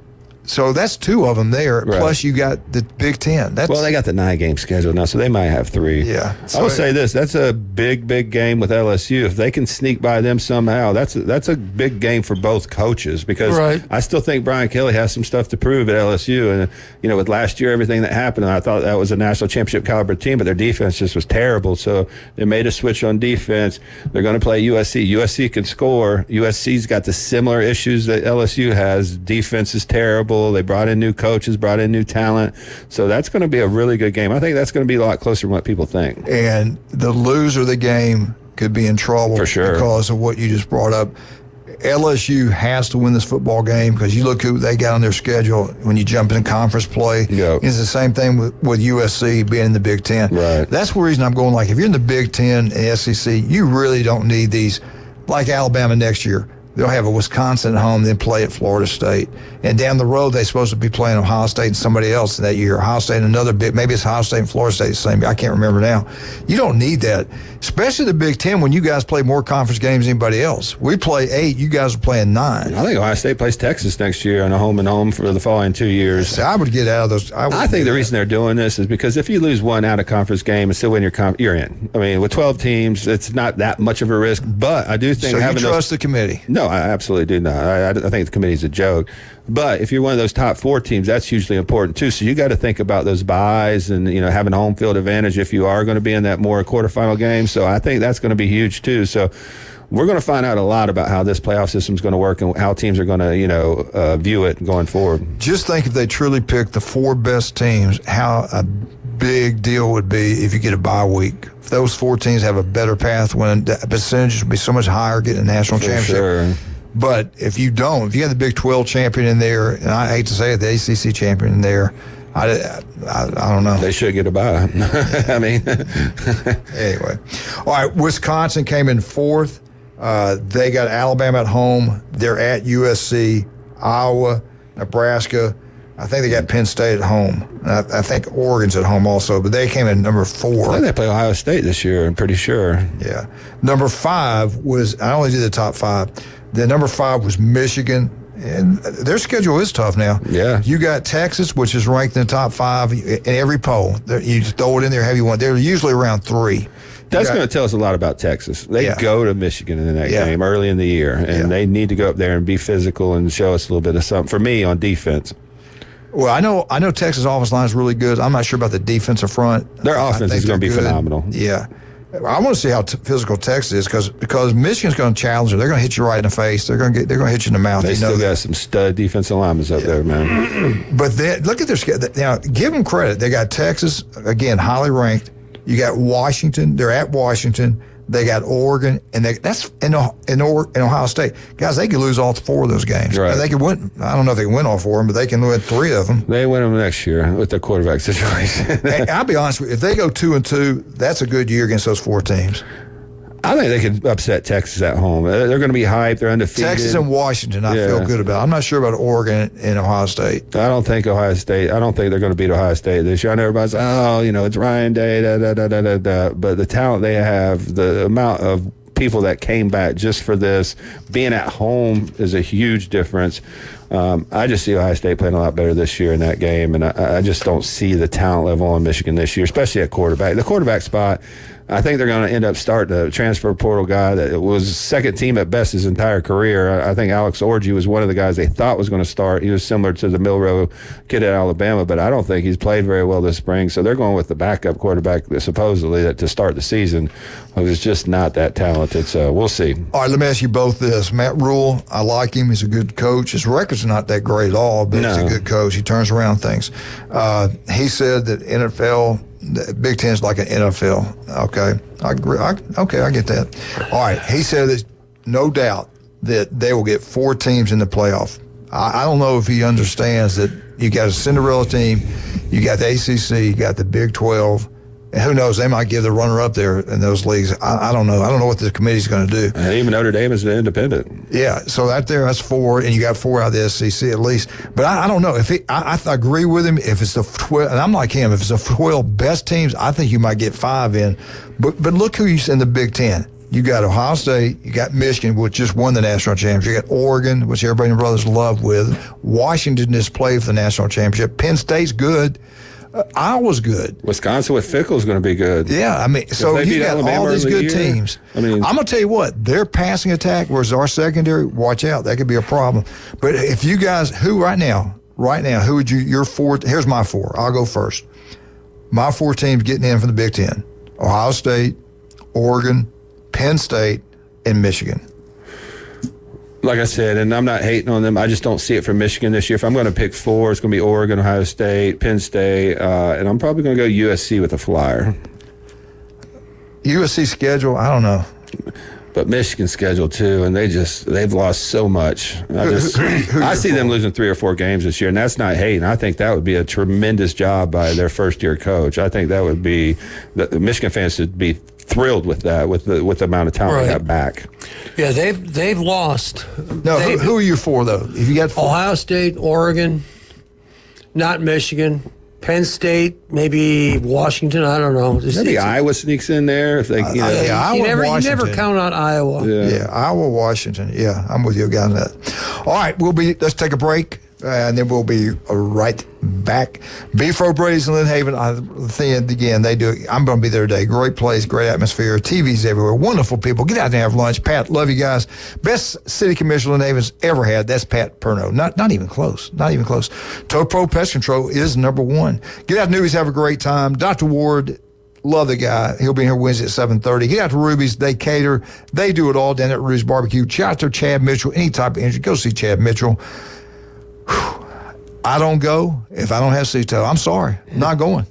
So that's 2 of them there. Right. Plus you got the Big Ten. Well, they got the 9-game schedule now, so they might have 3. Yeah. I will say this: that's a big game with LSU. If they can sneak by them somehow, that's a big game for both coaches because I still think Brian Kelly has some stuff to prove at LSU. And with last year everything that happened, I thought that was a national championship caliber team, but their defense just was terrible. So they made a switch on defense. They're going to play USC. USC can score. USC's got the similar issues that LSU has. Defense is terrible. They brought in new coaches, brought in new talent. So that's going to be a really good game. I think that's going to be a lot closer than what people think. And the loser of the game could be in trouble for sure because of what you just brought up. LSU has to win this football game because you look who they got on their schedule when you jump in conference play. Yep. It's the same thing with USC being in the Big Ten. Right. That's the reason I'm going, like, if you're in the Big Ten and SEC, you really don't need these, like Alabama next year. They'll have a Wisconsin at home, then play at Florida State. And down the road, they're supposed to be playing Ohio State and somebody else that year. Ohio State and another bit. Maybe it's Ohio State and Florida State the same. I can't remember now. You don't need that, especially the Big Ten when you guys play more conference games than anybody else. We play 8. You guys are playing 9. I think Ohio State plays Texas next year on a home and home for the following 2 years. So I would get out of those. I think the reason they're doing this is because if you lose one out of conference game and still win you're in. I mean, with 12 teams, it's not that much of a risk. But I do think so having you trust the committee? No, I absolutely do not. I think the committee's a joke. But if you're one of those top 4 teams, that's hugely important too. So you got to think about those buys and having home field advantage if you are going to be in that more quarterfinal game. So I think that's going to be huge too. So we're going to find out a lot about how this playoff system is going to work and how teams are going to view it going forward. Just think if they truly picked the 4 best teams, how a big deal would be if you get a bye week. If those 4 teams have a better path, when the percentage would be so much higher getting a national championship. Sure. But if you don't, if you have the Big 12 champion in there, and I hate to say it, the ACC champion in there, I don't know. They should get a bye. I mean. Anyway. All right, Wisconsin came in 4th. They got Alabama at home. They're at USC, Iowa, Nebraska. I think they got Penn State at home. I think Oregon's at home also, but they came in number 4. I think they play Ohio State this year, I'm pretty sure. Yeah. Number 5 was, I only did the top 5. The number 5 was Michigan, and their schedule is tough now. Yeah. You got Texas, which is ranked in the top 5 in every poll. You just throw it in there however you want. They're usually around 3. That's going to tell us a lot about Texas. They go to Michigan in that game early in the year, and they need to go up there and be physical and show us a little bit of something. For me, on defense. Well, I know Texas' offensive line is really good. I'm not sure about the defensive front. Their offense is going to be phenomenal. Yeah. I want to see how physical Texas is because Michigan's going to challenge them. They're going to hit you right in the face. They're going to hit you in the mouth. They still got some stud defensive linemen up there, man. But then, look at their schedule. Now, give them credit. They got Texas, again, highly ranked. You got Washington. They're at Washington. They got Oregon, and that's in Ohio State. Guys, they could lose all 4 of those games. Right. They could win. I don't know if they can win all 4 of them, but they can win 3 of them. They win them next year with their quarterback situation. Hey, I'll be honest with you. If they go 2-2, that's a good year against those 4 teams. I think they could upset Texas at home. They're going to be hyped. They're undefeated. Texas and Washington, I feel good about. I'm not sure about Oregon and Ohio State. I don't think Ohio State. I don't think they're going to beat Ohio State this year. I know everybody's, it's Ryan Day, but the talent they have, the amount of people that came back just for this, being at home is a huge difference. I just see Ohio State playing a lot better this year in that game, and I just don't see the talent level in Michigan this year, especially at quarterback. The quarterback spot, I think they're going to end up starting a transfer portal guy that was second team at best his entire career. I think Alex Orji was one of the guys they thought was going to start. He was similar to the Milroe kid at Alabama, but I don't think he's played very well this spring. So they're going with the backup quarterback supposedly to start the season, who's just not that talented. So we'll see. All right, let me ask you both this. Matt Rule, I like him. He's a good coach. His record's not that great at all, but he's a good coach. He turns around things. He said that the Big Ten is like an NFL. Okay, I agree. I get that. All right, he said that no doubt that they will get 4 teams in the playoff. I don't know if he understands that you got a Cinderella team, you got the ACC, you got the Big 12, and who knows, they might give the runner-up there in those leagues. I don't know. I don't know what the committee's going to do. And even Notre Dame is an independent. Yeah, so that's 4, and you got 4 out of the SEC at least. But I don't know. If I agree with him. If it's the 12, and I'm like him, if it's the 12 best teams, I think you might get 5 in. But look who's in the Big Ten. You got Ohio State, you got Michigan, which just won the national championship. You got Oregon, which everybody and brothers love with. Washington just played for the national championship. Penn State's good. Iowa's good. Wisconsin with Fickle's going to be good. Yeah, I mean, so you got all these good teams. I mean, I'm going to tell you what, their passing attack versus our secondary, watch out. That could be a problem. But if you guys, right now, who would your 4, here's my 4. I'll go first. My 4 teams getting in from the Big Ten: Ohio State, Oregon, Penn State, and Michigan. Like I said, and I'm not hating on them, I just don't see it for Michigan this year. If I'm going to pick 4, it's going to be Oregon, Ohio State, Penn State, and I'm probably going to go USC with a flyer. USC schedule, I don't know. But Michigan's schedule too, and they've lost so much. I see them losing 3 or 4 games this year, and that's not hating. I think that would be a tremendous job by their first-year coach. I think that would be the Michigan fans should be thrilled with that, with the amount of talent they got back. Yeah, they've lost. No, who are you for though? If you got 4? Ohio State, Oregon, not Michigan. Penn State, maybe Washington. I don't know. Maybe Iowa sneaks in there if they. Iowa, you never count on Iowa. Yeah, Iowa, Washington. Yeah, I'm with you on that. All right, let's take a break, and then we'll be right back. Beef Brady's in Lynn Haven. I think again they do. I'm going to be there today. Great place, great atmosphere. TVs everywhere. Wonderful people. Get out there and have lunch. Pat, love you guys. Best city commissioner Lynn Haven's ever had. That's Pat Perno. Not even close. Not even close. ToPro Pest Control is number 1. Get out to Newbies. Have a great time. Dr. Ward. Love the guy. He'll be here Wednesday at 7:30. Get out to Ruby's. They cater. They do it all down at Ruby's Barbecue. Shout out to Chad Mitchell. Any type of injury, go see Chad Mitchell. I don't go if I don't have Cito. I'm sorry. I'm not going.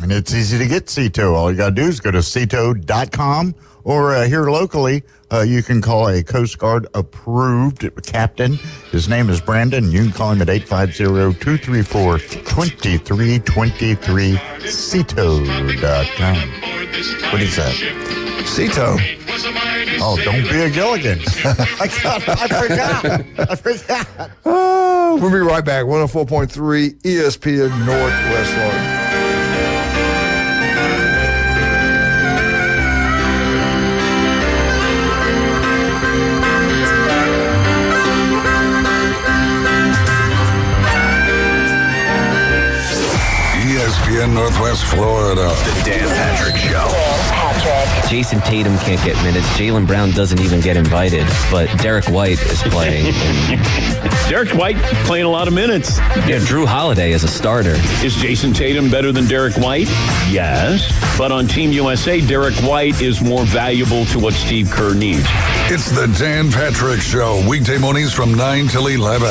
And it's easy to get Cito. All you got to do is go to Cito.com, or here locally, you can call a Coast Guard approved captain. His name is Brandon. You can call him at 850-234-2323, Cito.com. What is that? Cito. Oh, don't be a Gilligan. I forgot. Oh, we'll be right back. 104.3 ESPN Northwest Florida. ESPN Northwest Florida. The Dan Patrick Show. Jason Tatum can't get minutes. Jaylen Brown doesn't even get invited, but Derek White is playing. Derek White playing a lot of minutes. Yeah, Drew Holiday is a starter. Is Jason Tatum better than Derek White? Yes. But on Team USA, Derek White is more valuable to what Steve Kerr needs. It's the Dan Patrick Show. Weekday mornings from 9 till 11.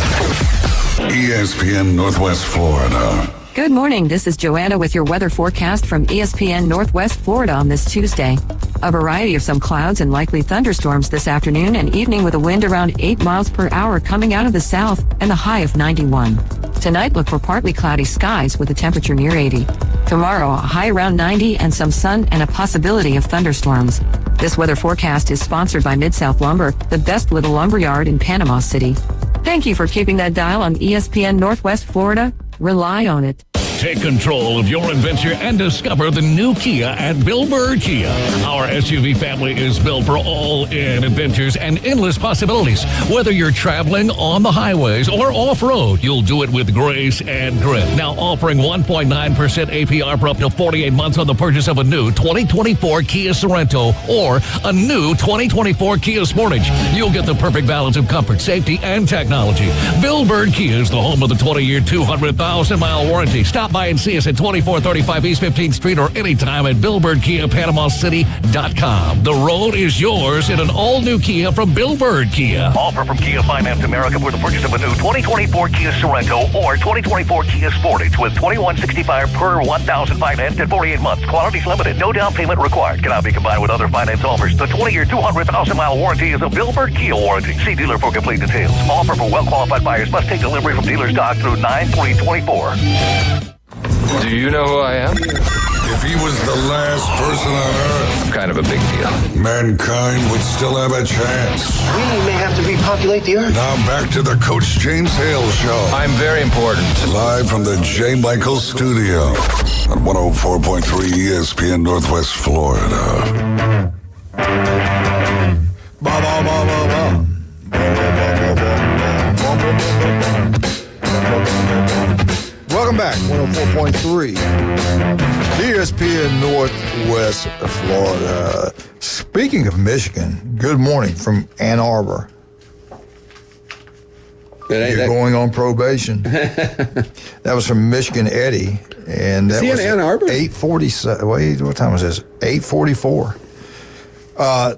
ESPN Northwest Florida. Good morning. This is Joanna with your weather forecast from ESPN Northwest Florida on this Tuesday. A variety of some clouds and likely thunderstorms this afternoon and evening with a wind around 8 miles per hour coming out of the south and the high of 91. Tonight, look for partly cloudy skies with a temperature near 80. Tomorrow, a high around 90 and some sun and a possibility of thunderstorms. This weather forecast is sponsored by Mid-South Lumber, the best little lumber yard in Panama City. Thank you for keeping that dial on ESPN Northwest Florida. Rely on it. Take control of your adventure and discover the new Kia at Bill Bird Kia. Our SUV family is built for all-in adventures and endless possibilities. Whether you're traveling on the highways or off-road, you'll do it with grace and grit. Now offering 1.9% APR for up to 48 months on the purchase of a new 2024 Kia Sorento or a new 2024 Kia Sportage. You'll get the perfect balance of comfort, safety, and technology. Bill Bird Kia is the home of the 20-year, 200,000-mile warranty. Stop by and see us at 2435 East 15th Street or anytime at BillBirdKiaPanamaCity.com. The road is yours in an all-new Kia from Bill Bird Kia. Offer from Kia Finance America for the purchase of a new 2024 Kia Sorento or 2024 Kia Sportage with $2,165 per 1,000 financed at 48 months. Quantities limited. No down payment required. Cannot be combined with other finance offers. The 20-year, 200,000-mile warranty is a Bill Bird Kia warranty. See dealer for complete details. Offer for well-qualified buyers must take delivery from dealer stock through 9/3/24. Do you know who I am? If he was the last person on Earth, I'm kind of a big deal. mankind would still have a chance. We may have to repopulate the Earth. Now back to the Coach James Hale Show. I'm very important. Live from the J. Michael Studio on 104.3 ESPN Northwest Florida. Welcome back, 104.3 ESPN Northwest Florida. Speaking of Michigan, good morning from Ann Arbor. You're going on probation. That was from Michigan Eddie, and that was in Ann Arbor? 8:47. Wait, what time was this? 8:44.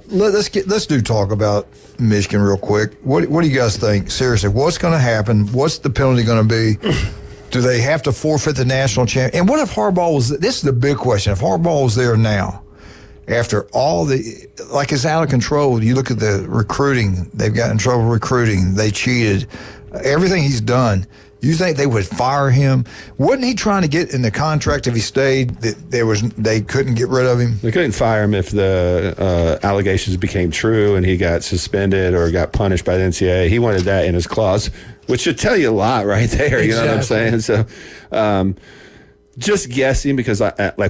Let's do talk about Michigan real quick. What do you guys think? Seriously, what's going to happen? What's the penalty going to be? Do they have to forfeit the national champion? And what if Harbaugh was? This is the big question. If Harbaugh was there now, after all it's out of control. You look at the recruiting; they've got in trouble recruiting. They cheated. Everything he's done. You think they would fire him? Wasn't he trying to get in the contract if he stayed that they couldn't get rid of him? They couldn't fire him if the allegations became true and he got suspended or got punished by the NCAA. He wanted that in his clause, which should tell you a lot right there. You know what I'm saying? So just guessing because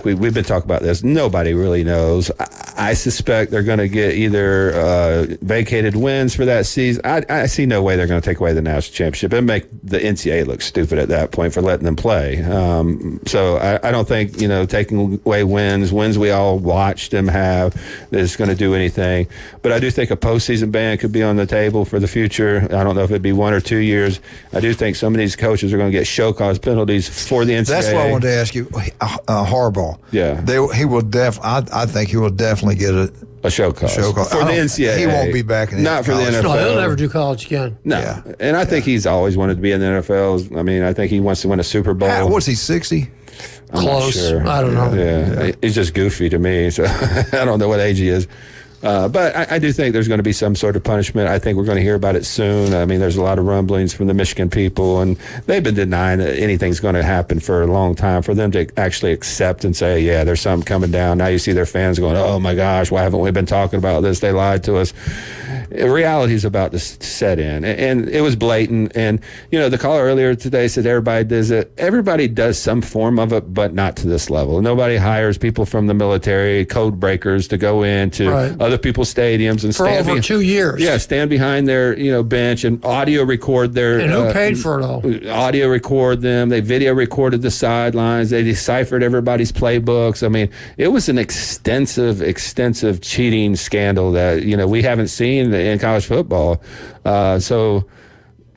we've been talking about this. Nobody really knows. I suspect they're going to get either vacated wins for that season. I see no way they're going to take away the national championship and make the NCAA look stupid at that point for letting them play. So I don't think taking away wins we all watched them have is going to do anything. But I do think a postseason ban could be on the table for the future. I don't know if it'd be 1 or 2 years. I do think some of these coaches are going to get show cause penalties for the NCAA. That's what I wanted to ask you. Harbaugh. Yeah. He will I think he will definitely get a show cause. For the NCAA. He won't be back in Not for the NFL. No, he'll never do college again. No. Yeah. And I think he's always wanted to be in the NFL. I mean, I think he wants to win a Super Bowl. What's he, 60? I'm Close. not sure. I don't know. Yeah. He's just goofy to me, so I don't know what age he is. But I do think there's going to be some sort of punishment. I think we're going to hear about it soon. I mean, there's a lot of rumblings from the Michigan people, and they've been denying that anything's going to happen for a long time. For them to actually accept and say, yeah, there's something coming down. Now you see their fans going, oh, my gosh, why haven't we been talking about this? They lied to us. Reality is about to set in, and it was blatant. And, the caller earlier today said everybody does it. Everybody does some form of it, but not to this level. Nobody hires people from the military, code breakers, to go into other people's stadiums and for over 2 years. Yeah, stand behind their bench and audio record their. And who paid for it all? Audio record them. They video recorded the sidelines. They deciphered everybody's playbooks. I mean, it was an extensive cheating scandal that we haven't seen in college football. So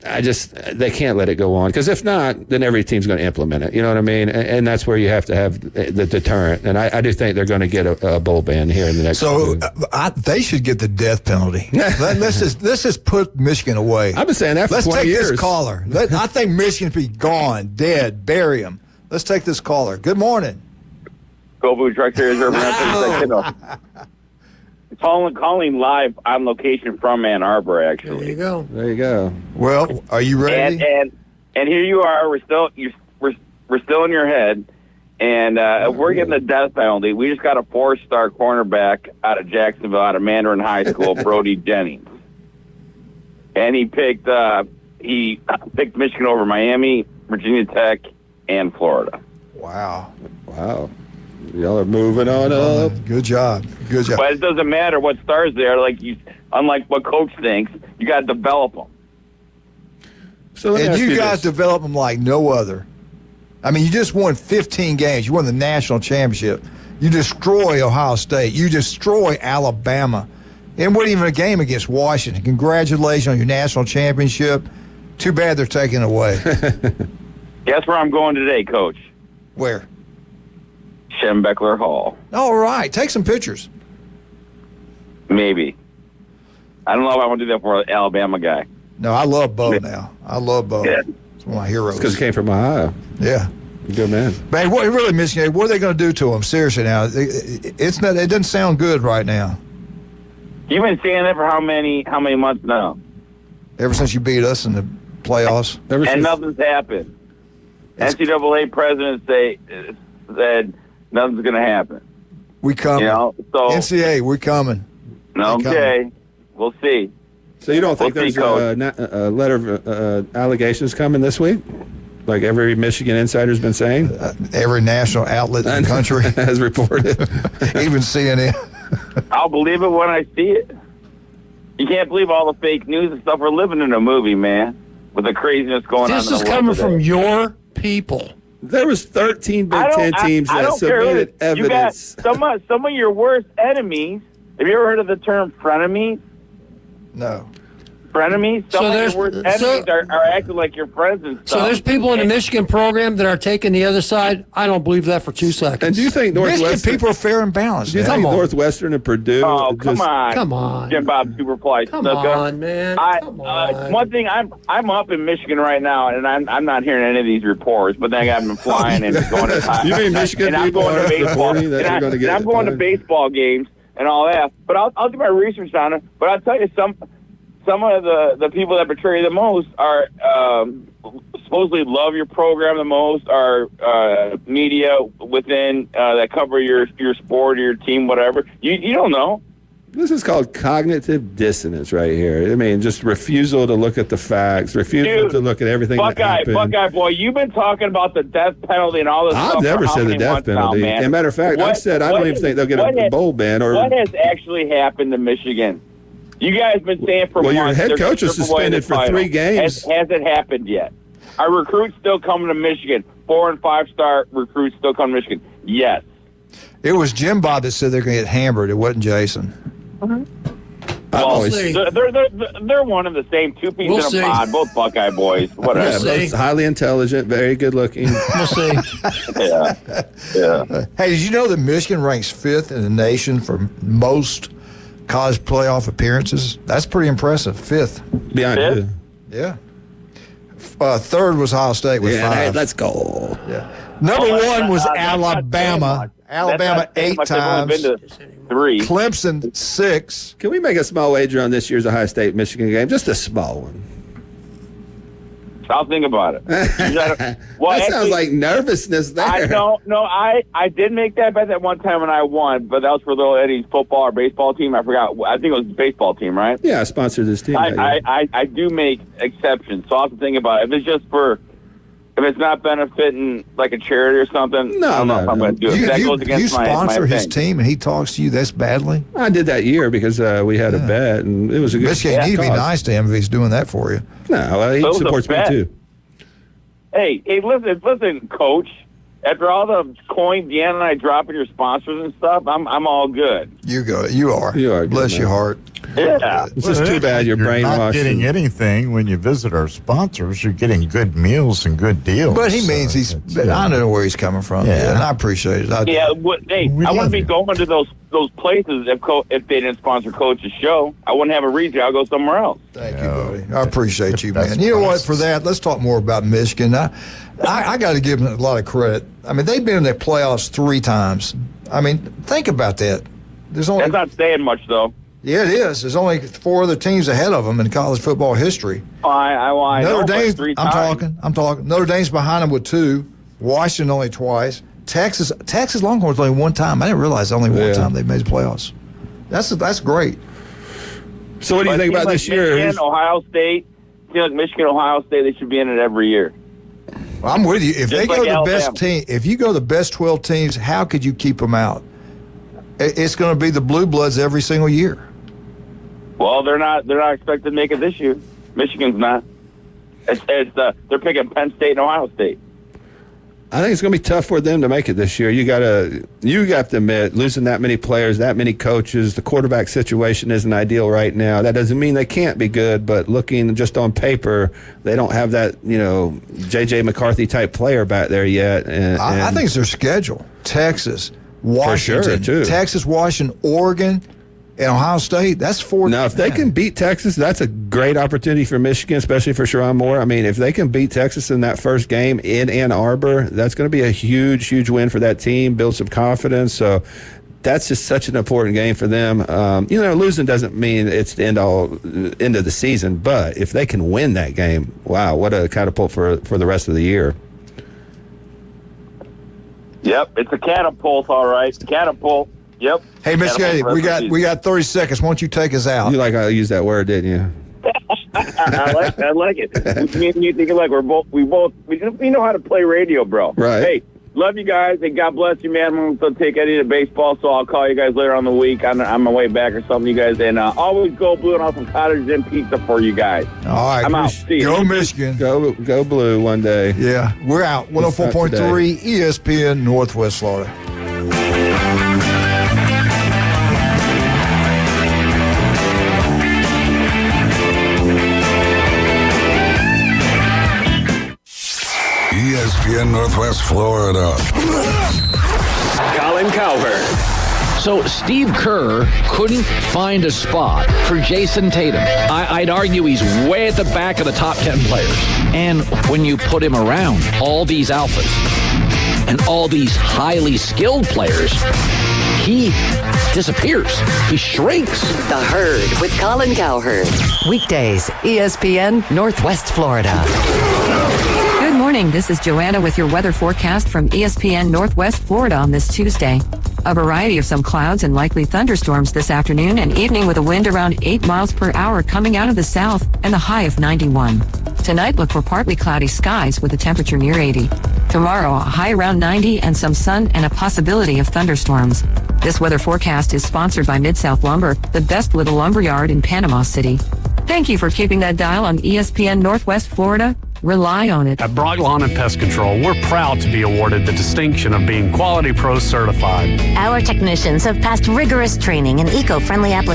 they can't let it go on, because if not, then every team's going to implement it. You know what I mean? And that's where you have to have the deterrent. And I do think they're going to get a bowl ban here in the next. So they should get the death penalty. let's just put Michigan away. I've been saying that for 20 years. Let's take this caller. I think Michigan should be gone, dead, bury him. Let's take this caller. Good morning. Go Blue Truck Series Urban Outfitters. Calling live on location from Ann Arbor, actually. There you go. Well, are you ready? And here you are. We're still in your head, And if we're getting the death penalty, we just got a 4-star cornerback out of Jacksonville, out of Mandarin High School, Brody Jennings. And he picked Michigan over Miami, Virginia Tech, and Florida. Wow. Y'all are moving on up. Good job. But it doesn't matter what stars they are. Unlike what coach thinks, you got to develop them. So and you guys develop them like no other. I mean, you just won 15 games. You won the national championship. You destroy Ohio State. You destroy Alabama. It wasn't even a game against Washington. Congratulations on your national championship. Too bad they're taking it away. Guess where I'm going today, Coach? Where? Schembechler Hall. All right. Take some pictures. Maybe. I don't know if I want to do that for an Alabama guy. No, I love Bo now. I love Bo. Yeah. It's one of my heroes. Because he came from Ohio. Yeah. Good man. Man, what are they going to do to him? Seriously now. It doesn't sound good right now. You've been saying that for how many months now? Ever since you beat us in the playoffs. And nothing's happened. NCAA president said nothing's going to happen. We coming. NCAA, we're coming. Okay. We'll see. So you don't think there's a letter of allegations coming this week? Like every Michigan insider's been saying? Every national outlet in the country has reported. Even CNN. I'll believe it when I see it. You can't believe all the fake news and stuff. We're living in a movie, man, with the craziness going on. This is coming from your people. There was 13 Big Ten teams that submitted evidence. You got some of your worst enemies. Have you ever heard of the term frenemies? No. Frenemies? Some of your worst enemies are acting like your friends and stuff. So there's people in the Michigan program that are taking the other side. I don't believe that for 2 seconds. And do you think Northwestern... Michigan people are fair and balanced. Do you think Northwestern and Purdue... Oh, come on. Jim Bob Superfly. Come on, man. Come on. One thing, I'm up in Michigan right now, and I'm not hearing any of these reports, but then I've been flying and going to... You mean Michigan and I'm going to baseball. And I'm going to baseball games and all that. But I'll do my research on it. But I'll tell you some of the people that betray you the most are supposedly love your program the most, are media within that cover your sport or your team, whatever. You don't know. This is called cognitive dissonance right here. I mean, just refusal to look at the facts, refusal to look at everything that happened. Buckeye boy, you've been talking about the death penalty and all this stuff. I've never said the death penalty. As a matter of fact, I've said I don't even think they'll get a bowl ban. What has actually happened to Michigan? You guys have been saying for months. Well, your head coach is suspended for 3 games. Has it happened yet? Are recruits still coming to Michigan? 4- and 5-star recruits still coming to Michigan? Yes. It was Jim Bob that said they're going to get hammered. It wasn't Jason. Well, they're one and the same. 2 peas in a pod, both Buckeye boys. Whatever. Both highly intelligent, very good looking. We'll see. Yeah. Hey, did you know that Michigan ranks 5th in the nation for most college playoff appearances? That's pretty impressive. 5th. Behind who? Yeah. 3rd was Ohio State with 5. Hey, let's go. Yeah. Number 1 was Alabama. Alabama 8 times. Been to 3. Clemson 6. Can we make a small wager on this year's Ohio State Michigan game? Just a small one. I'll think about it. That sounds like nervousness there. I did make that bet that one time when I won, but that was for little Eddie's football or baseball team. I forgot. I think it was the baseball team, right? Yeah, I sponsored this team. I do make exceptions, so I'll have to think about it. If it's just if it's not benefiting like a charity or something, I don't know if I'm going to do it. That goes against you sponsor my his thing. team and he talks to you this badly? I did that year because we had a bet and it was a good Michigan, you need to be nice to him if he's doing that for you. No, he supports me too. Hey, listen, Coach. After all the coin Deanna and I dropping your sponsors and stuff, I'm all good. You are. Bless your heart. Yeah. It's just too bad you're brainwashed. You're not getting anything when you visit our sponsors. You're getting good meals and good deals. But he means I don't know where he's coming from. Yeah, and I appreciate it. I wouldn't be going to those places if they didn't sponsor Coach's show. I wouldn't have a reason. I'll go somewhere else. Thank you, buddy. I appreciate you, man. You know what? For that, let's talk more about Michigan. I got to give them a lot of credit. I mean, they've been in the playoffs 3 times. I mean, think about that. That's not saying much, though. Yeah, it is. There's only 4 other teams ahead of them in college football history. I Notre know, Dame's. 3 I'm times. talking. Notre Dame's behind them with 2. Washington only twice. Texas Longhorns only one time. I didn't realize only one time they made the playoffs. That's great. So what do you think about this year? Michigan, Ohio State. I feel like Michigan, Ohio State, they should be in it every year. Well, I'm with you. If they Just go like the best Alabama. team, if you go the best 12 teams, how could you keep them out? It's going to be the Blue Bloods every single year. Well, they're not expected to make it this year. Michigan's not. They're picking Penn State and Ohio State. I think it's going to be tough for them to make it this year. You got to admit, losing that many players, that many coaches, the quarterback situation isn't ideal right now. That doesn't mean they can't be good, but looking just on paper, they don't have that, J.J. McCarthy type player back there yet. I think it's their schedule. Texas, Washington, for sure, too. Texas, Washington, Oregon, and Ohio State. That's 4. Now, if they can beat Texas, that's a great opportunity for Michigan, especially for Sherrone Moore. I mean, if they can beat Texas in that first game in Ann Arbor, that's going to be a huge, huge win for that team, build some confidence. So that's just such an important game for them. Losing doesn't mean it's the end of the season, but if they can win that game, wow, what a catapult for the rest of the year. Yep, it's a catapult, all right. Catapult. Yep. Hey, Mr. Kennedy, we got 30 seconds. Why don't you take us out? You like how I used that word, didn't you? I like it. Me and you thinking like we know how to play radio, bro. Right. Hey, love you guys, and God bless you, man. I'm going to take Eddie to baseball, so I'll call you guys later on the week on my way back or something, you guys. And always go blue, and I'll have some cottage and pizza for you guys. All right. I'm out. See you. Go Michigan. Go blue one day. Yeah, we're out. 104.3 ESPN Northwest Florida. ESPN Northwest Florida. Colin Cowherd. So Steve Kerr couldn't find a spot for Jason Tatum. I'd argue he's way at the back of the top 10 players. And when you put him around all these alphas and all these highly skilled players, he disappears. He shrinks. The Herd with Colin Cowherd. Weekdays, ESPN Northwest Florida. Good morning. This is Joanna with your weather forecast from ESPN Northwest Florida on this Tuesday. A variety of some clouds and likely thunderstorms this afternoon and evening with a wind around 8 miles per hour coming out of the south and a high of 91. Tonight, look for partly cloudy skies with a temperature near 80. Tomorrow, a high around 90 and some sun and a possibility of thunderstorms. This weather forecast is sponsored by Mid-South Lumber, the best little lumber yard in Panama City. Thank you for keeping that dial on ESPN Northwest Florida. Rely on it. At Brock Lawn and Pest Control, we're proud to be awarded the distinction of being Quality Pro certified. Our technicians have passed rigorous training in eco-friendly applications.